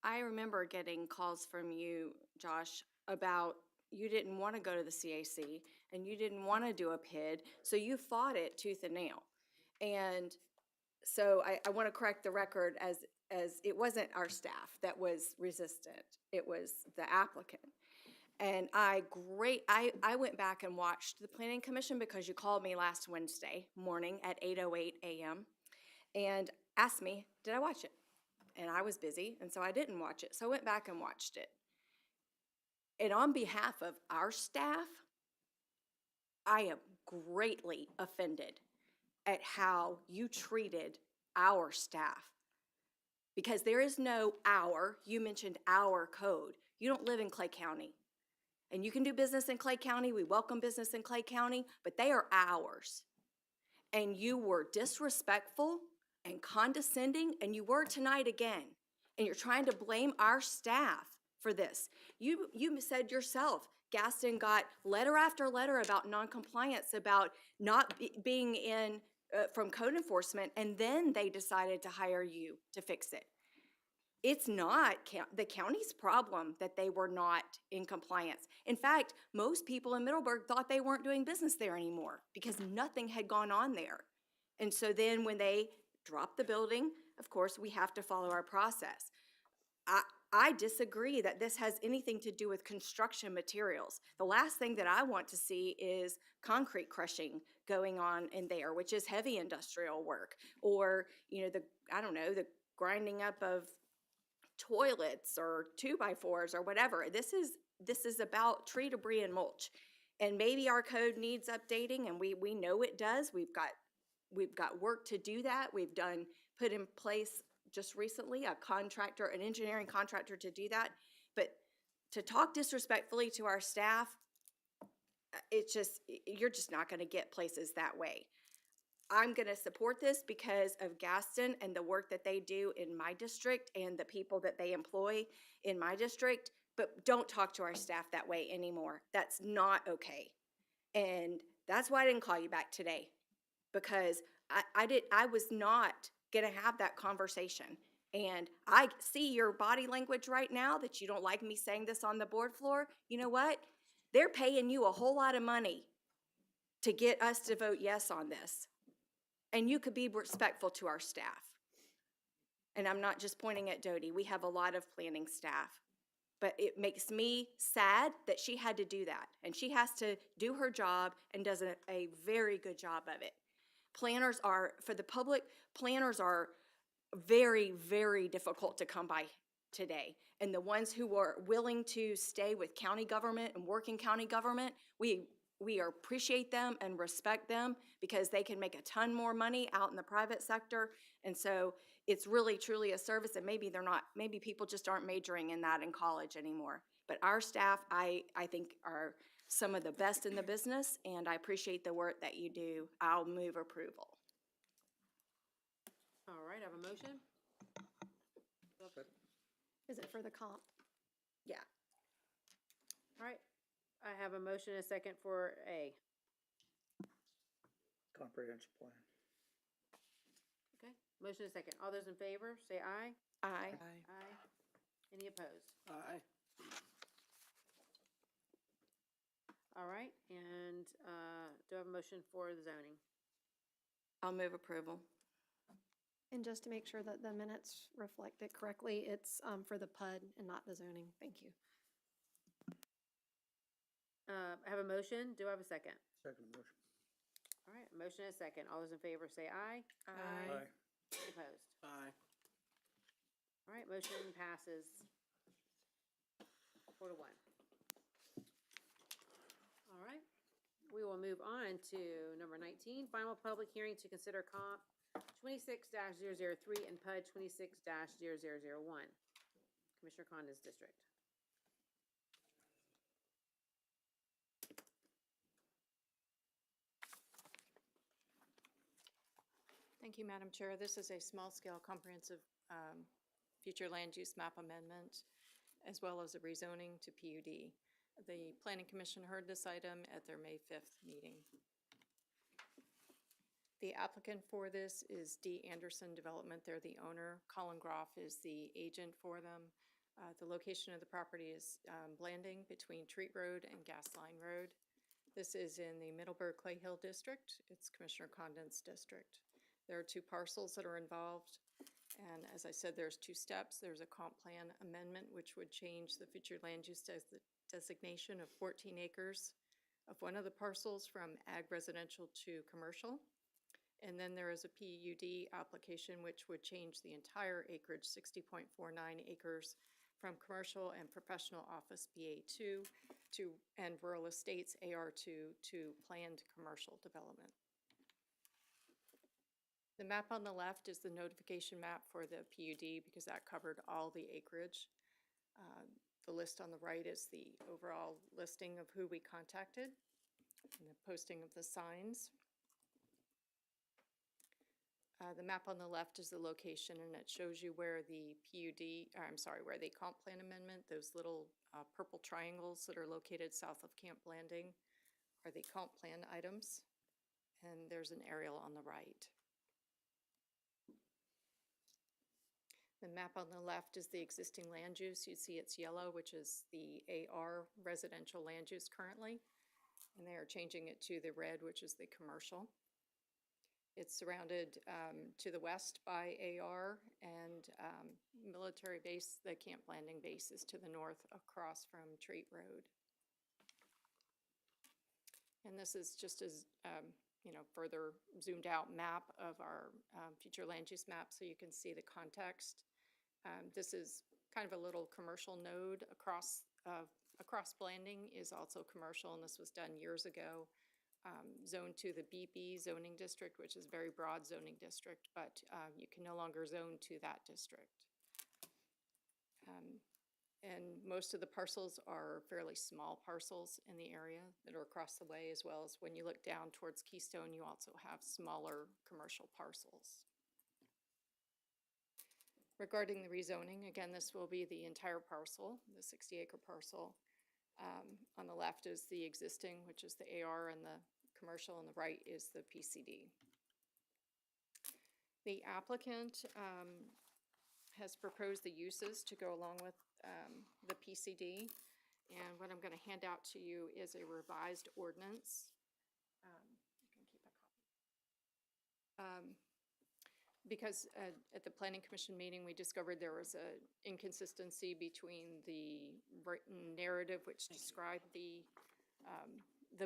I remember getting calls from you, Josh, about you didn't want to go to the CAC and you didn't want to do a PID, so you fought it tooth and nail. And so I want to correct the record as it wasn't our staff that was resistant, it was the applicant. And I went back and watched the Planning Commission because you called me last Wednesday morning at 8:08 a.m. and asked me, did I watch it? And I was busy, and so I didn't watch it. So I went back and watched it. And on behalf of our staff, I am greatly offended at how you treated our staff. Because there is no our, you mentioned our code. You don't live in Clay County. And you can do business in Clay County, we welcome business in Clay County, but they are ours. And you were disrespectful and condescending, and you were tonight again. And you're trying to blame our staff for this. You said yourself, Gaston got letter after letter about noncompliance, about not being in from code enforcement, and then they decided to hire you to fix it. It's not the county's problem that they were not in compliance. In fact, most people in Middleburg thought they weren't doing business there anymore because nothing had gone on there. And so then when they dropped the building, of course, we have to follow our process. I disagree that this has anything to do with construction materials. The last thing that I want to see is concrete crushing going on in there, which is heavy industrial work, or, you know, the grinding up of toilets or 2x4s or whatever. This is about tree debris and mulch. And maybe our code needs updating, and we know it does. We've got work to do that. We've put in place just recently an engineering contractor to do that. But to talk disrespectfully to our staff, you're just not going to get places that way. I'm going to support this because of Gaston and the work that they do in my district and the people that they employ in my district, but don't talk to our staff that way anymore. That's not okay. And that's why I didn't call you back today, because I was not going to have that conversation. And I see your body language right now that you don't like me saying this on the board floor. You know what? They're paying you a whole lot of money to get us to vote yes on this. And you could be respectful to our staff. And I'm not just pointing at Dodie. We have a lot of planning staff. But it makes me sad that she had to do that. And she has to do her job and does a very good job of it. Planners are, for the public, planners are very, very difficult to come by today. And the ones who are willing to stay with county government and work in county government, we appreciate them and respect them because they can make a ton more money out in the private sector. And so it's really, truly a service, and maybe people just aren't majoring in that in college anymore. But our staff, I think, are some of the best in the business, and I appreciate the work that you do. I'll move approval. All right, I have a motion. Is it for the comp? Yeah. All right, I have a motion and a second for A. Comprehensive plan. Okay, motion and a second. All those in favor, say aye. Aye. Aye. Any opposed? Aye. All right, and do I have a motion for the zoning? I'll move approval. And just to make sure that the minutes reflect it correctly, it's for the PUD and not the zoning. Thank you. I have a motion. Do I have a second? Second motion. All right, motion and a second. All those in favor say aye. Aye. Any opposed? Aye. All right, motion passes 4-1. All right, we will move on to number 19, final public hearing to consider comp 26-003 and PUD 26-0001, Commissioner Condon's district. Thank you, Madam Chair. This is a small-scale comprehensive future land use map amendment, as well as a rezoning to PUD. The Planning Commission heard this item at their May 5th meeting. The applicant for this is D. Anderson Development. They're the owner. Colin Groff is the agent for them. The location of the property is Blanding between Treat Road and Gas Line Road. This is in the Middleburg Clay Hill District. It's Commissioner Condon's district. There are 2 parcels that are involved. And as I said, there's 2 steps. There's a comp plan amendment, which would change the future land use designation of 14 acres of one of the parcels from ag residential to commercial. And then there is a PUD application, which would change the entire acreage, 60.49 acres, from commercial and professional office BA2 and rural estates AR2 to planned commercial development. The map on the left is the notification map for the PUD because that covered all the acreage. The list on the right is the overall listing of who we contacted and the posting of the signs. The map on the left is the location, and it shows you where the where the comp plan amendment, those little purple triangles that are located south of Camp Blanding, are the comp plan items. and there's an aerial on the right. The map on the left is the existing land use. You see it's yellow, which is the AR residential land use currently, and they are changing it to the red, which is the commercial. It's surrounded to the west by AR and military base, the Camp Landing base is to the north across from Treat Road. And this is just as, further zoomed out map of our future land use map so you can see the context. This is kind of a little commercial node across Blanding is also commercial, and this was done years ago. Zoned to the BP zoning district, which is a very broad zoning district, but you can no longer zone to that district. And most of the parcels are fairly small parcels in the area that are across the way, as well as when you look down towards Keystone, you also have smaller commercial parcels. Regarding the rezoning, again, this will be the entire parcel, the 60-acre parcel. On the left is the existing, which is the AR, and the commercial on the right is the PCD. The applicant has proposed the uses to go along with the PCD, and what I'm going to hand out to you is a revised ordinance. You can keep a copy. Because at the Planning Commission meeting, we discovered there was an inconsistency between the written narrative, which described the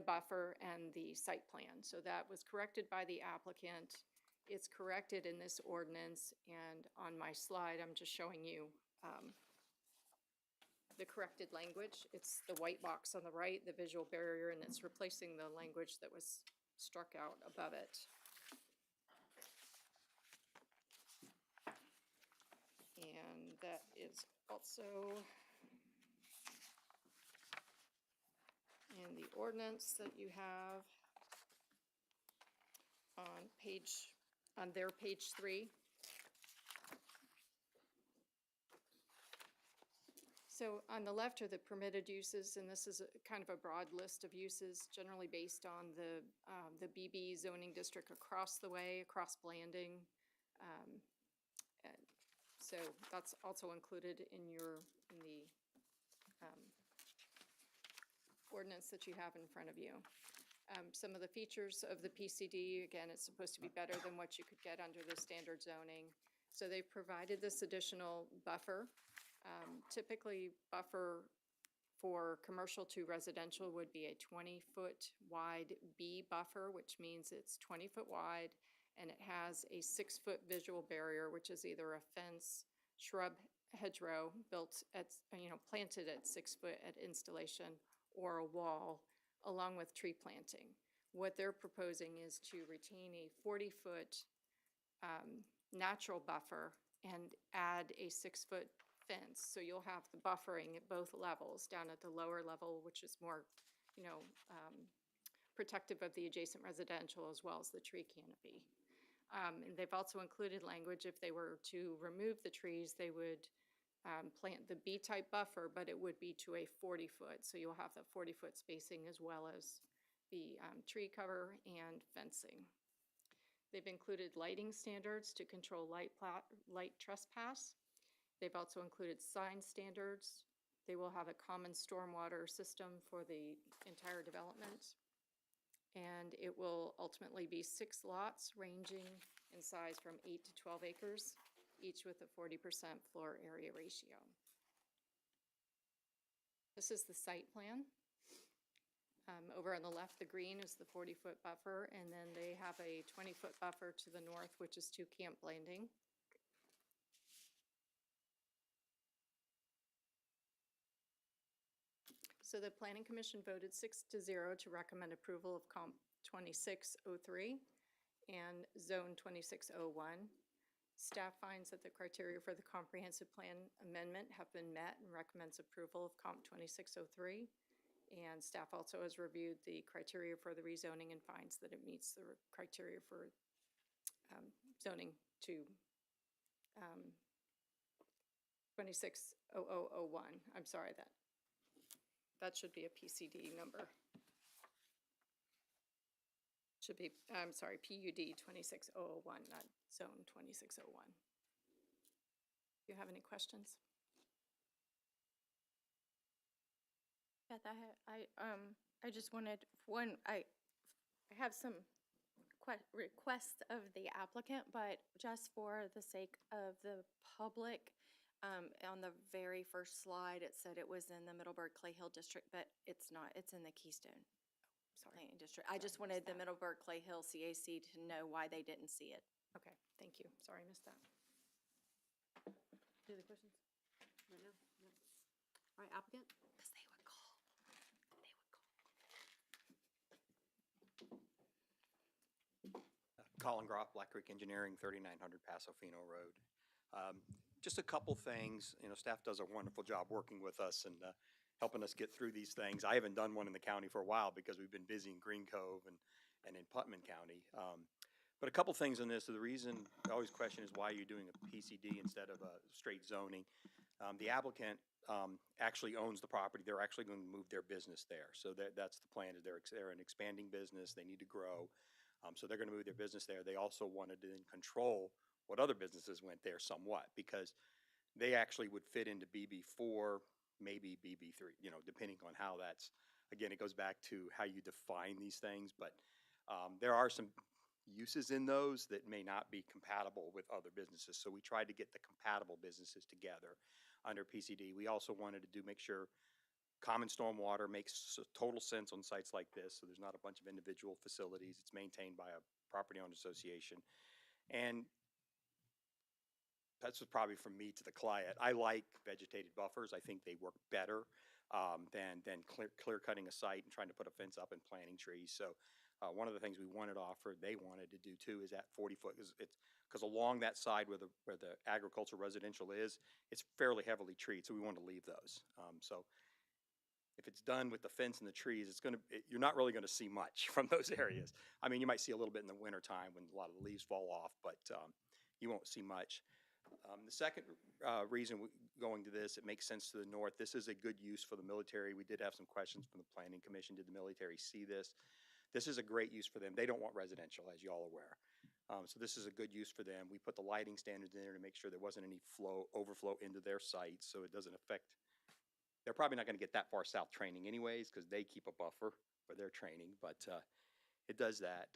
buffer, and the site plan. So that was corrected by the applicant. It's corrected in this ordinance, and on my slide, I'm just showing you the corrected language. It's the white box on the right, the visual barrier, and it's replacing the language that was struck out above it. And that is also in the ordinance that you have on their page 3. So on the left are the permitted uses, and this is kind of a broad list of uses, generally based on the BB zoning district across the way, across Blanding. So that's also included in the ordinance that you have in front of you. Some of the features of the PCD, again, it's supposed to be better than what you could get under the standard zoning. So they've provided this additional buffer. Typically, buffer for commercial to residential would be a 20-foot wide B buffer, which means it's 20 foot wide, and it has a 6-foot visual barrier, which is either a fence, shrub, hedgerow built at, planted at 6 foot at installation, or a wall, along with tree planting. What they're proposing is to retain a 40-foot natural buffer and add a 6-foot fence. So you'll have the buffering at both levels, down at the lower level, which is more, protective of the adjacent residential, as well as the tree canopy. And they've also included language, if they were to remove the trees, they would plant the B-type buffer, but it would be to a 40-foot. So you'll have the 40-foot spacing as well as the tree cover and fencing. They've included lighting standards to control light trespass. They've also included sign standards. They will have a common stormwater system for the entire development. And it will ultimately be 6 lots ranging in size from 8 to 12 acres, each with a 40% floor area ratio. This is the site plan. Over on the left, the green is the 40-foot buffer, and then they have a 20-foot buffer to the north, which is to Camp Landing. So the Planning Commission voted 6-0 to recommend approval of Comp 2603 and Zone 2601. Staff finds that the criteria for the comprehensive plan amendment have been met and recommends approval of Comp 2603. And staff also has reviewed the criteria for the rezoning and finds that it meets the criteria for zoning to 260001. I'm sorry, that should be a PCD number. Should be, I'm sorry, PUD 26001, not Zone 2601. Do you have any questions? Beth, I just wanted, I have some requests of the applicant, but just for the sake of the public, on the very first slide, it said it was in the Middleburg Clay Hill District, but it's not, it's in the Keystone Planning District. I just wanted the Middleburg Clay Hill CAC to know why they didn't see it. Okay, thank you. Sorry, I missed that. Any other questions? Right now? No. All right, applicant? Because they would call. Colin Groff, Black Creek Engineering, 3900 Paso Fino Road. Just a couple things, staff does a wonderful job working with us and helping us get through these things. I haven't done one in the county for a while because we've been busy in Green Cove and in Putnam County. But a couple things on this. So the reason I always question is why are you doing a PCD instead of a straight zoning? The applicant actually owns the property. They're actually going to move their business there. So that's the plan. Is they're an expanding business. They need to grow. So they're going to move their business there. They also wanted to then control what other businesses went there somewhat because they actually would fit into BB4, maybe BB3, depending on how that's, again, it goes back to how you define these things. But there are some uses in those that may not be compatible with other businesses. So we tried to get the compatible businesses together under PCD. We also wanted to make sure common stormwater makes total sense on sites like this, so there's not a bunch of individual facilities. It's maintained by a property-owned association. And that's probably from me to the client. I like vegetated buffers. I think they work better than clear-cutting a site and trying to put a fence up and planting trees. So one of the things we wanted to offer, they wanted to do too, is that 40-foot, because along that side where the agricultural residential is, it's fairly heavily treed, so we wanted to leave those. So if it's done with the fence and the trees, you're not really going to see much from those areas. I mean, you might see a little bit in the wintertime when a lot of the leaves fall off, but you won't see much. The second reason going to this, it makes sense to the north. This is a good use for the military. We did have some questions from the Planning Commission. Did the military see this? This is a great use for them. They don't want residential, as you all are aware. So this is a good use for them. We put the lighting standards in there to make sure there wasn't any overflow into their sites, so it doesn't affect. They're probably not going to get that far south training anyways because they keep a buffer for their training, but it does that.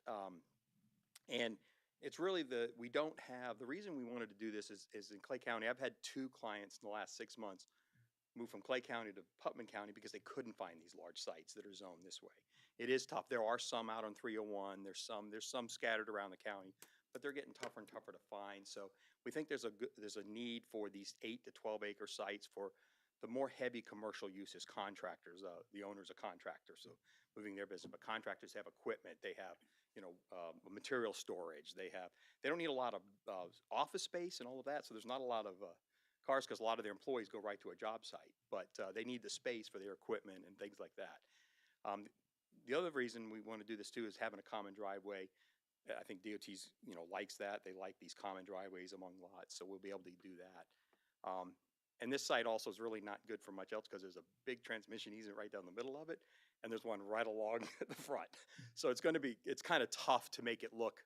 And it's really the reason we wanted to do this is in Clay County. I've had 2 clients in the last 6 months move from Clay County to Putnam County because they couldn't find these large sites that are zoned this way. It is tough. There are some out on 301. There's some scattered around the county, but they're getting tougher and tougher to find. So we think there's a need for these 8 to 12 acre sites for the more heavy commercial uses, contractors, the owners of contractors, so moving their business. But contractors have equipment, they have, material storage, they don't need a lot of office space and all of that. So there's not a lot of cars because a lot of their employees go right to a job site, but they need the space for their equipment and things like that. The other reason we want to do this too is having a common driveway. I think DOT's, likes that. They like these common driveways among lots, so we'll be able to do that. And this site also is really not good for much else because there's a big transmission easement right down the middle of it, and there's one right along the front. So it's kind of tough to make it look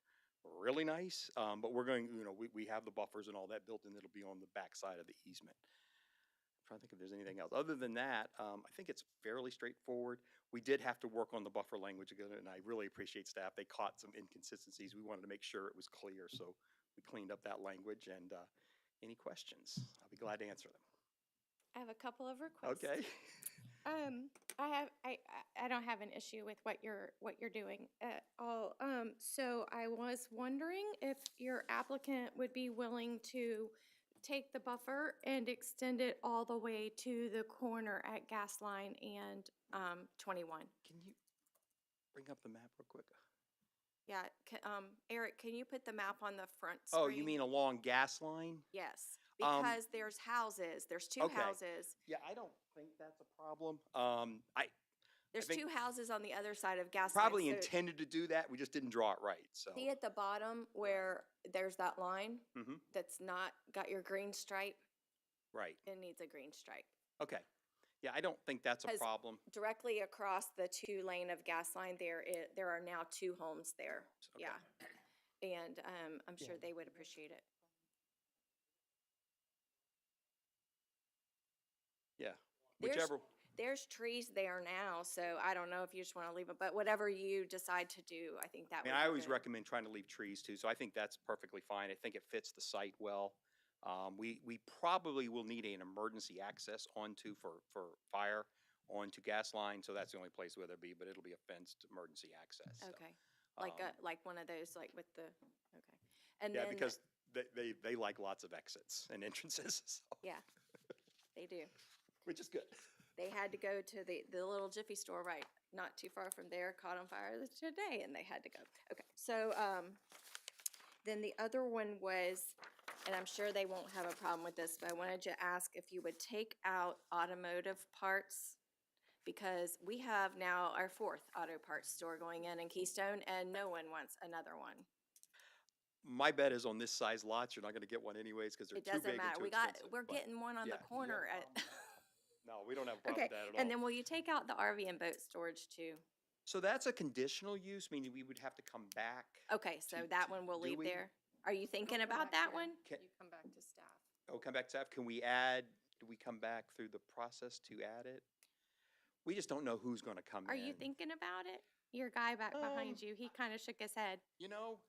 really nice, but we're going, we have the buffers and all that built in. It'll be on the back side of the easement. I'm trying to think if there's anything else. Other than that, I think it's fairly straightforward. We did have to work on the buffer language again, and I really appreciate staff. They caught some inconsistencies. We wanted to make sure it was clear, so we cleaned up that language. And any questions? I'll be glad to answer them. I have a couple of requests. Okay. I don't have an issue with what you're doing at all. So I was wondering if your applicant would be willing to take the buffer and extend it all the way to the corner at Gas Line and 21. Can you bring up the map real quick? Yeah, Eric, can you put the map on the front screen? Oh, you mean along Gas Line? Yes, because there's houses. There's 2 houses. Yeah, I don't think that's a problem. There's 2 houses on the other side of Gas Probably Line. intended to do that. We just didn't draw it right. So See at the bottom where there's that line that's not got your green stripe? Right. It needs a green stripe. Okay. Yeah, I don't think that's a 'Cause problem. Directly across the 2 lane of gas line, there are now 2 homes there. Okay. Yeah. And, I'm sure they would appreciate it. Yeah, There's- whichever. There's trees there now, so I don't know if you just want to leave it, but whatever you decide to do, I think that I would mean, be I always good. recommend trying to leave trees too, so I think that's perfectly fine. I think it fits the site well. We probably will need an emergency access onto for fire onto gas line, so that's the only place where there'll be, but it'll be a fenced emergency access. So, Okay. Like one of those, like with the, okay. And yeah, then, because they like lots of exits and entrances, so, yeah, they do. which is good. They had to go to the little Jiffy store right not too far from there, caught on fire today, and they had to go. Okay, so then the other one was, and I'm sure they won't have a problem with this, but I wanted to ask if you would take out automotive parts, because we have now our 4th auto parts store going in Keystone, and no one wants another one. My bet is on this size lots, you're not gonna get one anyways, because they're It too doesn't big and matter. too We got, expensive. we're but getting one on the yeah, corner at. no, we don't have a problem Okay, with that at all. and then will you take out the RV and boat storage too? So that's a conditional use, meaning we would have to come back. Okay, so that one we'll do leave we? there. Are you thinking about that one? Can, You come back to staff. oh, come back to staff. Can we add, do we come back through the process to add it? We just don't know who's gonna come Are in. you thinking about it? Your guy back behind you, he kind of shook his head. You know,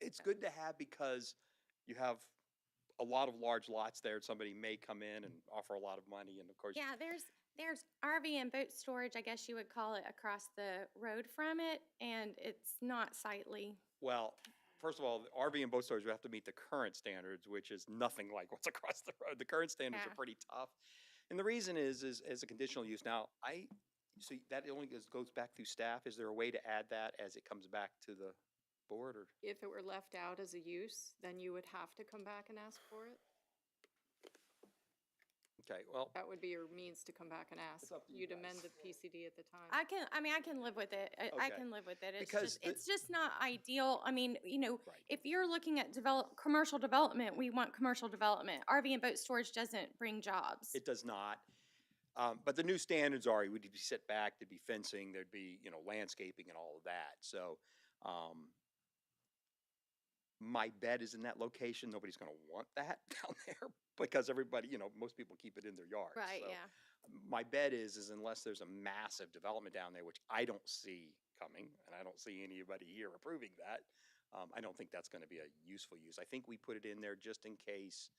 it's good to have because you have a lot of large lots there. Somebody may come in and offer a lot of money, and of course. Yeah, there's RV and boat storage, I guess you would call it, across the road from it, and it's not sightly. Well, first of all, the RV and boat storage, we have to meet the current standards, which is nothing like what's across the road. The current standards Yeah. are pretty tough. And the reason is as a conditional use. Now, so that only goes back through staff. Is there a way to add that as it comes back to the board, or? If it were left out as a use, then you would have to come back and ask for it. Okay, well, That would be your means to come back and ask. up to you You'd guys. amend the PCD at the time. I can live with it. I Okay. can live with it. It's Because just, it's just not ideal. I mean, Right. if you're looking at commercial development, we want commercial development. RV and boat storage doesn't bring jobs. It does not. But the new standards are, would be set back, there'd be fencing, there'd be, landscaping and all of that. So, my bet is in that location, nobody's gonna want that down there because everybody, most people keep it in their yard. Right, So yeah. my bet is unless there's a massive development down there, which I don't see coming, and I don't see anybody here approving that, I don't think that's gonna be a useful use. I think we put it in there just in case,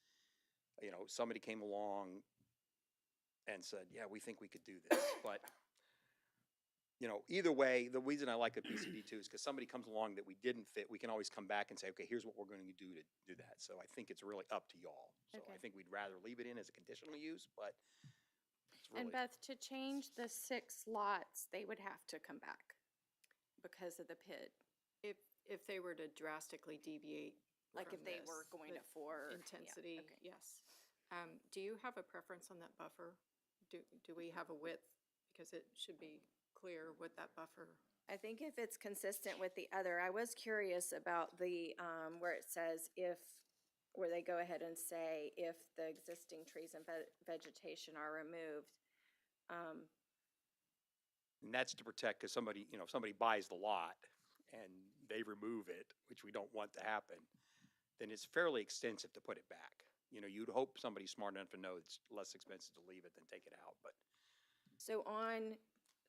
somebody came along and said, yeah, we think we could do this. But, either way, the reason I like a PCD too is because somebody comes along that we didn't fit, we can always come back and say, okay, here's what we're going to do that. So I think it's really up to y'all. So I Okay. think we'd rather leave it in as a conditional use, but it's really. And Beth, to change the 6 lots, they would have to come back because of the pit. If they were to drastically deviate. Like from if they this were going to with 4. Intensity, okay. yes. Do you have a preference on that buffer? Do we have a width? Because it should be clear what that buffer. I think if it's consistent with the other, I was curious about the, where it says where they go ahead and say if the existing trees and vegetation are removed. And that's to protect, because somebody, if somebody buys the lot and they remove it, which we don't want to happen, then it's fairly extensive to put it back. You'd hope somebody's smart enough to know it's less expensive to leave it than take it out, but.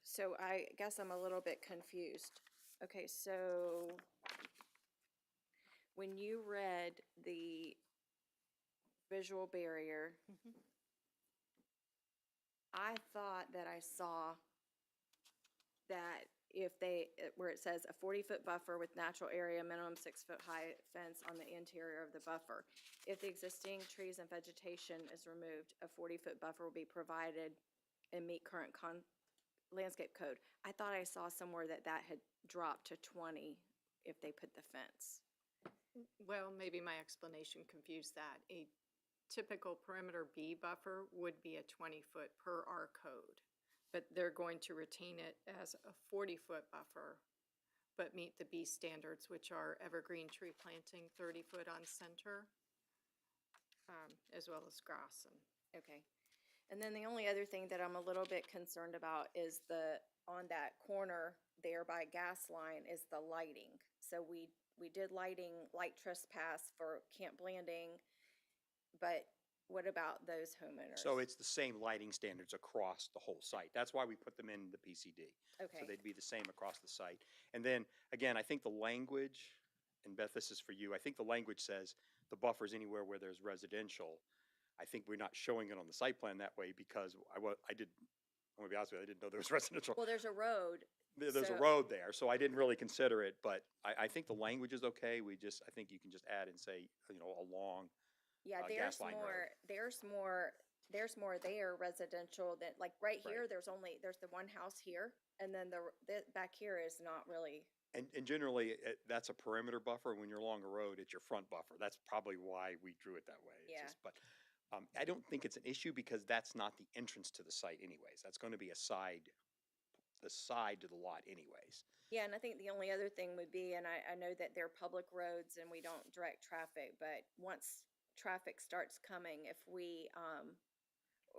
So I guess I'm a little bit confused. Okay, so when you read the visual barrier, I thought that I saw that where it says a 40-foot buffer with natural area, minimum 6-foot high fence on the interior of the buffer. If the existing trees and vegetation is removed, a 40-foot buffer will be provided and meet current landscape code. I thought I saw somewhere that had dropped to 20 if they put the fence. Well, maybe my explanation confused that. A typical perimeter B buffer would be a 20-foot per our code, but they're going to retain it as a 40-foot buffer, but meet the B standards, which are evergreen tree planting, 30-foot on center, as well as grass. Okay. And then the only other thing that I'm a little bit concerned about is on that corner there by gas line is the lighting. So we did light trespass for Camp Blanding, but what about those homeowners? So it's the same lighting standards across the whole site. That's why we put them in the PCD. Okay. So they'd be the same across the site. And then, again, I think the language, and Beth, this is for you, I think the language says the buffer's anywhere where there's residential. I think we're not showing it on the site plan that way because I'm gonna be honest with you, I didn't know there was residential. Well, there's a road. There's a so- road there, so I didn't really consider it, but I think the language is okay. I think you can just add and say, along. Yeah, Gas Line Road. there's more there residential than, like, right here, Right. there's the one house here, and then the back here is not really, And generally, that's a perimeter buffer. When you're along a road, it's your front buffer. That's probably why we drew it that way. It's Yeah. But I don't think it's an issue because that's not the entrance to the site anyways. That's going to be the side to the lot anyways. yeah, and I think the only other thing would be, and I know that they're public roads and we don't direct traffic, but once traffic starts coming, if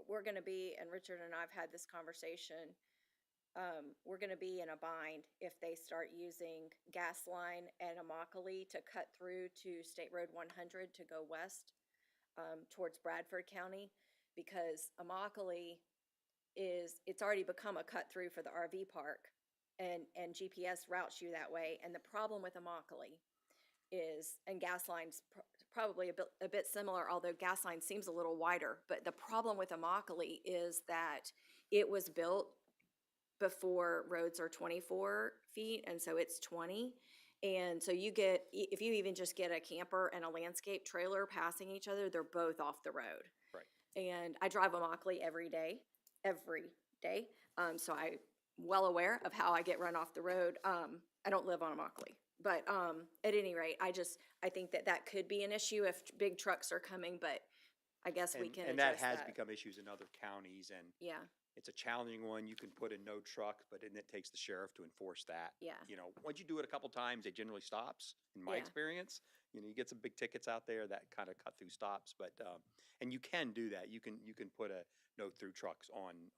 we're gonna be, and Richard and I've had this conversation, we're gonna be in a bind if they start using Gas Line and Immokalee to cut through to State Road 100 to go west, towards Bradford County, because Immokalee it's already become a cut through for the RV park, and GPS routes you that way. And the problem with Immokalee is, and Gas Line's probably a bit similar, although Gas Line seems a little wider, but the problem with Immokalee is that it was built before roads are 24 feet, and so it's 20. And so if you even just get a camper and a landscape trailer passing each other, they're both off the road. Right. And I drive Immokalee every day. So I'm well aware of how I get run off the road. I don't live on Immokalee. But at any rate, I think that could be an issue if big trucks are coming, but I guess we can And that address has become issues in other counties, and Yeah, it's a challenging one. You can put in no truck, but then it takes the sheriff to enforce that. Yeah. Once you do it a couple times, it generally stops, in my Yeah. experience. You get some big tickets out there that kind of cut through stops, but, and you can do that. You can put a no through trucks on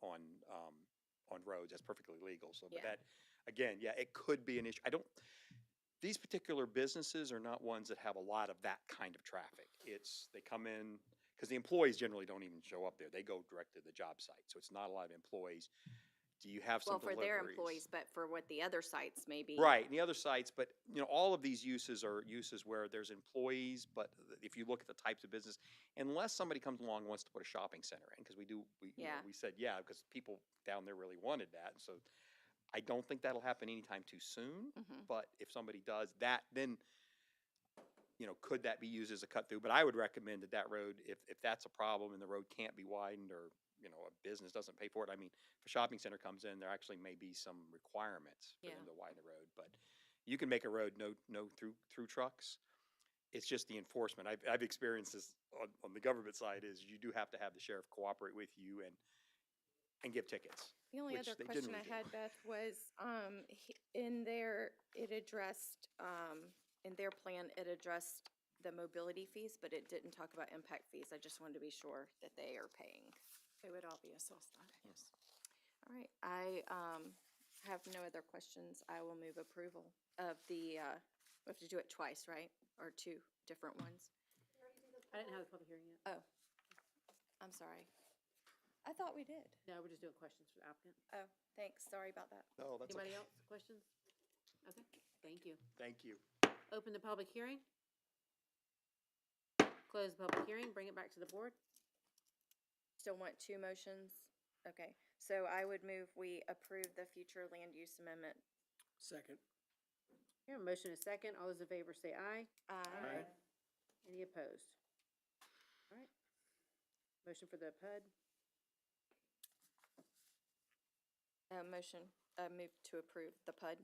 roads. That's perfectly legal. So, but Yeah. that, again, yeah, it could be an issue. These particular businesses are not ones that have a lot of that kind of traffic. They come in, because the employees generally don't even show up there. They go direct to the job site. So it's not a lot of employees. Do you have some well, for deliveries? their employees, but for what the other sites may be. Right, and the other sites, but, all of these uses are uses where there's employees, but if you look at the types of business, unless somebody comes along and wants to put a shopping center in, because Yeah. we said, yeah, because people down there really wanted that. So I don't think that'll happen anytime too soon, Mhm. but if somebody does that, then, could that be used as a cut through? But I would recommend that road, if that's a problem and the road can't be widened, or, a business doesn't pay for it. I mean, if a shopping center comes in, there actually may be some requirements for them Yeah. to widen the road, but you can make a road no through trucks. It's just the enforcement. I've experienced this on the government side, is you do have to have the sheriff cooperate with you and give tickets. The only which other they question I generally do. had, Beth, was, in there, it addressed, In their plan, it addressed the mobility fees, but it didn't talk about impact fees. I just wanted to be sure that they are paying. They would all be assessed on. Yes. All right, I have no other questions. I will move approval of we have to do it twice, right? Or two different ones? I didn't have the public hearing yet. Oh, I'm sorry. I thought we did. No, we're just doing questions for the applicant. Oh, thanks, sorry about that. No, that's Anybody okay. else, questions? Okay, thank you. Thank you. Open the public hearing. Close the public hearing, bring it back to the board. Still want two motions? Okay, so I would move we approve the future land use amendment. Second. Here, a motion is second. All those in favor say aye. Aye. Any opposed? All right. Motion for the PUD. Move to approve the PUD.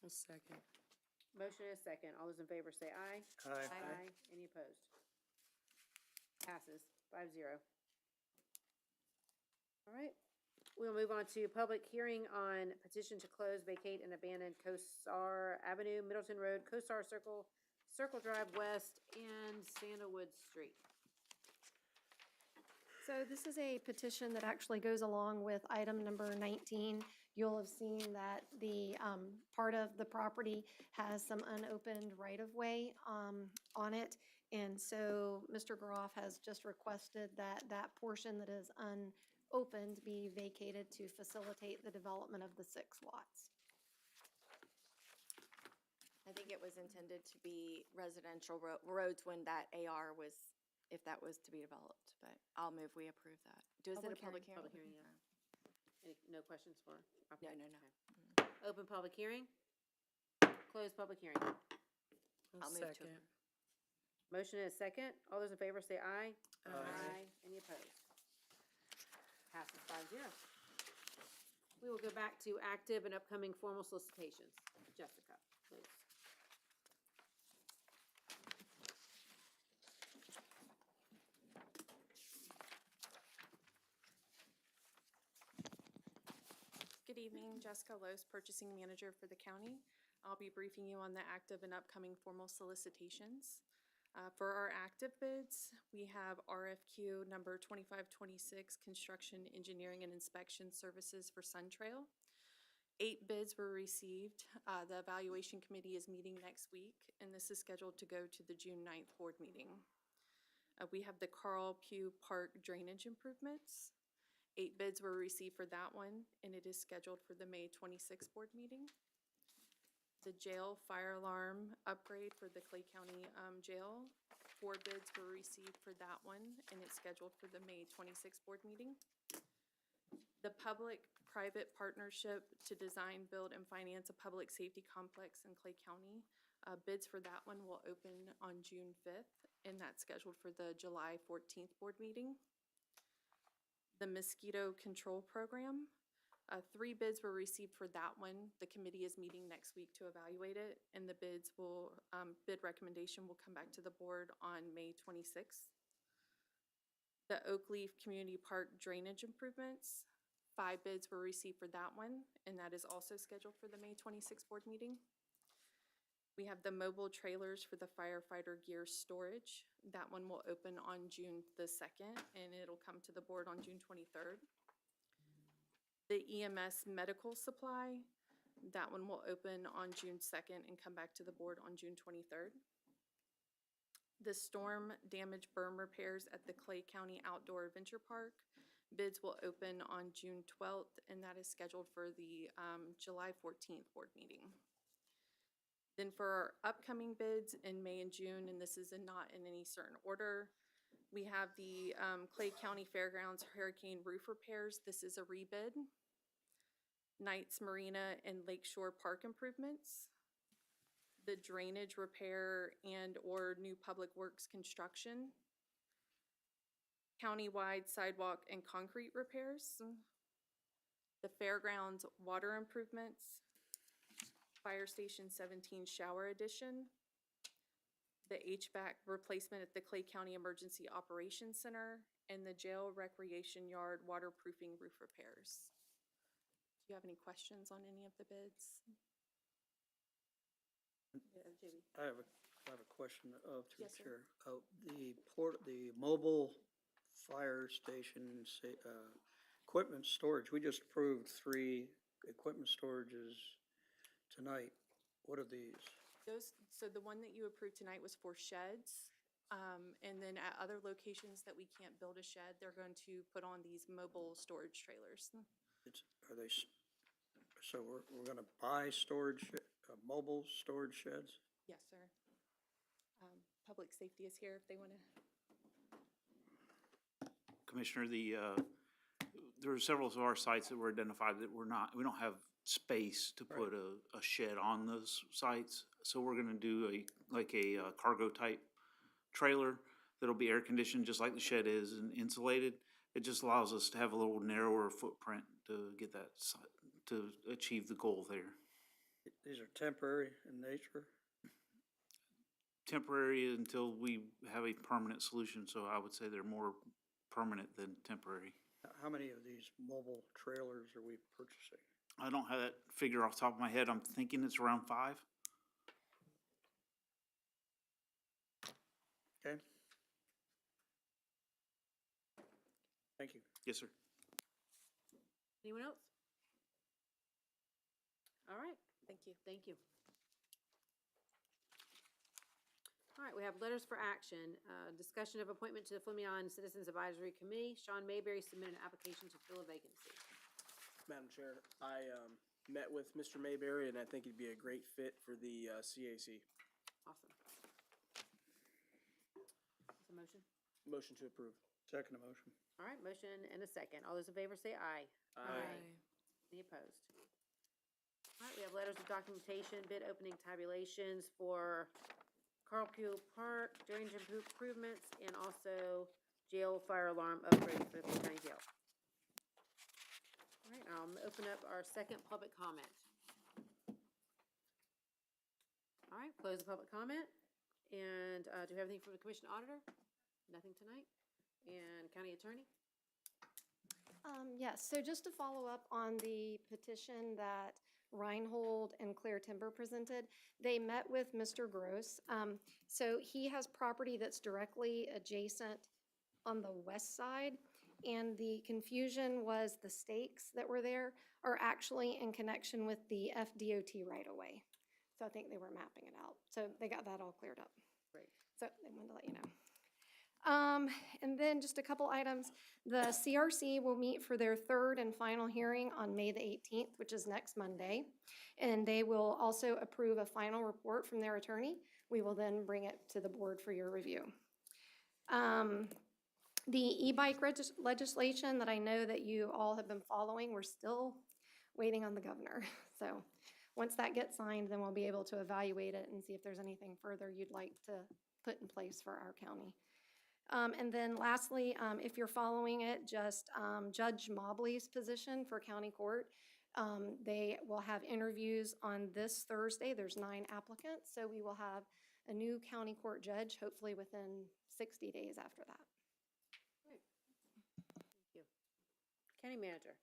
A second. Motion is second. All those in favor say aye. Aye. Any opposed? Passes 5-0. All right. We'll move on to public hearing on petition to close, vacate, and abandon Kosar Avenue, Middleton Road, Kosar Circle, Circle Drive West, and Sandalwood Street. So this is a petition that actually goes along with item number 19. You'll have seen that the part of the property has some unopened right-of-way on it. And so Mr. Groff has just requested that that portion that is unopened be vacated to facilitate the development of the 6 lots. I think it was intended to be residential roads when that AR was, if that was to be developed, but I'll move we approve that. Is it a public hearing? Public hearing, yeah. No questions for? No, okay, no, no. okay. Open public hearing? Close public hearing. I'll move to approve. Motion is second. All those in favor say aye. Aye. Any opposed? Passes 5-0. We will go back to active and upcoming formal solicitations. Jessica, please. Good evening, Jessica Los, Purchasing Manager for the county. I'll be briefing you on the active and upcoming formal solicitations. For our active bids, we have RFQ number 2526, Construction, Engineering, and Inspection Services for Sun Trail. 8 bids were received. The evaluation committee is meeting next week, and this is scheduled to go to the June 9th board meeting. We have the Carl Pugh Park drainage improvements. 8 bids were received for that one, and it is scheduled for the May 26th board meeting. The jail fire alarm upgrade for the Clay County Jail, 4 bids were received for that one, and it's scheduled for the May 26th board meeting. The public-private partnership to design, build, and finance a public safety complex in Clay County. Bids for that one will open on June 5th, and that's scheduled for the July 14th board meeting. The mosquito control program, 3 bids were received for that one. The committee is meeting next week to evaluate it, and the bids will, bid recommendation will come back to the board on May 26th. The Oak Leaf Community Park drainage improvements, 5 bids were received for that one, and that is also scheduled for the May 26th board meeting. We have the mobile trailers for the firefighter gear storage. That one will open on June the 2nd, and it'll come to the board on June 23rd. The EMS medical supply, that one will open on June 2nd and come back to the board on June 23rd. The storm damage berm repairs at the Clay County Outdoor Adventure Park, bids will open on June 12th, and that is scheduled for the July 14th board meeting. Then for our upcoming bids in May and June, and this is not in any certain order, we have the Clay County Fairgrounds Hurricane Roof Repairs. This is a rebid. Knights Marina and Lakeshore Park improvements. The drainage repair and or new public works construction. Countywide sidewalk and concrete repairs. The Fairgrounds water improvements. Fire Station 17 shower addition, the HVAC replacement at the Clay County Emergency Operations Center, and the jail recreation yard waterproofing roof repairs. Do you have any questions on any of the bids? Yeah, JB. I have a question to the Yes, sir. chair. The mobile fire station, equipment storage, we just approved 3 equipment storages tonight. What are these? So the one that you approved tonight was for sheds. And then at other locations that we can't build a shed, they're going to put on these mobile storage trailers. So we're gonna buy storage, mobile storage sheds? Yes, sir. Public safety is here if they want to. Commissioner, there are several of our sites that were identified that we don't have space to put a shed on those sites. So we're gonna do a cargo type trailer that'll be air conditioned just like the shed is and insulated. It just allows us to have a little narrower footprint to get that, to achieve the goal there. These are temporary in nature? Temporary until we have a permanent solution, so I would say they're more permanent than temporary. How many of these mobile trailers are we purchasing? I don't have that figure off the top of my head. I'm thinking it's around 5. Okay. Thank you. Yes, sir. Anyone else? All right, Thank you. thank you. All right, we have letters for action. Discussion of appointment to the Flumion Citizens Advisory Committee. Sean Mayberry submitted an application to fill a vacancy. Madam Chair, I met with Mr. Mayberry, and I think he'd be a great fit for the CAC. Awesome. What's the motion? Motion to approve. Second motion. All right, motion and a second. All those in favor say aye. Any opposed? All right, we have letters of documentation, bid opening tabulations for Carlpue Park, drainage improvements, and also jail fire alarm upgrade for the county jail. All right, I'll open up our second public comment. All right, close the public comment. And do we have anything from the commission auditor? Nothing tonight. And county attorney? Yes, so just to follow up on the petition that Reinhold and Claire Timber presented, they met with Mr. Gross. So he has property that's directly adjacent on the west side, and the confusion was the stakes that were there are actually in connection with the FDOT right-of-way. So I think they were mapping it out. So they got that all cleared up. Great. So they wanted to let you know. And then just a couple items. The CRC will meet for their third and final hearing on May the 18th, which is next Monday. And they will also approve a final report from their attorney. We will then bring it to the board for your review. The e-bike legislation that I know that you all have been following, we're still waiting on the governor. So once that gets signed, then we'll be able to evaluate it and see if there's anything further you'd like to put in place for our county. And then lastly, if you're following it, just Judge Mobley's position for county court. They will have interviews on this Thursday. There's 9 applicants, so we will have a new county court judge hopefully within 60 days after that. Thank you. County manager.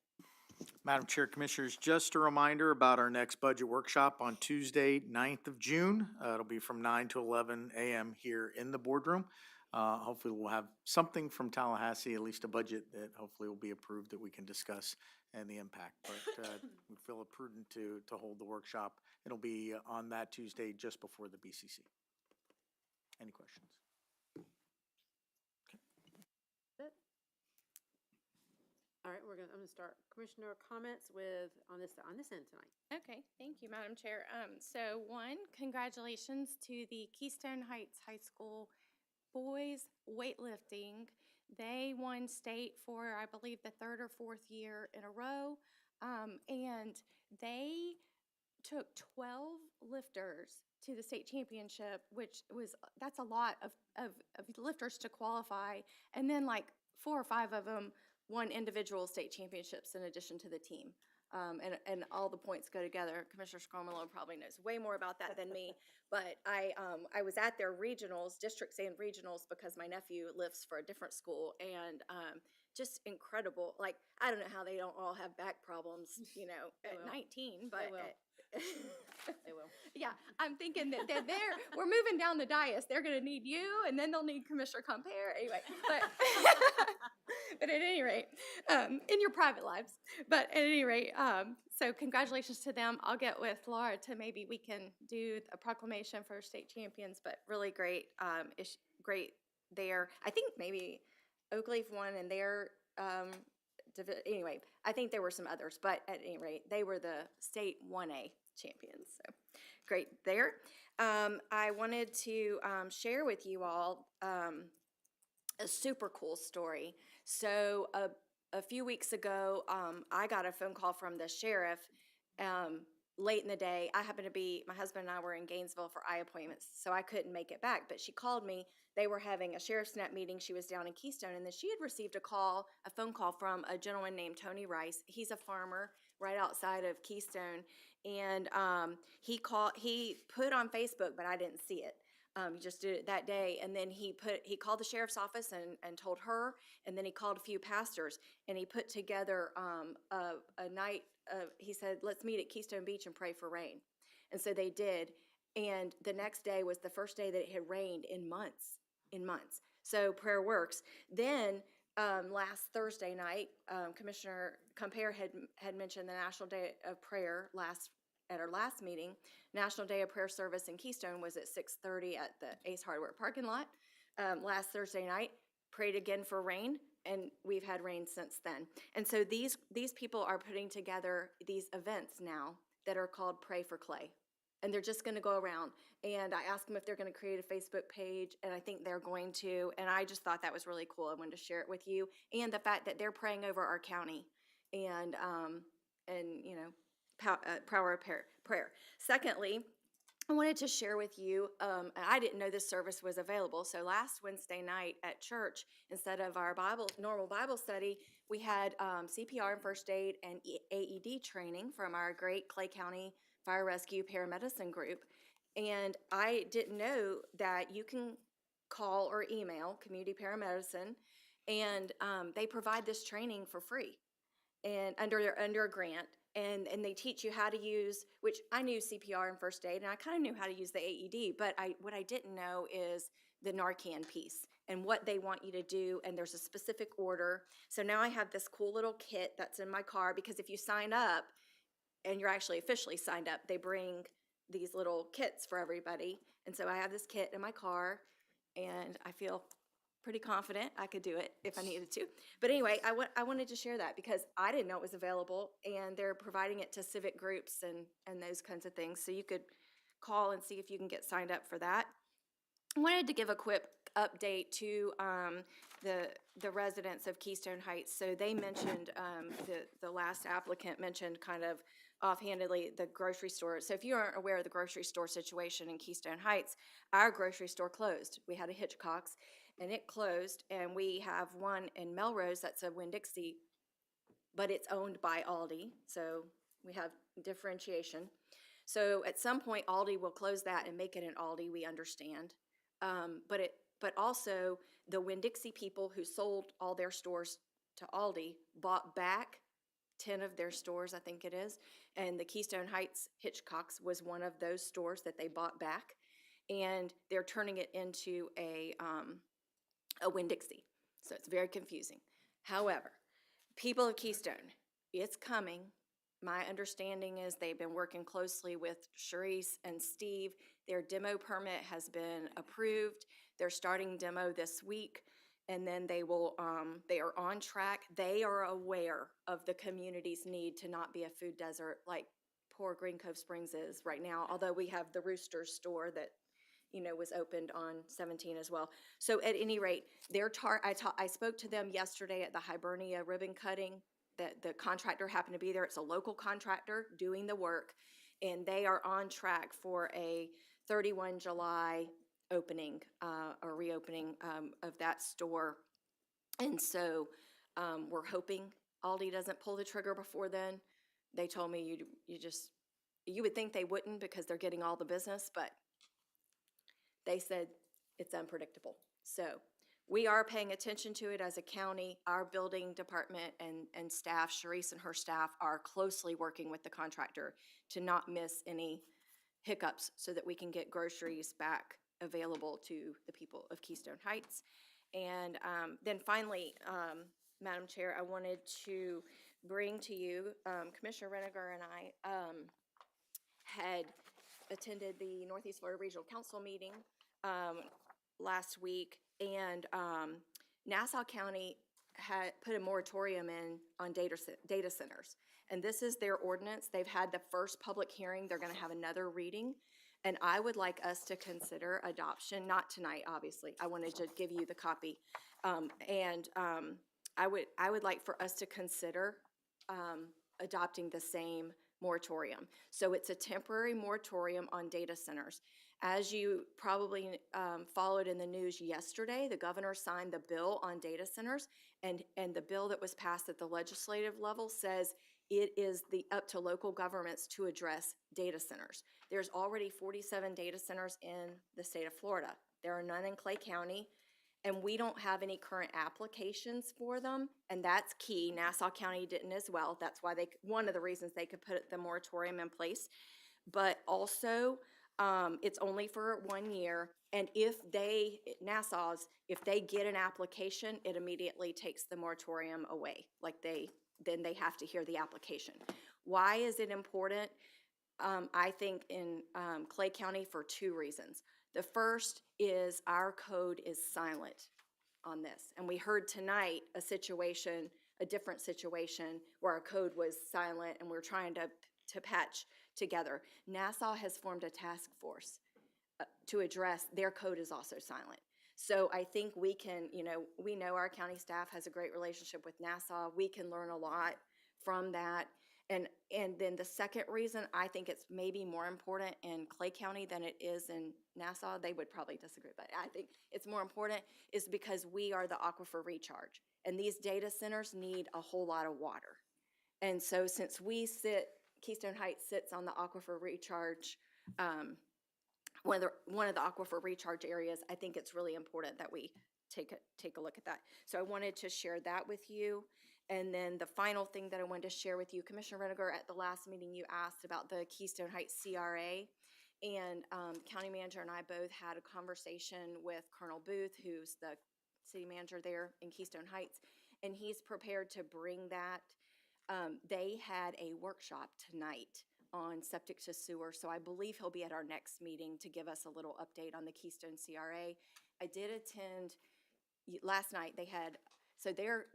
Madam Chair, Commissioners, just a reminder about our next budget workshop on Tuesday, 9th of June. It'll be from 9 to 11 a.m. here in the boardroom. Hopefully we'll have something from Tallahassee, at least a budget that hopefully will be approved that we can discuss and the impact. But we feel it prudent to hold the workshop. It'll be on that Tuesday just before the BCC. Any questions? That's it. All right, I'm gonna start commissioner comments with on this end tonight. Okay, thank you, Madam Chair. So one, congratulations to the Keystone Heights High School boys weightlifting. They won state for, I believe, the 3rd or 4th year in a row. And they took 12 lifters to the state championship, that's a lot of lifters to qualify. And then like 4 or 5 of them won individual state championships in addition to the team. And all the points go together. Commissioner Scarmelo probably knows way more about that than me. But I was at their regionals, districts and regionals, because my nephew lifts for a different school, and just incredible. Like, I don't know how they don't all have back problems, at 19, but. They will. Yeah, I'm thinking that they're there. We're moving down the dais. They're going to need you, and then they'll need Commissioner Compare. Anyway, but at any rate, in your private lives. But at any rate, so congratulations to them. I'll get with Laura to maybe we can do a proclamation for state champions. But really great, great there. I think maybe Oakleaf won, and they're. Anyway, I think there were some others, but at any rate, they were the state 1A champions. So great there. I wanted to share with you all a super cool story. So a few weeks ago, I got a phone call from the sheriff late in the day. My husband and I were in Gainesville for eye appointments, so I couldn't make it back, but she called me. They were having a sheriff's net meeting. She was down in Keystone, and then she had received a phone call from a gentleman named Tony Rice. He's a farmer right outside of Keystone, and he put on Facebook, but I didn't see it. He just did it that day, and then he called the sheriff's office and told her, and then he called a few pastors, and he put together a night. He said, let's meet at Keystone Beach and pray for rain. And so they did. And the next day was the first day that it had rained in months. So prayer works. Then last Thursday night, Commissioner Compare had mentioned the National Day of Prayer at our last meeting. National Day of Prayer service in Keystone was at 6:30 at the Ace Hardware parking lot last Thursday night. Prayed again for rain, and we've had rain since then. And so these people are putting together these events now that are called Pray for Clay. And they're just going to go around. And I asked them if they're going to create a Facebook page, and I think they're going to. And I just thought that was really cool. I wanted to share it with you. And the fact that they're praying over our county and you know, power of prayer. Secondly, I wanted to share with you, and I didn't know this service was available. So last Wednesday night at church, instead of our normal Bible study, we had CPR and first aid and AED training from our great Clay County Fire Rescue Paramedicine group. And I didn't know that you can call or email Community Paramedicine, and they provide this training for free and under a grant. And they teach you how to use, which I knew CPR and first aid, and I kind of knew how to use the AED, but what I didn't know is the Narcan piece and what they want you to do, and there's a specific order. So now I have this cool little kit that's in my car, because if you sign up, and you're actually officially signed up, they bring these little kits for everybody. And so I have this kit in my car, and I feel pretty confident I could do it if I needed to. But anyway, I wanted to share that because I didn't know it was available, and they're providing it to civic groups and those kinds of things. So you could call and see if you can get signed up for that. I wanted to give a quick update to the residents of Keystone Heights. So they mentioned, the last applicant mentioned kind of offhandedly the grocery store. So if you aren't aware of the grocery store situation in Keystone Heights, our grocery store closed. We had a Hitchcock's, and it closed, and we have one in Melrose that's a Winn-Dixie, but it's owned by Aldi, so we have differentiation. So at some point, Aldi will close that and make it an Aldi, we understand. But also, the Winn-Dixie people who sold all their stores to Aldi bought back 10 of their stores, I think it is, and the Keystone Heights Hitchcock's was one of those stores that they bought back, and they're turning it into a Winn-Dixie. So it's very confusing. However, people of Keystone, it's coming. My understanding is they've been working closely with Sharice and Steve. Their demo permit has been approved. They're starting demo this week, and then they are on track. They are aware of the community's need to not be a food desert like poor Green Cove Springs is right now, although we have the Roosters store that was opened on 17 as well. So at any rate, I spoke to them yesterday at the Hibernia ribbon cutting. The contractor happened to be there. It's a local contractor doing the work, and they are on track for a 31 July opening or reopening of that store. And so we're hoping Aldi doesn't pull the trigger before then. They told me you would think they wouldn't because they're getting all the business, but they said it's unpredictable. So we are paying attention to it as a county. Our building department and staff, Sharice and her staff, are closely working with the contractor to not miss any hiccups so that we can get groceries back available to the people of Keystone Heights. And then finally, Madam Chair, I wanted to bring to you, Commissioner Reniger and I had attended the Northeast Florida Regional Council meeting last week, and Nassau County had put a moratorium on data centers, and this is their ordinance. They've had the first public hearing. They're going to have another reading, and I would like us to consider adoption, not tonight, obviously. I wanted to give you the copy, and I would like for us to consider adopting the same moratorium. So it's a temporary moratorium on data centers. As you probably followed in the news yesterday, the governor signed the bill on data centers, and the bill that was passed at the legislative level says it is up to local governments to address data centers. There's already 47 data centers in the state of Florida. There are none in Clay County, and we don't have any current applications for them, and that's key. Nassau County didn't as well. That's why one of the reasons they could put the moratorium in place. But also, It's only for 1 year, and if they, Nassau's, if they get an application, it immediately takes the moratorium away. Then they have to hear the application. Why is it important? I think in Clay County for 2 reasons. The first is our code is silent on this. And we heard tonight a different situation where our code was silent and we're trying to patch together. Nassau has formed a task force to address, their code is also silent. So I think we can, we know our county staff has a great relationship with Nassau. We can learn a lot from that. And then the second reason I think it's maybe more important in Clay County than it is in Nassau, they would probably disagree, but I think it's more important, is because we are the aquifer recharge. And these data centers need a whole lot of water. And so since Keystone Heights sits on the aquifer recharge, one of the aquifer recharge areas, I think it's really important that we take a look at that. So I wanted to share that with you. And then the final thing that I wanted to share with you, Commissioner Reniger, at the last meeting you asked about the Keystone Heights CRA, and County Manager and I both had a conversation with Colonel Booth, who's the city manager there in Keystone Heights, and he's prepared to bring that. They had a workshop tonight on septic to sewer, so I believe he'll be at our next meeting to give us a little update on the Keystone CRA. I did attend last night. They had, so their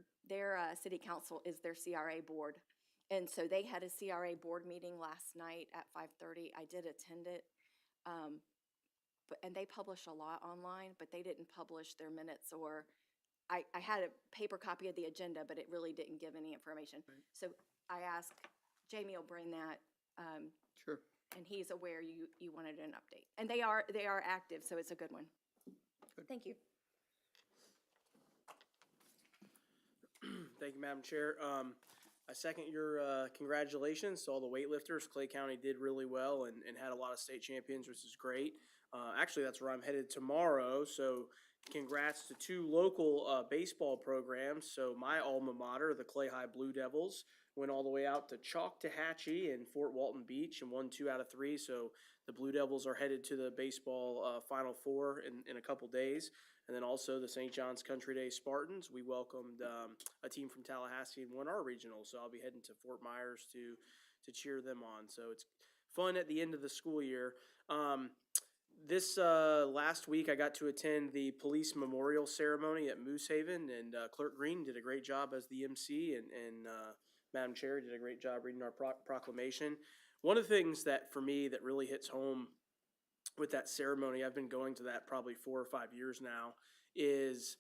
city council is their CRA board, and so they had a CRA board meeting last night at 5:30. I did attend it, and they publish a lot online, but they didn't publish their minutes, or I had a paper copy of the agenda, but it really didn't give any information. Right. So I asked, Jamie will bring that. Sure. And he's aware you wanted an update. And they are active, so it's a good one. Good. Thank you. Thank you, Madam Chair. I second your congratulations to all the weightlifters. Clay County did really well and had a lot of state champions, which is great. Actually, that's where I'm headed tomorrow, so congrats to 2 local baseball programs. So my alma mater, the Clay High Blue Devils, went all the way out to Chalk-Tahatchee and Fort Walton Beach and won 2 out of 3. So the Blue Devils are headed to the baseball Final Four in a couple days. And then also the St. John's Country Day Spartans. We welcomed a team from Tallahassee and won our regional. So I'll be heading to Fort Myers to cheer them on. So it's fun at the end of the school year. This last week, I got to attend the police memorial ceremony at Moose Haven, and Clerk Green did a great job as the MC, and Madam Chair did a great job reading our proclamation. One of the things that, for me, that really hits home with that ceremony, I've been going to that probably 4 or 5 years now, is,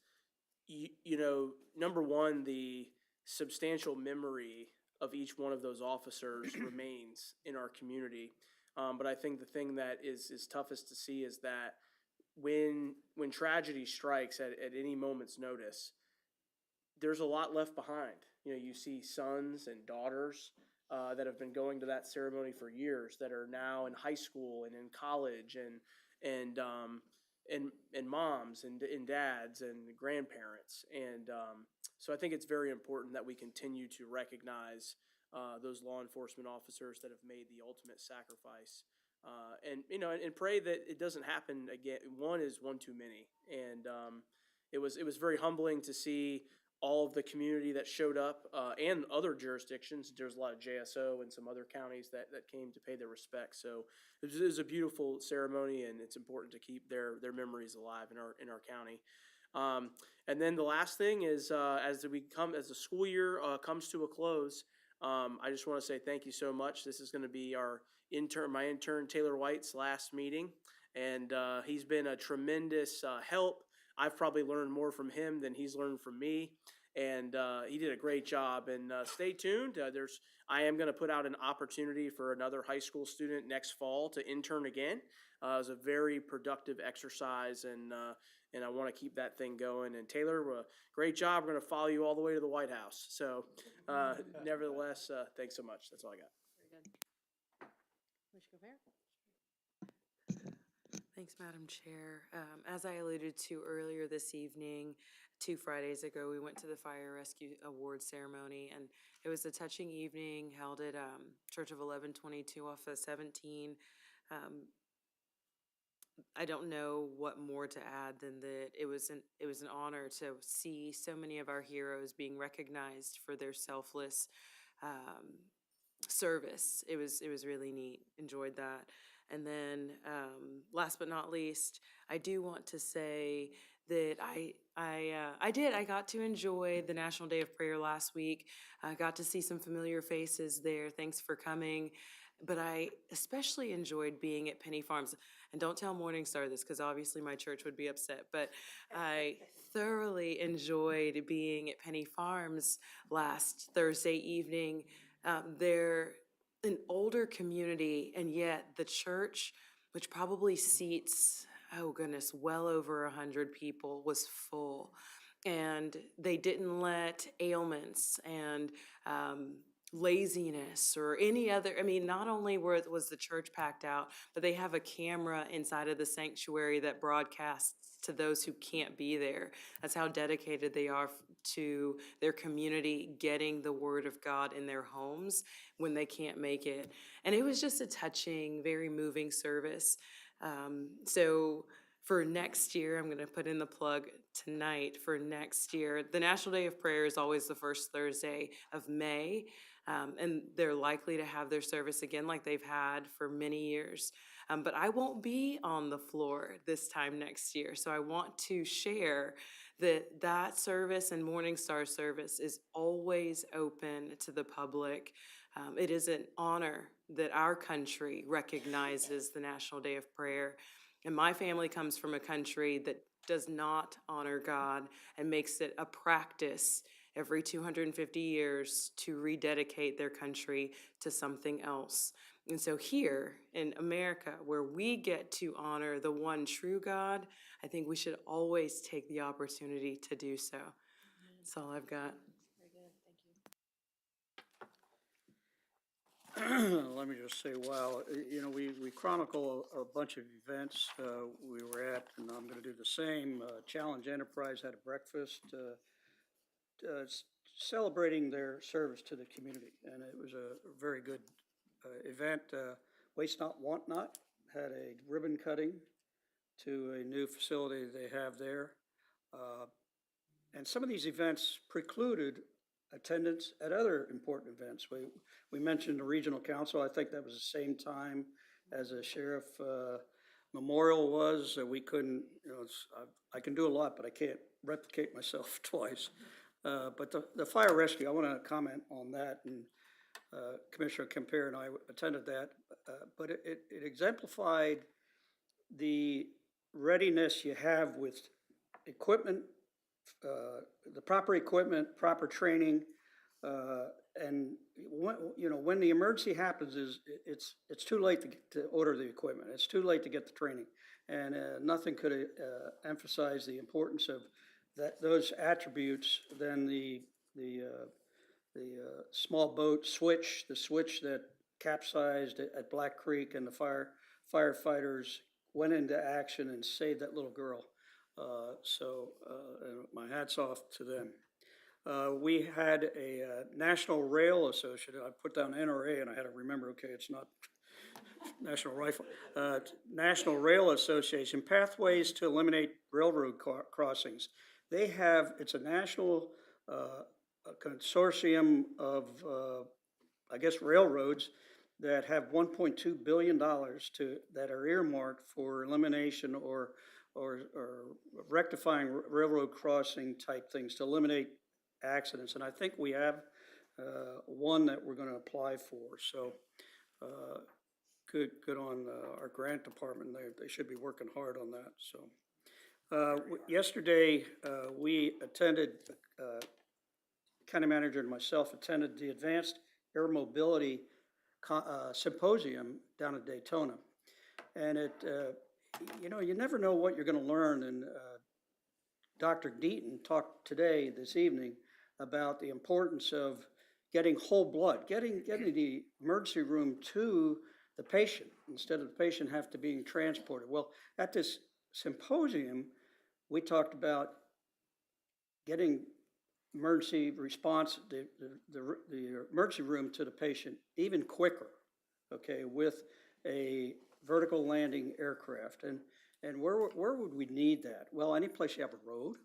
number one, the substantial memory of each one of those officers remains in our community. But I think the thing that is toughest to see is that when tragedy strikes at any moment's notice, there's a lot left behind. You see sons and daughters that have been going to that ceremony for years that are now in high school and in college, and moms and dads and grandparents. And so I think it's very important that we continue to recognize those law enforcement officers that have made the ultimate sacrifice, and pray that it doesn't happen again. One is one too many, and it was very humbling to see all of the community that showed up, and other jurisdictions. There's a lot of JSO and some other counties that came to pay their respects. So it was a beautiful ceremony, and it's important to keep their memories alive in our county. And then the last thing is, as the school year comes to a close, I just want to say thank you so much. This is going to be my intern Taylor White's last meeting, and he's been a tremendous help. I've probably learned more from him than he's learned from me, and he did a great job. And stay tuned. I am going to put out an opportunity for another high school student next fall to intern again. It was a very productive exercise, and I want to keep that thing going. And Taylor, great job. We're going to follow you all the way to the White House. So nevertheless, thanks so much. That's all I got. Very good. Commissioner Fair? Thanks, Madam Chair. As I alluded to earlier this evening, 2 Fridays ago, we went to the Fire Rescue Awards ceremony, and it was a touching evening held at Church of 1122 off of 17. I don't know what more to add than that it was an honor to see so many of our heroes being recognized for their selfless service. It was really neat. Enjoyed that. And then last but not least, I do want to say that I got to enjoy the National Day of Prayer last week. I got to see some familiar faces there. Thanks for coming. But I especially enjoyed being at Penny Farms. And don't tell Morningstar this, because obviously my church would be upset, but I thoroughly enjoyed being at Penny Farms last Thursday evening. They're an older community, and yet the church, which probably seats, oh goodness, well over 100 people, was full. And they didn't let ailments and laziness or any other, I mean, not only was the church packed out, but they have a camera inside of the sanctuary that broadcasts to those who can't be there. That's how dedicated they are to their community, getting the word of God in their homes when they can't make it. And it was just a touching, very moving service. So for next year, I'm going to put in the plug tonight for next year. The National Day of Prayer is always the first Thursday of May. And they're likely to have their service again like they've had for many years. But I won't be on the floor this time next year. So I want to share that service and Morningstar service is always open to the public. It is an honor that our country recognizes the National Day of Prayer. And my family comes from a country that does not honor God and makes it a practice every 250 years to rededicate their country to something else. And so here in America, where we get to honor the one true God, I think we should always take the opportunity to do so. That's all I've got. Let me just say, wow, you know, we chronicle a bunch of events we were at, and I'm going to do the same. Challenge Enterprise had a breakfast celebrating their service to the community, and it was a very good event. Waste Not, Want Not had a ribbon cutting to a new facility they have there. And some of these events precluded attendance at other important events. We mentioned the regional council. I think that was the same time as a sheriff memorial was. We couldn't, you know, I can do a lot, but I can't replicate myself twice. But the fire rescue, I want to comment on that, and Commissioner Kemper and I attended that, but it exemplified the readiness you have with equipment, the proper equipment, proper training, and when the emergency happens, it's too late to order the equipment. It's too late to get the training, and nothing could emphasize the importance of those attributes than the small boat switch, the switch that capsized at Black Creek, and the firefighters went into action and saved that little girl. So my hat's off to them. We had a National Rail Association. I put down NRA and I had to remember, okay, it's not National Rifle. National Rail Association, Pathways to Eliminate Railroad Crossings. They have, it's a national consortium of, I guess, railroads that have $1.2 billion that are earmarked for elimination or rectifying railroad crossing type things to eliminate accidents. And I think we have one that we're going to apply for. So good on our grant department. They should be working hard on that. So yesterday we attended, county manager and myself attended the Advanced Air Mobility Symposium down at Daytona. And you never know what you're going to learn. And Dr. Deaton talked this evening, about the importance of getting whole blood, getting the emergency room to the patient instead of the patient have to be transported. Well, at this symposium, we talked about getting emergency response, the emergency room to the patient even quicker, okay, with a vertical landing aircraft. And And where would we need that? Well, any place you have a road,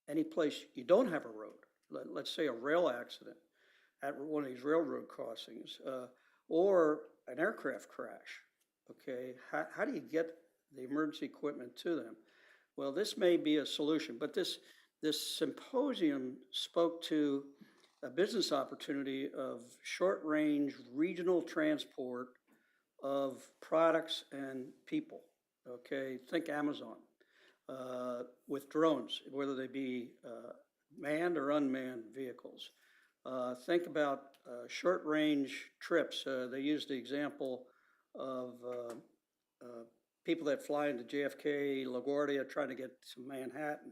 any place you don't have a road. Let's say a rail accident at one of these railroad crossings, or an aircraft crash, okay? How do you get the emergency equipment to them? Well, this may be a solution, but this symposium spoke to a business opportunity of short-range regional transport of products and people, okay? Think Amazon, with drones, whether they be manned or unmanned vehicles. Think about short-range trips. They used the example of people that fly into JFK, LaGuardia, trying to get to Manhattan.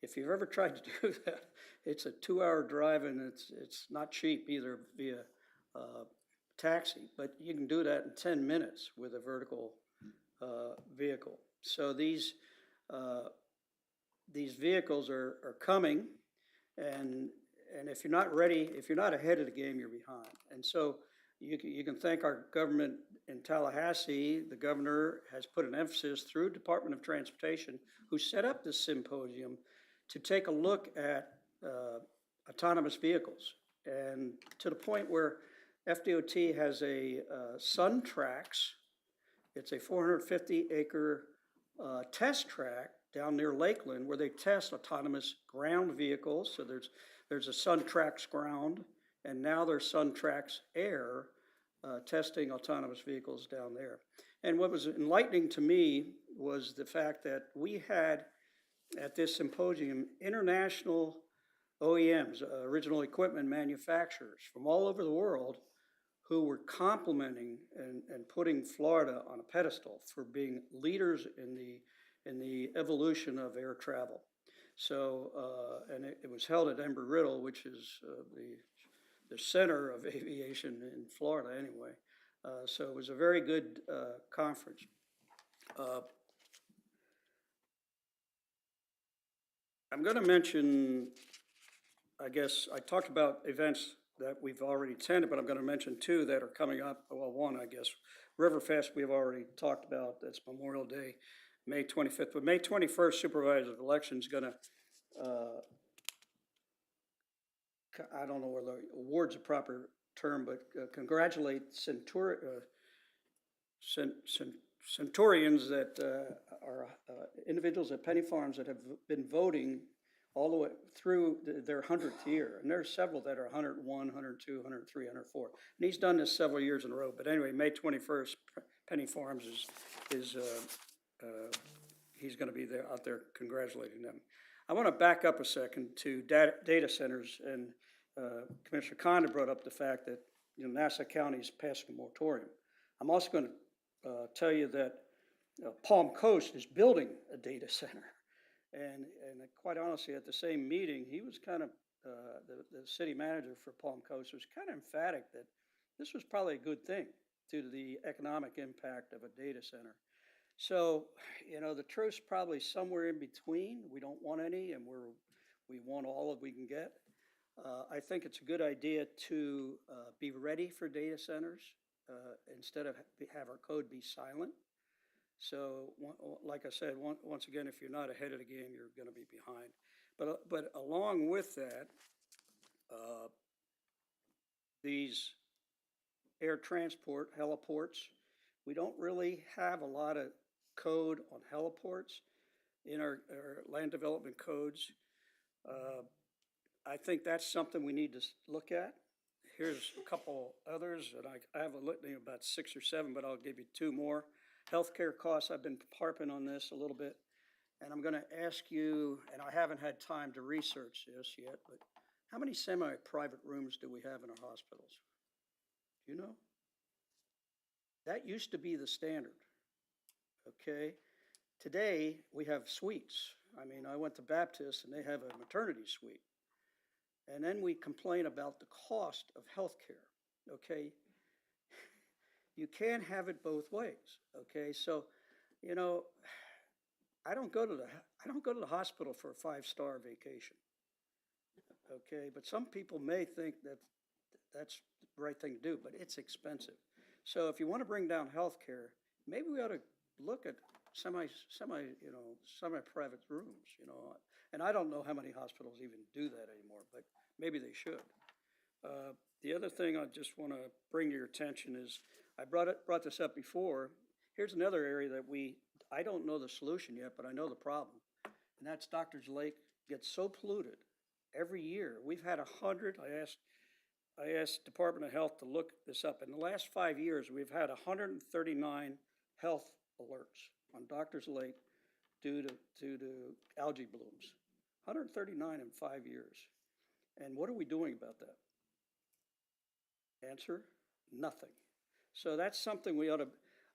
If you've ever tried to do that, it's a 2-hour drive, and it's not cheap either via taxi, but you can do that in 10 minutes with a vertical vehicle. So these vehicles are coming, and if you're not ready, if you're not ahead of the game, you're behind. And so you can thank our government in Tallahassee. The governor has put an emphasis through Department of Transportation, who set up this symposium, to take a look at autonomous vehicles. And to the point where FDOT has a SunTrax. It's a 450-acre test track down near Lakeland where they test autonomous ground vehicles. So there's a SunTrax ground, and now there's SunTrax air testing autonomous vehicles down there. And what was enlightening to me was the fact that we had at this symposium international OEMs, original equipment manufacturers from all over the world, who were complimenting and putting Florida on a pedestal for being leaders in the evolution of air travel. So, and it was held at Embry-Riddle, which is the center of aviation in Florida anyway. So it was a very good conference. I'm going to mention, I guess, I talked about events that we've already attended, but I'm going to mention two that are coming up. Well, one, I guess, Riverfest we've already talked about. That's Memorial Day, May 25th. But May 21st, Supervisor of Elections is going to, I don't know whether award's a proper term, but congratulate centurions that are individuals at Penny Farms that have been voting all the way through their 100th year. And there's several that are 101, 102, 103, 104. And he's done this several years in a row. But anyway, May 21st, Penny Farms is he's going to be there out there congratulating them. I want to back up a second to data centers, and Commissioner Condon brought up the fact that Nassau County is passing a moratorium. I'm also going to tell you that Palm Coast is building a data center. And quite honestly, at the same meeting, he was kind of, the city manager for Palm Coast was kind of emphatic that this was probably a good thing due to the economic impact of a data center. So, the truth's probably somewhere in between. We don't want any, and we want all that we can get. I think it's a good idea to be ready for data centers instead of have our code be silent. So, like I said, once again, if you're not ahead of the game, you're going to be behind. But along with that, these air transport, heliports, we don't really have a lot of code on heliports in our land development codes. I think that's something we need to look at. Here's a couple others, and I have a litany of about 6 or 7, but I'll give you 2 more. Healthcare costs, I've been harping on this a little bit, and I'm going to ask you, and I haven't had time to research this yet, but how many semi-private rooms do we have in our hospitals? Do you know? That used to be the standard, okay? Today, we have suites. I mean, I went to Baptist, and they have a maternity suite. And then we complain about the cost of healthcare, okay? You can't have it both ways, okay? So, I don't go to the hospital for a 5-star vacation, okay? But some people may think that that's the right thing to do, but it's expensive. So if you want to bring down health care, maybe we ought to look at semi-private rooms, and I don't know how many hospitals even do that anymore, but maybe they should. The other thing I just want to bring to your attention is, I brought this up before. Here's another area that I don't know the solution yet, but I know the problem. And that's Doctor's Lake gets so polluted every year. We've had 100, I asked Department of Health to look this up. In the last 5 years, we've had 139 health alerts on Doctor's Lake due to algae blooms. 139 in 5 years. And what are we doing about that? Answer, nothing. So that's something we ought to,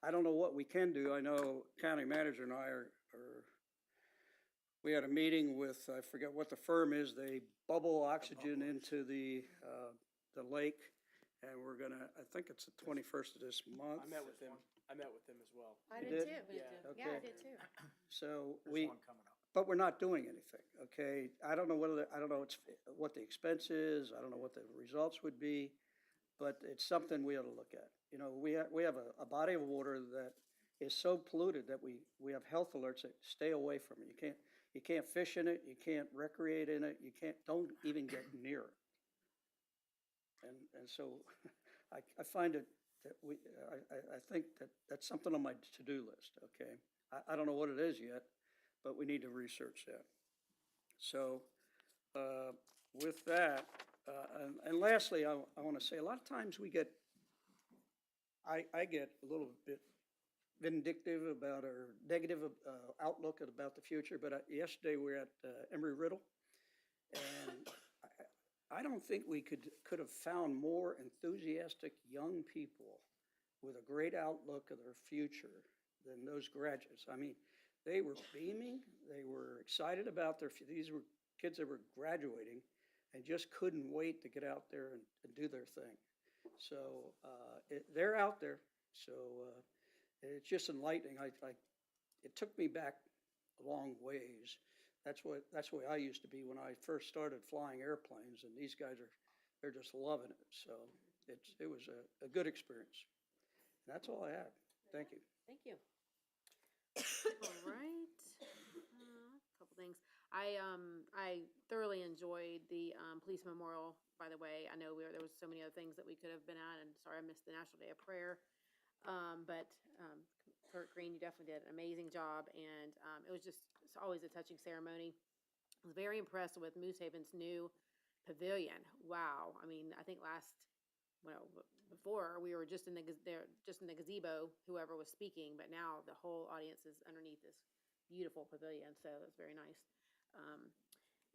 I don't know what we can do. I know county manager and I we had a meeting with, I forget what the firm is, they bubble oxygen into the lake, and we're gonna, I think it's the 21st of this month. I met with them as well. I You did did? too. Yeah. Yeah, I Okay. did too. So There's one coming up. but we're not doing anything, okay? I don't know what the expense is, I don't know what the results would be, but it's something we ought to look at. We have a body of water that is so polluted that we have health alerts that stay away from it. You can't fish in it, you can't recreate in it, don't even get near it. And so I find it that I think that's something on my to-do list, okay? I don't know what it is yet, but we need to research that. So with that, and lastly, I want to say, a lot of times I get a little bit vindictive about or negative outlook about the future, but yesterday we were at Embry-Riddle, and I don't think we could have found more enthusiastic young people with a great outlook of their future than those graduates. I mean, they were beaming, they were excited about these were kids that were graduating and just couldn't wait to get out there and do their thing. So they're out there, so it's just enlightening. It took me back a long ways. That's the way I used to be when I first started flying airplanes, and these guys they're just loving it. So it was a good experience. And that's all I have. Thank you. Thank you. All right. Couple things. I thoroughly enjoyed the police memorial. By the way, I know there was so many other things that we could have been at, and sorry I missed the National Day of Prayer. But Kurt Green, you definitely did an amazing job, and it's always a touching ceremony. I was very impressed with Moose Haven's new pavilion. Wow. I mean, I think before we were just in the gazebo, whoever was speaking, but now the whole audience is underneath this beautiful pavilion, so it's very nice.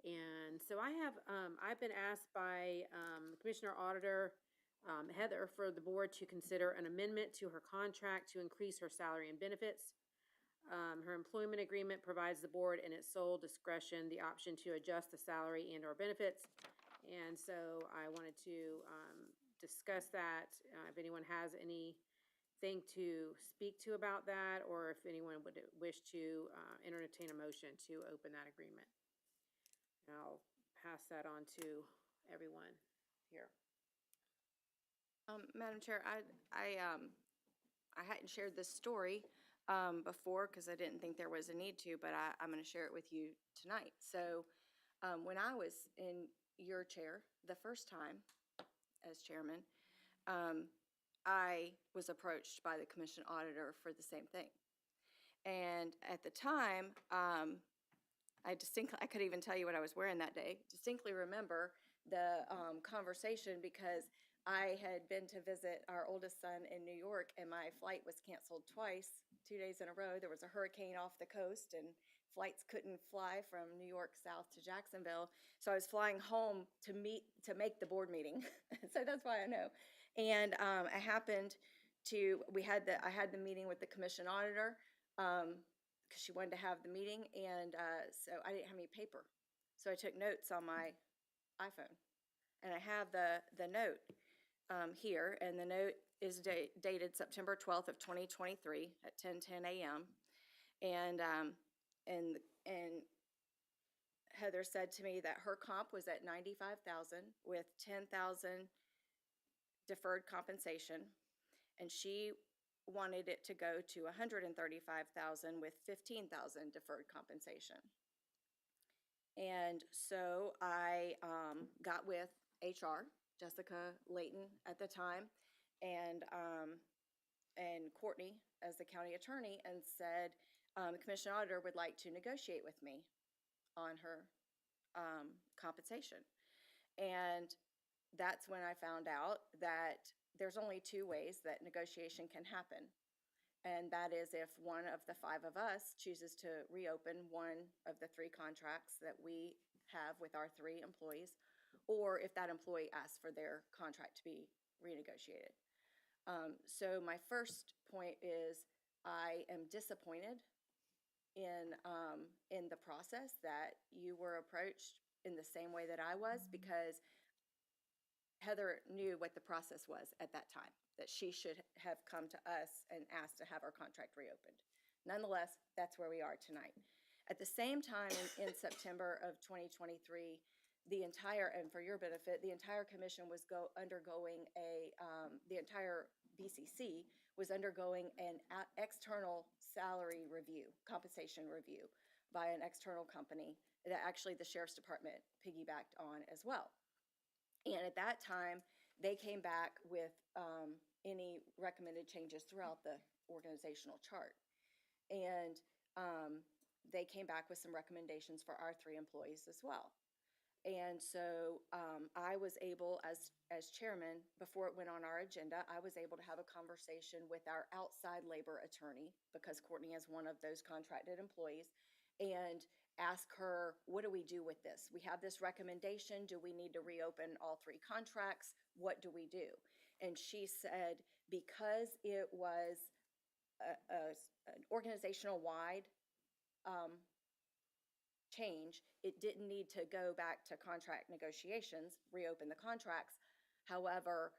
And so I've been asked by Commissioner Auditor Heather for the board to consider an amendment to her contract to increase her salary and benefits. Her employment agreement provides the board in its sole discretion the option to adjust the salary and or benefits. And so I wanted to discuss that, if anyone has anything to speak to about that, or if anyone would wish to entertain a motion to open that agreement. And I'll pass that on to everyone here. Madam Chair, I hadn't shared this story before because I didn't think there was a need to, but I'm going to share it with you tonight. So when I was in your chair the first time as chairman, I was approached by the commission auditor for the same thing. And at the time, I could even tell you what I was wearing that day. Distinctly remember the conversation because I had been to visit our oldest son in New York, and my flight was canceled twice, 2 days in a row. There was a hurricane off the coast, and flights couldn't fly from New York south to Jacksonville. So I was flying home to make the board meeting. So that's why I know. And I had the meeting with the commission auditor because she wanted to have the meeting, and so I didn't have any paper. So I took notes on my iPhone, and I have the note here, and the note is dated September 12th of 2023 at 10:10 a.m. And Heather said to me that her comp was at $95,000 with $10,000 deferred compensation, and she wanted it to go to $135,000 with $15,000 deferred compensation. And so I got with HR, Jessica Layton at the time, and Courtney as the county attorney, and said the commission auditor would like to negotiate with me on her compensation. And that's when I found out that there's only two ways that negotiation can happen. And that is if one of the five of us chooses to reopen one of the three contracts that we have with our three employees, or if that employee asks for their contract to be renegotiated. So my first point is I am disappointed in the process that you were approached in the same way that I was, because Heather knew what the process was at that time, that she should have come to us and asked to have our contract reopened. Nonetheless, that's where we are tonight. At the same time, in September of 2023, the entire, and for your benefit, the entire commission was undergoing the entire BCC was undergoing an external salary review, compensation review by an external company that actually the Sheriff's Department piggybacked on as well. And at that time, they came back with any recommended changes throughout the organizational chart. And they came back with some recommendations for our three employees as well. And so I was able, as chairman, before it went on our agenda, I was able to have a conversation with our outside labor attorney, because Courtney is one of those contracted employees, and ask her, what do we do with this? We have this recommendation. Do we need to reopen all three contracts? What do we do? And she said, because it was an organizational-wide change, it didn't need to go back to contract negotiations, reopen the contracts. However,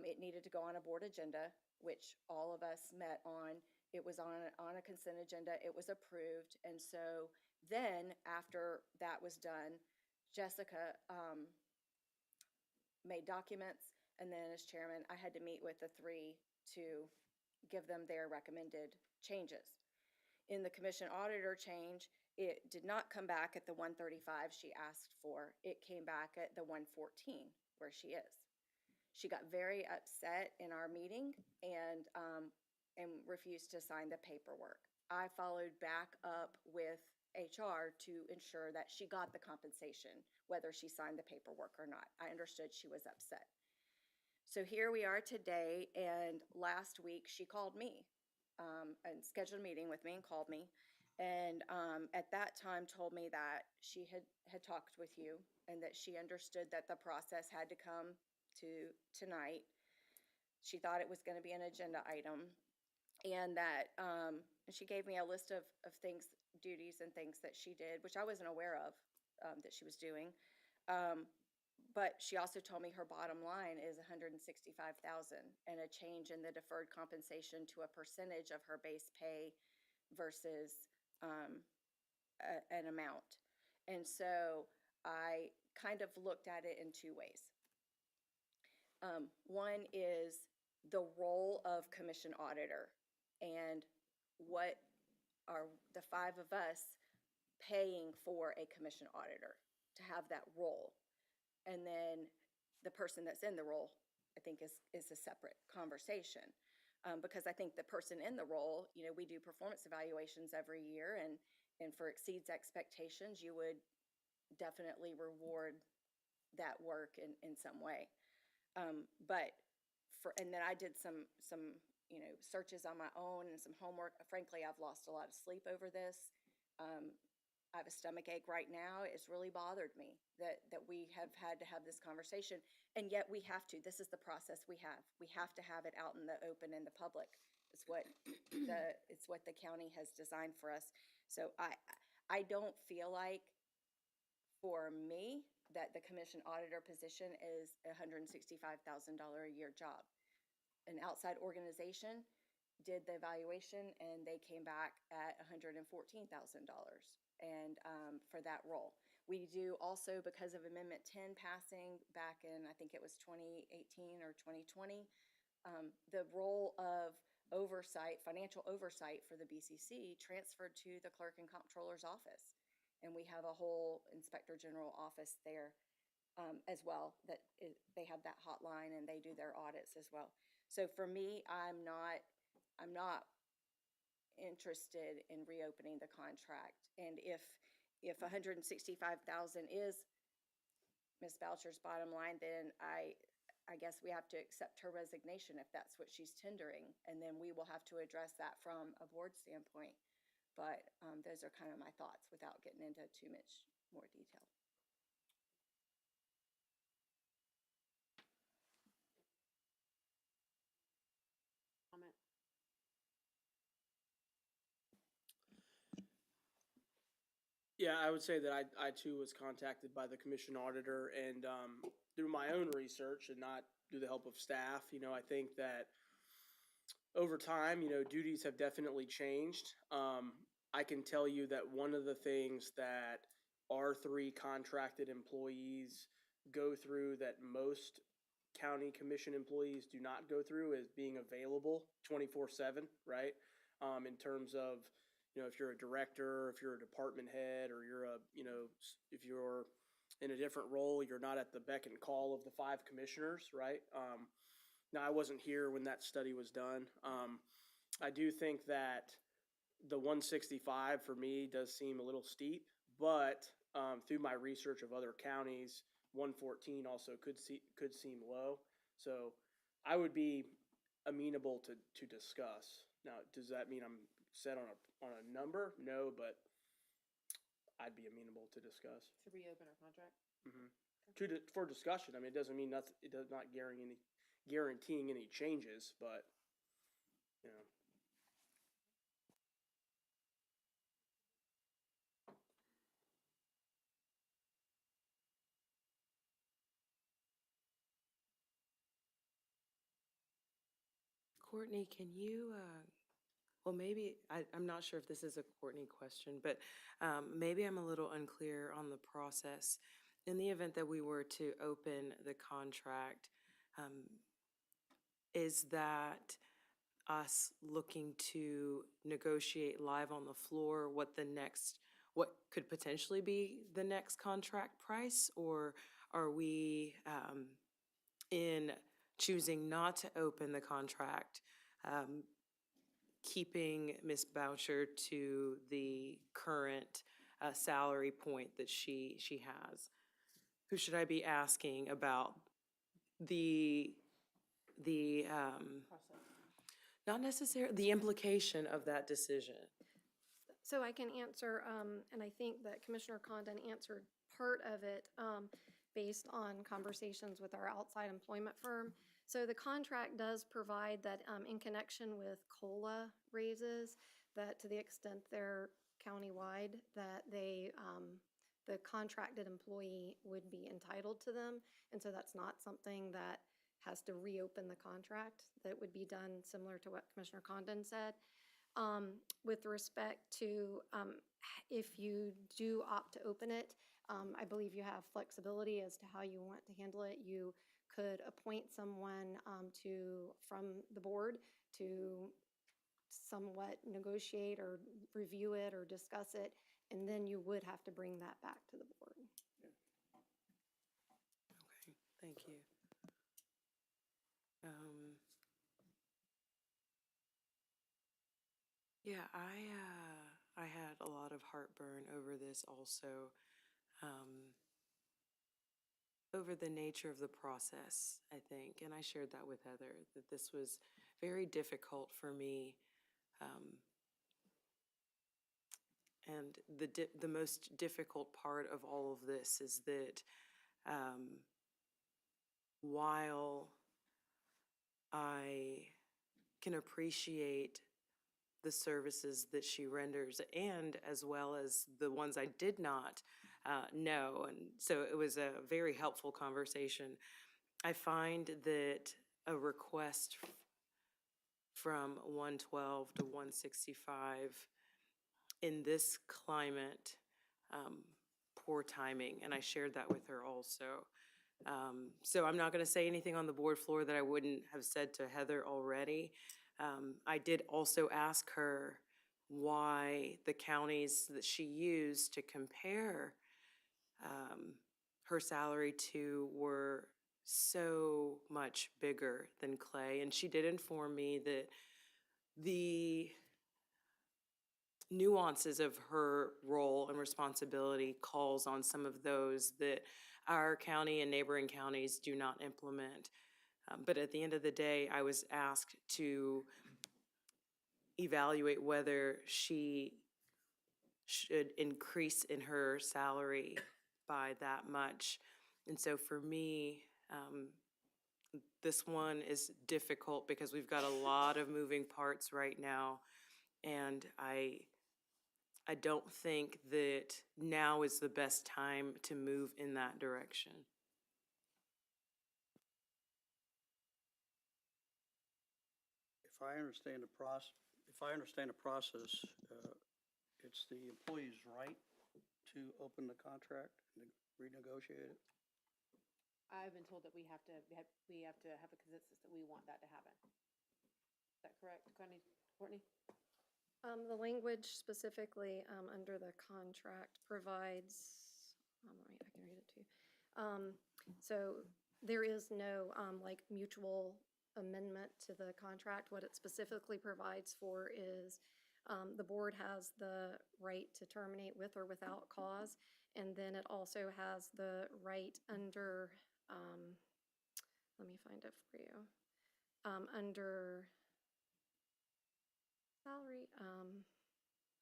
it needed to go on a board agenda, which all of us met on. It was on a consent agenda. It was approved. And so then, after that was done, Jessica made documents, and then as chairman, I had to meet with the three to give them their recommended changes. In the commission auditor change, it did not come back at the 135 she asked for. It came back at the 114, where she is. She got very upset in our meeting and refused to sign the paperwork. I followed back up with HR to ensure that she got the compensation, whether she signed the paperwork or not. I understood she was upset. So here we are today, and last week she called me and scheduled a meeting with me and called me. And at that time told me that she had talked with you and that she understood that the process had to come to tonight. She thought it was going to be an agenda item, and that she gave me a list of things, duties and things that she did, which I wasn't aware of that she was doing. But she also told me her bottom line is $165,000 and a change in the deferred compensation to a percentage of her base pay versus an amount. And so I kind of looked at it in two ways. One is the role of commission auditor, and what are the five of us paying for a commission auditor to have that role. And then the person that's in the role, I think, is a separate conversation. Because I think the person in the role, you know, we do performance evaluations every year, and for exceeds expectations, you would definitely reward that work in some way. And then I did some searches on my own and some homework. Frankly, I've lost a lot of sleep over this. I have a stomach ache right now. It's really bothered me that we have had to have this conversation, and yet we have to. This is the process we have. We have to have it out in the open, in the public. It's what the county has designed for us. So I don't feel like, for me, that the commission auditor position is a $165,000 a year job. An outside organization did the evaluation, and they came back at $114,000 and for that role. We do also, because of Amendment 10 passing back in, I think it was 2018 or 2020, the role of oversight, financial oversight for the BCC transferred to the clerk and comptroller's office. And we have a whole inspector general office there as well, that they have that hotline and they do their audits as well. So for me, I'm not interested in reopening the contract. And if 165,000 is Ms. Boucher's bottom line, then I guess we have to accept her resignation if that's what she's tendering. And then we will have to address that from a board standpoint. But those are kind of my thoughts without getting into too much more detail. Comment? Yeah, I would say that I too was contacted by the commission auditor, and through my own research and not through the help of staff, I think that over time, duties have definitely changed. I can tell you that one of the things that R3 contracted employees go through that most county commission employees do not go through is being available 24/7, right? In terms of, if you're a director, if you're a department head, or if you're in a different role, you're not at the beck and call of the 5 commissioners, right? Now, I wasn't here when that study was done. I do think that the 165 for me does seem a little steep, but through my research of other counties, 114 also could seem low. So I would be amenable to discuss. Now, does that mean I'm set on a number? No, but I'd be amenable to discuss. To reopen our contract? For discussion. I mean, it doesn't mean nothing. It does not guaranteeing any changes, but Courtney, can you, well, maybe, I'm not sure if this is a Courtney question, but maybe I'm a little unclear on the process. In the event that we were to open the contract, is that us looking to negotiate live on the floor what could potentially be the next contract price? Or are we, in choosing not to open the contract, keeping Ms. Boucher to the current salary point that she has? Who should I be asking about the not necessarily the implication of that decision? So I can answer, and I think that Commissioner Condon answered part of it based on conversations with our outside employment firm. So the contract does provide that in connection with COLA raises, that to the extent they're countywide, that the contracted employee would be entitled to them. And so that's not something that has to reopen the contract. That would be done similar to what Commissioner Condon said. With respect to if you do opt to open it, I believe you have flexibility as to how you want to handle it. You could appoint someone from the board to somewhat negotiate or review it or discuss it, and then you would have to bring that back to the board. Okay, thank you. Yeah, I had a lot of heartburn over this also, over the nature of the process, I think, and I shared that with Heather, that this was very difficult for me. And the most difficult part of all of this is that while I can appreciate the services that she renders, and as well as the ones I did not know, and so it was a very helpful conversation, I find that a request from 112 to 165 in this climate, poor timing, and I shared that with her also. So I'm not going to say anything on the board floor that I wouldn't have said to Heather already, I did also ask her why the counties that she used to compare her salary to were so much bigger than Clay. And she did inform me that the nuances of her role and responsibility calls on some of those that our county and neighboring counties do not implement. But at the end of the day, I was asked to evaluate whether she should increase in her salary by that much. And so for me, this one is difficult because we've got a lot of moving parts right now. And I don't think that now is the best time to move in that direction. If I understand the process, it's the employee's right to open the contract and renegotiate it. I've been told that we have to have a consensus that we want that to happen. Is that correct, Courtney? The language specifically, under the contract provides, right, I can read it to you. So there is no, like mutual amendment to the contract. What it specifically provides for is, the board has the right to terminate with or without cause. And then it also has the right under, let me find it for you. Under salary,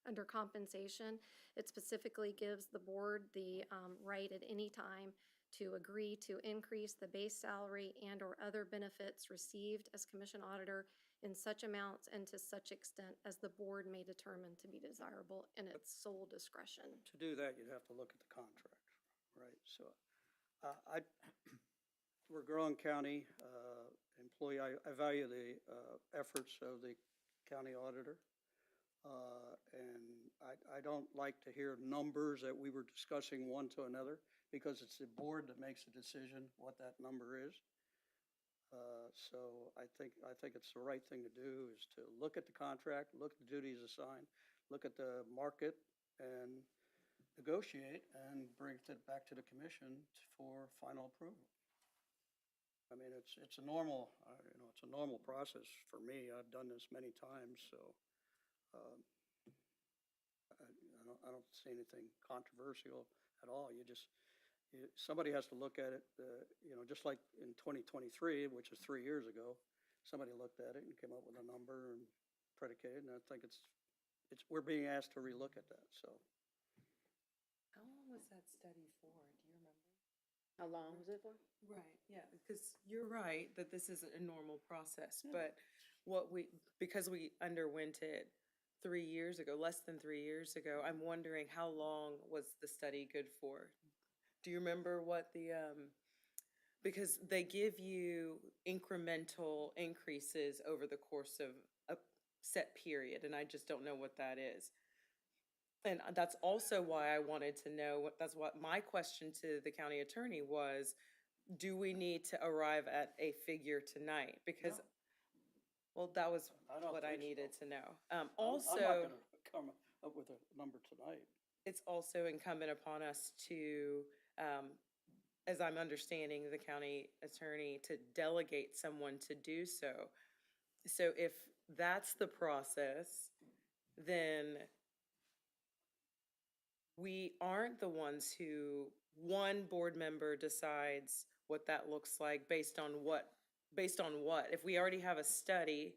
under compensation, it specifically gives the board the right at any time to agree to increase the base salary and or other benefits received as commission auditor in such amounts and to such extent as the board may determine to be desirable in its sole discretion. To do that, you'd have to look at the contract, right? So we're a growing county employee. I value the efforts of the county auditor. And I don't like to hear numbers that we were discussing one to another because it's the board that makes the decision what that number is. So I think it's the right thing to do is to look at the contract, look at the duties assigned, look at the market and negotiate and bring it back to the commission for final approval. I mean, it's a normal, it's a normal process for me. I've done this many times, so I don't see anything controversial at all. Somebody has to look at it, just like in 2023, which is 3 years ago, somebody looked at it and came up with a number and predicated, and I think we're being asked to relook at that, so. How long was that study for? Do you remember? How long was it for? Right, yeah, because you're right that this isn't a normal process, but because we underwent it 3 years ago, less than 3 years ago, I'm wondering how long was the study good for? Do you remember what because they give you incremental increases over the course of a set period, and I just don't know what that is. And that's also why I wanted to know, that's what my question to the county attorney was, do we need to arrive at a figure tonight? Because, well, that was what I needed to know. Also, I'm not going to come up with a number tonight. It's also incumbent upon us to, as I'm understanding the county attorney, to delegate someone to do so. So if that's the process, then we aren't the ones who, one board member decides what that looks like based on what? If we already have a study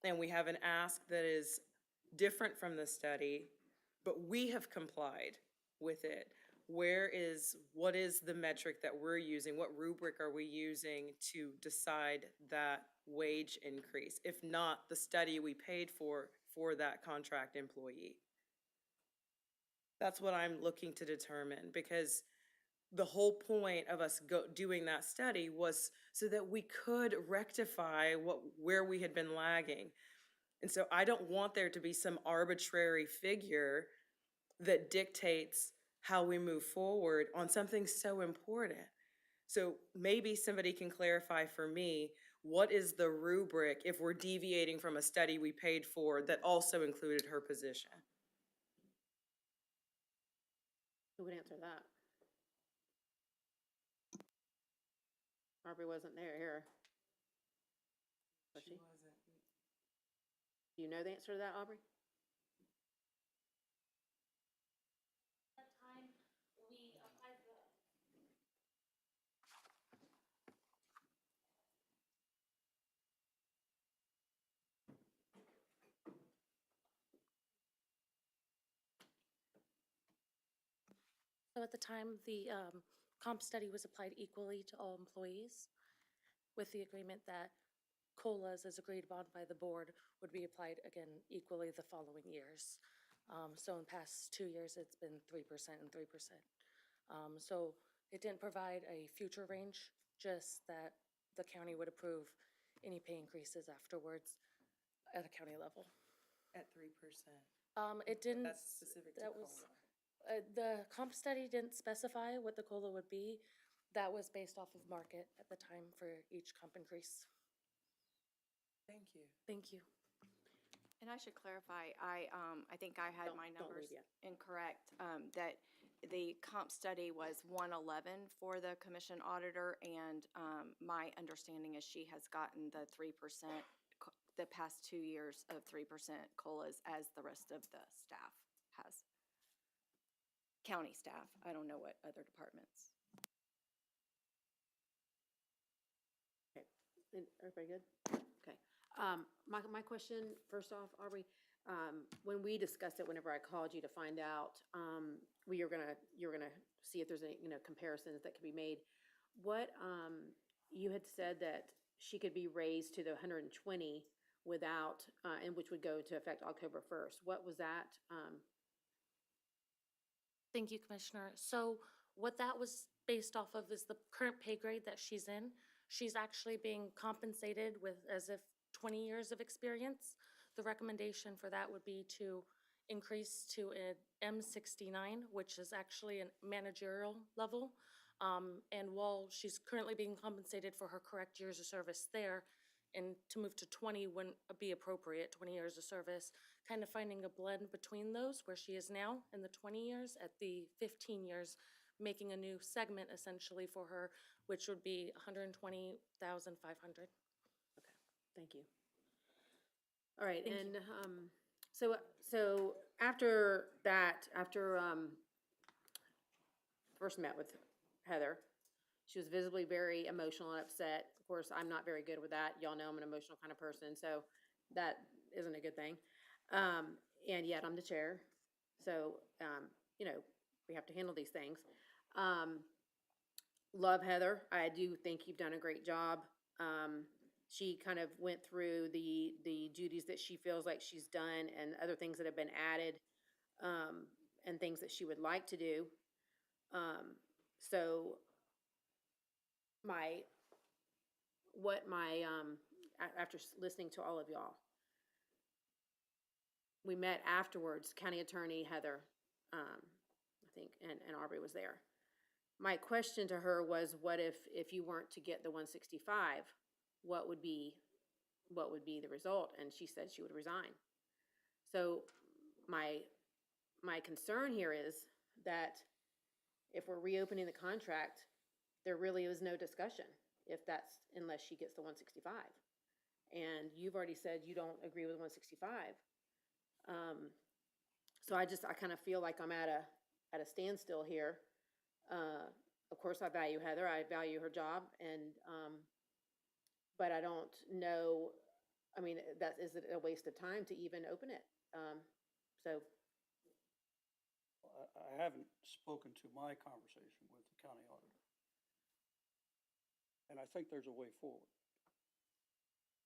and we have an ask that is different from the study, but we have complied with it, what is the metric that we're using? What rubric are we using to decide that wage increase? If not the study we paid for that contract employee. That's what I'm looking to determine, because the whole point of us doing that study was so that we could rectify where we had been lagging. And so I don't want there to be some arbitrary figure that dictates how we move forward on something so important. So maybe somebody can clarify for me what is the rubric if we're deviating from a study we paid for that also included her position? Who would answer that? Aubrey wasn't there here. Was she? Do you know the answer to that, Aubrey? So at the time, the comp study was applied equally to all employees with the agreement that COLAs, as agreed upon by the board, would be applied again equally the following years. So in the past 2 years, it's been 3% and 3%. So it didn't provide a future range, just that the county would approve any pay increases afterwards at a county level. At 3%. It didn't. That's specific to that was- COLA. The comp study didn't specify what the COLA would be. That was based off of market at the time for each comp increase. Thank you. Thank you. And I should clarify, I think I had my Don't numbers leave yet. incorrect, that the comp study was 111 for the commission auditor, and my understanding is she has gotten the 3%, the past 2 years of 3% COLAs as the rest of the staff has. County staff, I don't know what other departments. Everybody good? Okay. My question, first off, Aubrey, when we discussed it, whenever I called you to find out, you're gonna see if there's any, comparisons that could be made. What, you had said that she could be raised to the 120 without, and which would go into effect October 1st. What was that? Thank you, Commissioner. So what that was based off of is the current pay grade that she's in. She's actually being compensated with as if 20 years of experience. The recommendation for that would be to increase to an M69, which is actually a managerial level. And while she's currently being compensated for her correct years of service there, and to move to 20 wouldn't be appropriate, 20 years of service, kind of finding a blend between those where she is now in the 20 years at the 15 years, making a new segment essentially for her, which would be 120,500. Okay, thank you. All right, and so after that, first met with Heather, she was visibly very emotional and upset. Of course, I'm not very good with that. Y'all know I'm an emotional kind of person, so that isn't a good thing. And yet I'm the chair, so we have to handle these things. Love Heather. I do think you've done a great job. She kind of went through the duties that she feels like she's done and other things that have been added, and things that she would like to do. So after listening to all of y'all, we met afterwards, County Attorney Heather, I think, and Aubrey was there. My question to her was, what if you weren't to get the 165, what would be the result? And she said she would resign. So my concern here is that if we're reopening the contract, there really is no discussion unless she gets the 165. And you've already said you don't agree with 165. So I kind of feel like I'm at a standstill here. Of course, I value Heather. I value her job, but I don't know. I mean, is it a waste of time to even open it? I haven't spoken to my conversation with the county auditor. And I think there's a way forward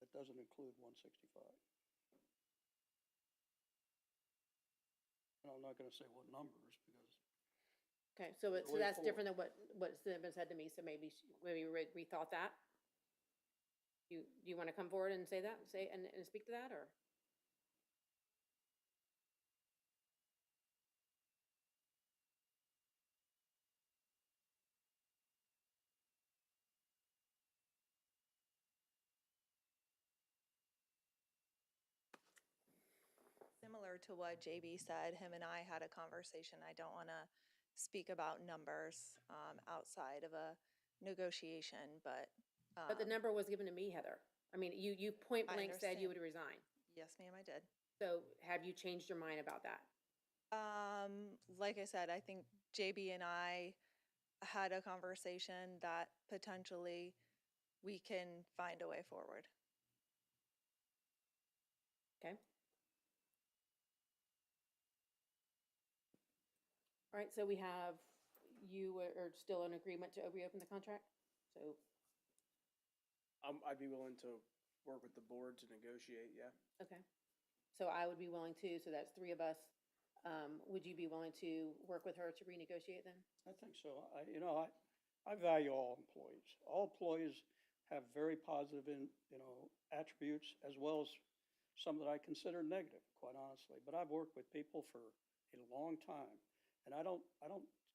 that doesn't include 165. And I'm not gonna say what numbers because. Okay, so that's different than what's been said to me, so maybe rethought that? Do you want to come forward and say that, and speak to that, or? to what JB said. Him and I had a conversation. I don't want to speak about numbers outside of a negotiation, but. But the number was given to me, Heather. I mean, you point I blank said you understand. would resign. Yes, ma'am, I did. So have you changed your mind about that? Like I said, I think JB and I had a conversation that potentially we can find a way forward. Okay. All right, so we have, you are still in agreement to reopen the contract? So, I'd be willing to work with the board to negotiate, yeah. okay. So I would be willing to, so that's three of us. Would you be willing to work with her to renegotiate then? I think so. I value all employees. All employees have very positive, attributes as well as some that I consider negative, quite honestly. But I've worked with people for a long time, and I don't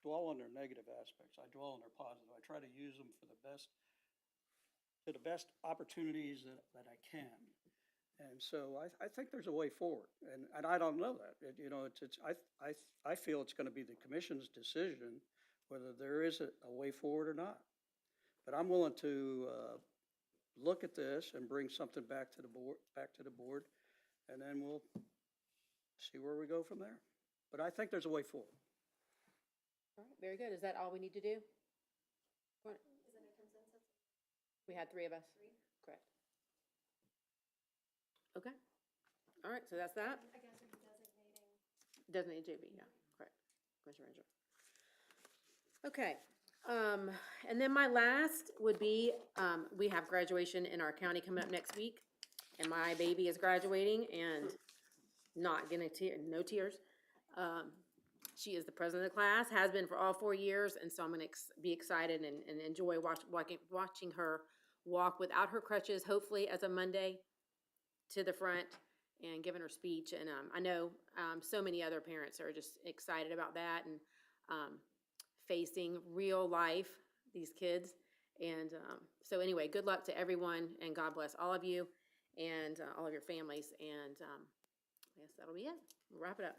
dwell on their negative aspects. I dwell on their positive. I try to use them for the best opportunities that I can. And so I think there's a way forward, and I don't know that. I feel it's going to be the commission's decision whether there is a way forward or not. But I'm willing to look at this and bring something back to the board, and then we'll see where we go from there. But I think there's a way forward. All right, very good. Is that all we need to do? Is it a consensus? We had three of us. Correct. Okay. All right, so that's that. I guess it'd be designating. Designated JB, yeah, correct. Commissioner Ranger. Okay, and then my last would be, we have graduation in our county coming up next week, and my baby is graduating and not getting no tears. She is the president of the class, has been for all 4 years, and so I'm gonna be excited and enjoy watching her walk without her crutches, hopefully as a Monday, to the front and giving her speech. And I know so many other parents are just excited about that and facing real life, these kids. And so anyway, good luck to everyone, and God bless all of you and all of your families. And I guess that'll be it. We'll wrap it up.